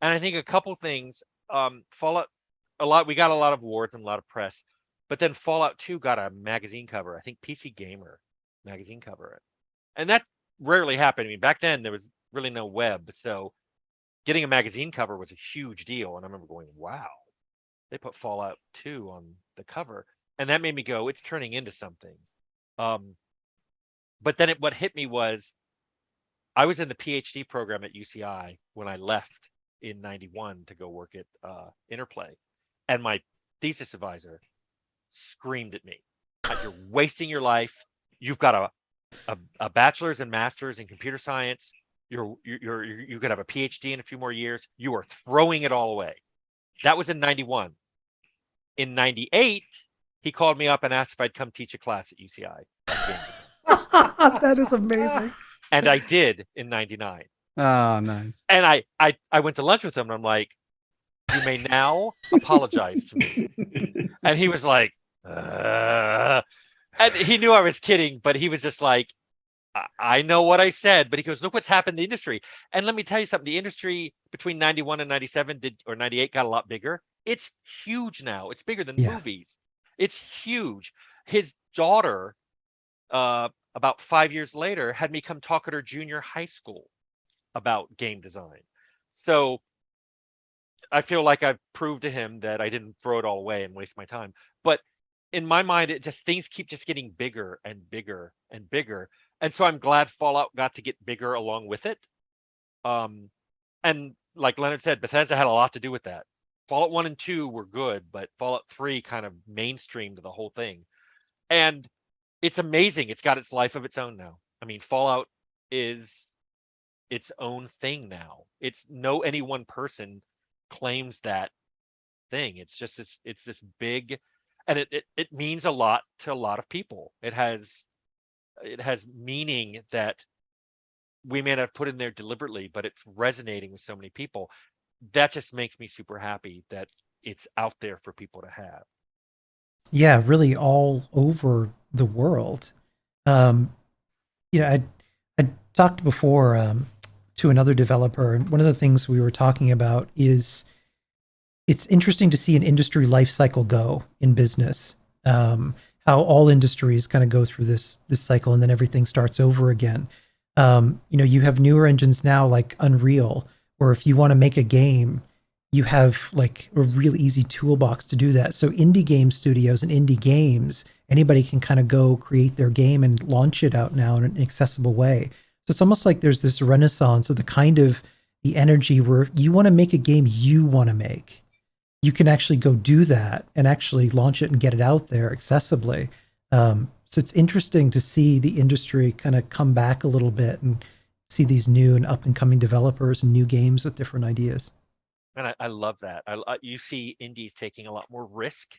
Speaker 3: And I think a couple things, Fallout, we got a lot of awards and a lot of press, but then Fallout 2 got a magazine cover. I think PC Gamer magazine cover it. And that rarely happened. Back then there was really no web. So getting a magazine cover was a huge deal. And I remember going, wow, they put Fallout 2 on the cover. And that made me go, it's turning into something. But then what hit me was, I was in the PhD program at UCI when I left in 91 to go work at Interplay. And my thesis advisor screamed at me, you're wasting your life. You've got a bachelor's and master's in computer science. You could have a PhD in a few more years. You are throwing it all away. That was in 91. In 98, he called me up and asked if I'd come teach a class at UCI.
Speaker 1: That is amazing.
Speaker 3: And I did in 99.
Speaker 4: Oh, nice.
Speaker 3: And I went to lunch with him, and I'm like, you may now apologize to me. And he was like, and he knew I was kidding, but he was just like, I know what I said, but he goes, look what's happened in the industry. And let me tell you something, the industry between 91 and 97 or 98 got a lot bigger. It's huge now. It's bigger than
Speaker 1: Yeah.
Speaker 3: movies. It's huge. His daughter, about 5 years later, had me come talk at her junior high school about game design. So I feel like I've proved to him that I didn't throw it all away and waste my time. But in my mind, it just things keep just getting bigger and bigger and bigger. And so I'm glad Fallout got to get bigger along with it. And like Leonard said, Bethesda had a lot to do with that. Fallout 1 and 2 were good, but Fallout 3 kind of mainstreamed the whole thing. And it's amazing. It's got its life of its own now. I mean, Fallout is its own thing now. It's no any one person claims that thing. It's just this big, and it means a lot to a lot of people. It has meaning that we may not have put in there deliberately, but it's resonating with so many people. That just makes me super happy that it's out there for people to have.
Speaker 1: Yeah, really all over the world. Um, I talked before to another developer, and one of the things we were talking about is it's interesting to see an industry life cycle go in business. How all industries kind of go through this cycle, and then everything starts over again. You have newer engines now like Unreal, where if you want to make a game, you have like a really easy toolbox to do that. So indie game studios and indie games, anybody can kind of go create their game and launch it out now in an accessible way. So it's almost like there's this renaissance of the energy where you want to make a game you want to make. You can actually go do that and actually launch it and get it out there accessibly. So it's interesting to see the industry kind of come back a little bit and see these new and up and coming developers and new games with different ideas.
Speaker 3: And I love that. You see indies taking a lot more risk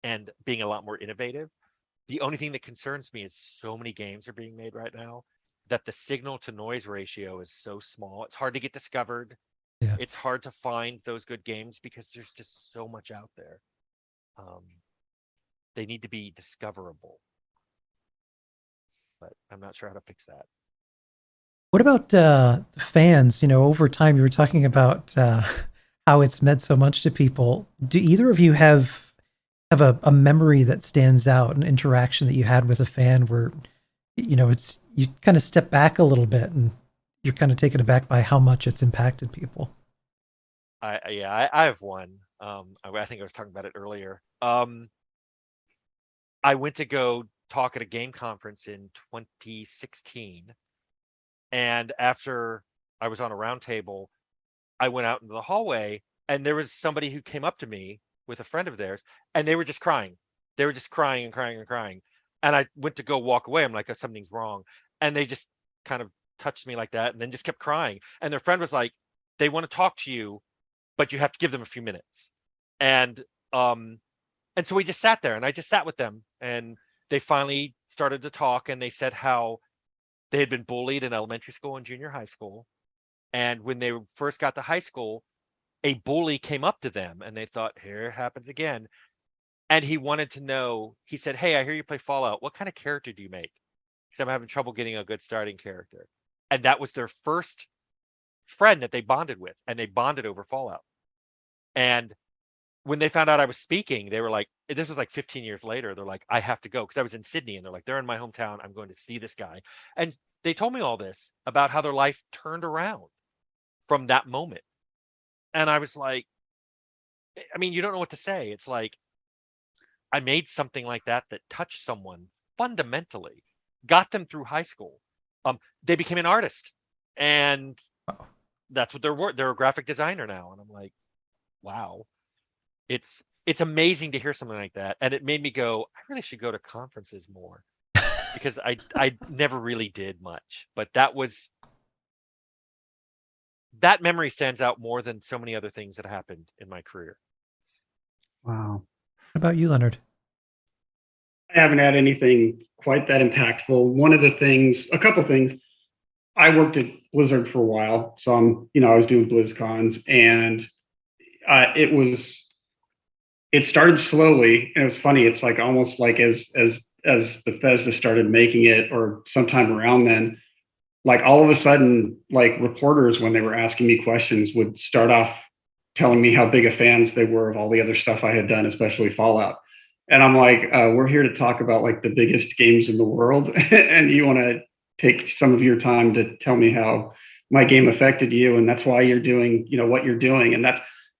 Speaker 3: and being a lot more innovative. The only thing that concerns me is so many games are being made right now that the signal to noise ratio is so small. It's hard to get discovered.
Speaker 1: Yeah.
Speaker 3: It's hard to find those good games because there's just so much out there. They need to be discoverable, but I'm not sure how to fix that.
Speaker 1: What about the fans? Over time, you were talking about how it's meant so much to people. Do either of you have a memory that stands out, an interaction that you had with a fan where, it's you kind of step back a little bit and you're kind of taken aback by how much it's impacted people?
Speaker 3: I have one. I think I was talking about it earlier. I went to go talk at a game conference in 2016. And after I was on a round table, I went out into the hallway and there was somebody who came up to me with a friend of theirs and they were just crying. They were just crying and crying and crying. And I went to go walk away. I'm like, oh, something's wrong. And they just kind of touched me like that and then just kept crying. And their friend was like, they want to talk to you, but you have to give them a few minutes. And so we just sat there and I just sat with them and they finally started to talk and they said how they had been bullied in elementary school and junior high school. And when they first got to high school, a bully came up to them and they thought, here it happens again. And he wanted to know, he said, hey, I hear you play Fallout. What kind of character do you make? Because I'm having trouble getting a good starting character. And that was their first friend that they bonded with. And they bonded over Fallout. And when they found out I was speaking, they were like, this was like 15 years later. They're like, I have to go. Because I was in Sydney and they're like, they're in my hometown. I'm going to see this guy. And they told me all this about how their life turned around from that moment. And I was like, I mean, you don't know what to say. It's like, I made something like that touched someone fundamentally, got them through high school. They became an artist and that's what they're a graphic designer now. And I'm like, wow, it's amazing to hear something like that. And it made me go, I really should go to conferences more because I never really did much, but that memory stands out more than so many other things that happened in my career.
Speaker 4: Wow.
Speaker 1: What about you, Leonard?
Speaker 2: I haven't had anything quite that impactful. A couple things. I worked at Blizzard for a while, so I was doing BlizzCons, and it started slowly, and it was funny. It's like almost like as Bethesda started making it, or sometime around then, like all of a sudden, like reporters, when they were asking me questions, would start off telling me how big of fans they were of all the other stuff I had done, especially Fallout. And I'm like, we're here to talk about like the biggest games in the world, and you want to take some of your time to tell me how my game affected you, and that's why you're doing, what you're doing, and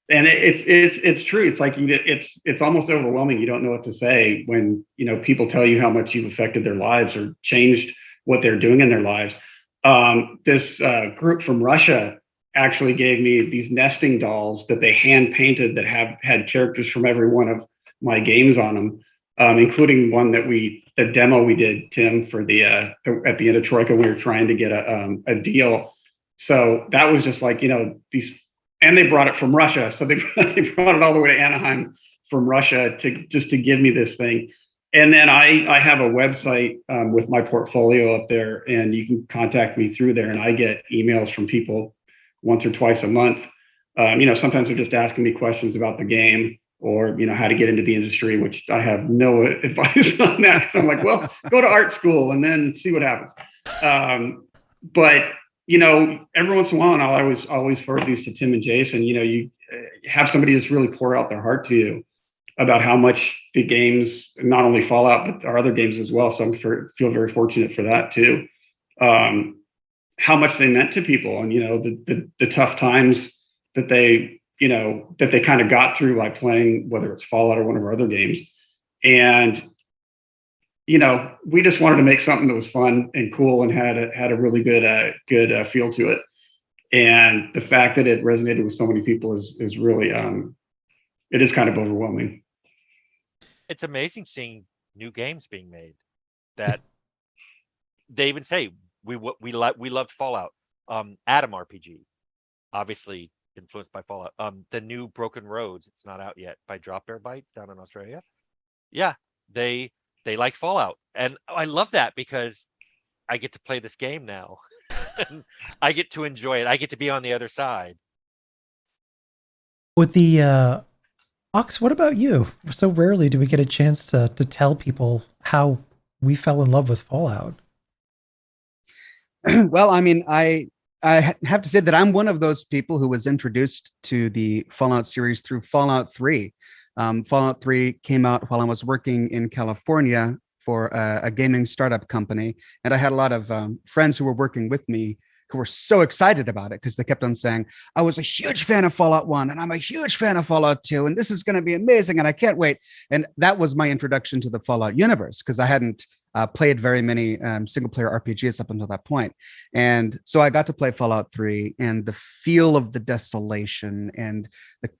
Speaker 2: it's true. It's like it's almost overwhelming. You don't know what to say when people tell you how much you've affected their lives or changed what they're doing in their lives. This group from Russia actually gave me these nesting dolls that they hand painted that had characters from every one of my games on them, including one that the demo we did, Tim, for the at the end of Troika, we were trying to get a deal. So that was just like, these, and they brought it from Russia. So they brought it all the way to Anaheim from Russia to give me this thing. And then I have a website with my portfolio up there, and you can contact me through there. And I get emails from people once or twice a month. Sometimes they're just asking me questions about the game, or how to get into the industry, which I have no advice on that. So I'm like, well, go to art school and then see what happens. But every once in a while, and I'll always forward these to Tim and Jason. You have somebody just really pour out their heart to you about how much the games, not only Fallout, but our other games as well. So I feel very fortunate for that too. How much they meant to people, and the tough times that they kind of got through by playing, whether it's Fallout or one of our other games. And, we just wanted to make something that was fun and cool and had a really good feel to it. And the fact that it resonated with so many people is really, it is kind of overwhelming.
Speaker 3: It's amazing seeing new games being made that they even say, we loved Fallout. Atom RPG, obviously influenced by Fallout. The new Broken Roads, it's not out yet, by Drop Bear Bites down in Australia. Yeah, they like Fallout, and I love that because I get to play this game now. And I get to enjoy it. I get to be on the other side.
Speaker 1: With the Ox, what about you? So rarely do we get a chance to tell people how we fell in love with Fallout.
Speaker 4: Well, I mean, I have to say that I'm one of those people who was introduced to the Fallout series through Fallout 3. Fallout 3 came out while I was working in California for a gaming startup company. And I had a lot of friends who were working with me who were so excited about it because they kept on saying, I was a huge fan of Fallout 1 and I'm a huge fan of Fallout 2 and this is going to be amazing and I can't wait. And that was my introduction to the Fallout universe because I hadn't played very many single player RPGs up until that point. And so I got to play Fallout 3, and the feel of the desolation and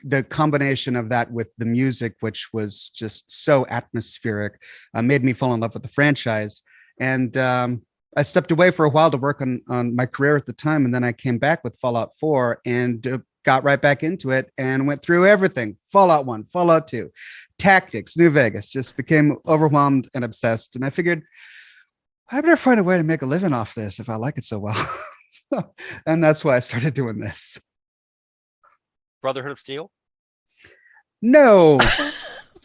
Speaker 4: the combination of that with the music, which was just so atmospheric, made me fall in love with the franchise. And I stepped away for a while to work on my career at the time. And then I came back with Fallout 4 and got right back into it and went through everything. Fallout 1, Fallout 2, Tactics, New Vegas, just became overwhelmed and obsessed. And I figured I better find a way to make a living off this if I like it so well. And that's why I started doing this.
Speaker 3: Brotherhood of Steel?
Speaker 4: No.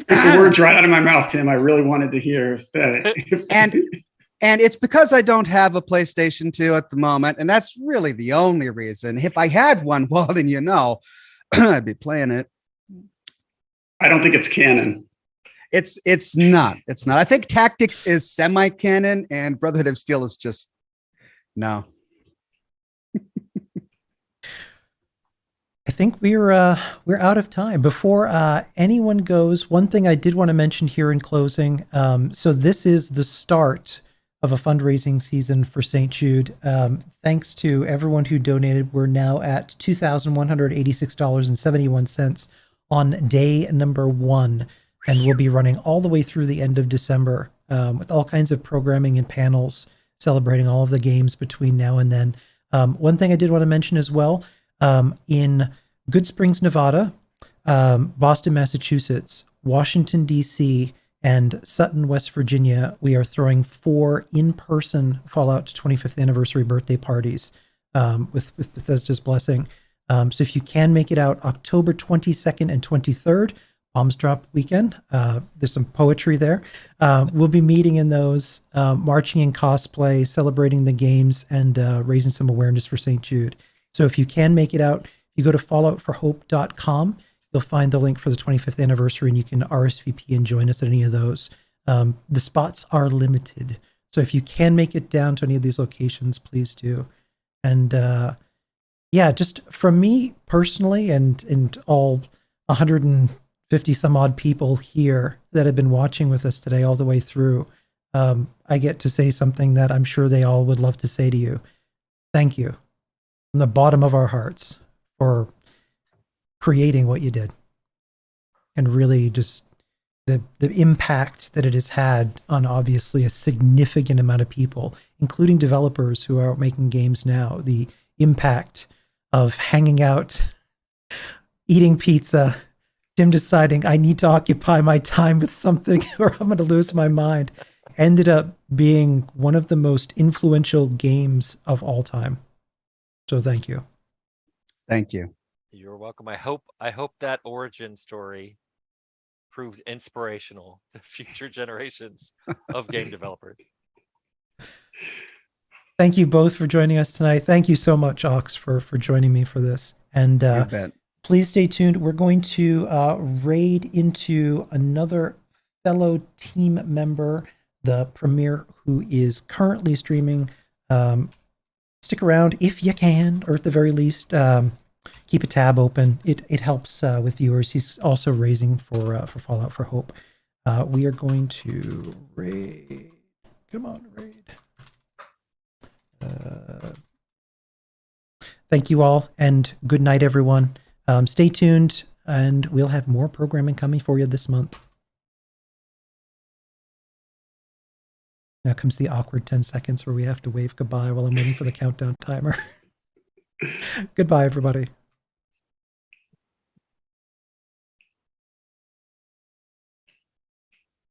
Speaker 2: The words right out of my mouth, Tim. I really wanted to hear that.
Speaker 4: And it's because I don't have a PlayStation 2 at the moment. And that's really the only reason. If I had one, well, then I'd be playing it.
Speaker 2: I don't think it's canon.
Speaker 4: It's not. I think Tactics is semi-canon and Brotherhood of Steel is just no.
Speaker 1: I think we're out of time. Before anyone goes, one thing I did want to mention here in closing. So this is the start of a fundraising season for St. Jude. Thanks to everyone who donated. We're now at $2,186.71 on day number 1. And we'll be running all the way through the end of December with all kinds of programming and panels celebrating all of the games between now and then. One thing I did want to mention as well, in Good Springs, Nevada, Boston, Massachusetts, Washington, D.C., and Sutton, West Virginia, we are throwing 4 in-person Fallout 25th anniversary birthday parties with Bethesda's blessing. So if you can make it out October 22nd and 23rd, Bombs Drop weekend, there's some poetry there. We'll be meeting in those, marching in cosplay, celebrating the games, and raising some awareness for St. Jude. So if you can make it out, if you go to falloutforhope.com, you'll find the link for the 25th anniversary, and you can RSVP and join us at any of those. The spots are limited, so if you can make it down to any of these locations, please do. And yeah, just from me personally, and all 150 some odd people here that have been watching with us today all the way through, I get to say something that I'm sure they all would love to say to you. Thank you from the bottom of our hearts for creating what you did, and really just the impact that it has had on obviously a significant amount of people, including developers who are making games now. The impact of hanging out, eating pizza, Tim deciding I need to occupy my time with something or I'm going to lose my mind, ended up being one of the most influential games of all time. So thank you.
Speaker 4: Thank you.
Speaker 3: You're welcome. I hope that origin story proves inspirational to future generations of game developers.
Speaker 1: Thank you both for joining us tonight. Thank you so much, Ox, for joining me for this. And
Speaker 4: You bet.
Speaker 1: please stay tuned. We're going to raid into another fellow team member, the Premier, who is currently streaming. Stick around if you can, or at the very least, keep a tab open. It helps with viewers. He's also raising for Fallout for Hope. We are going to raid. Come on, raid. Thank you all, and good night, everyone. Stay tuned, and we'll have more programming coming for you this month. Now comes the awkward 10 seconds where we have to wave goodbye while I'm waiting for the countdown timer. Goodbye, everybody.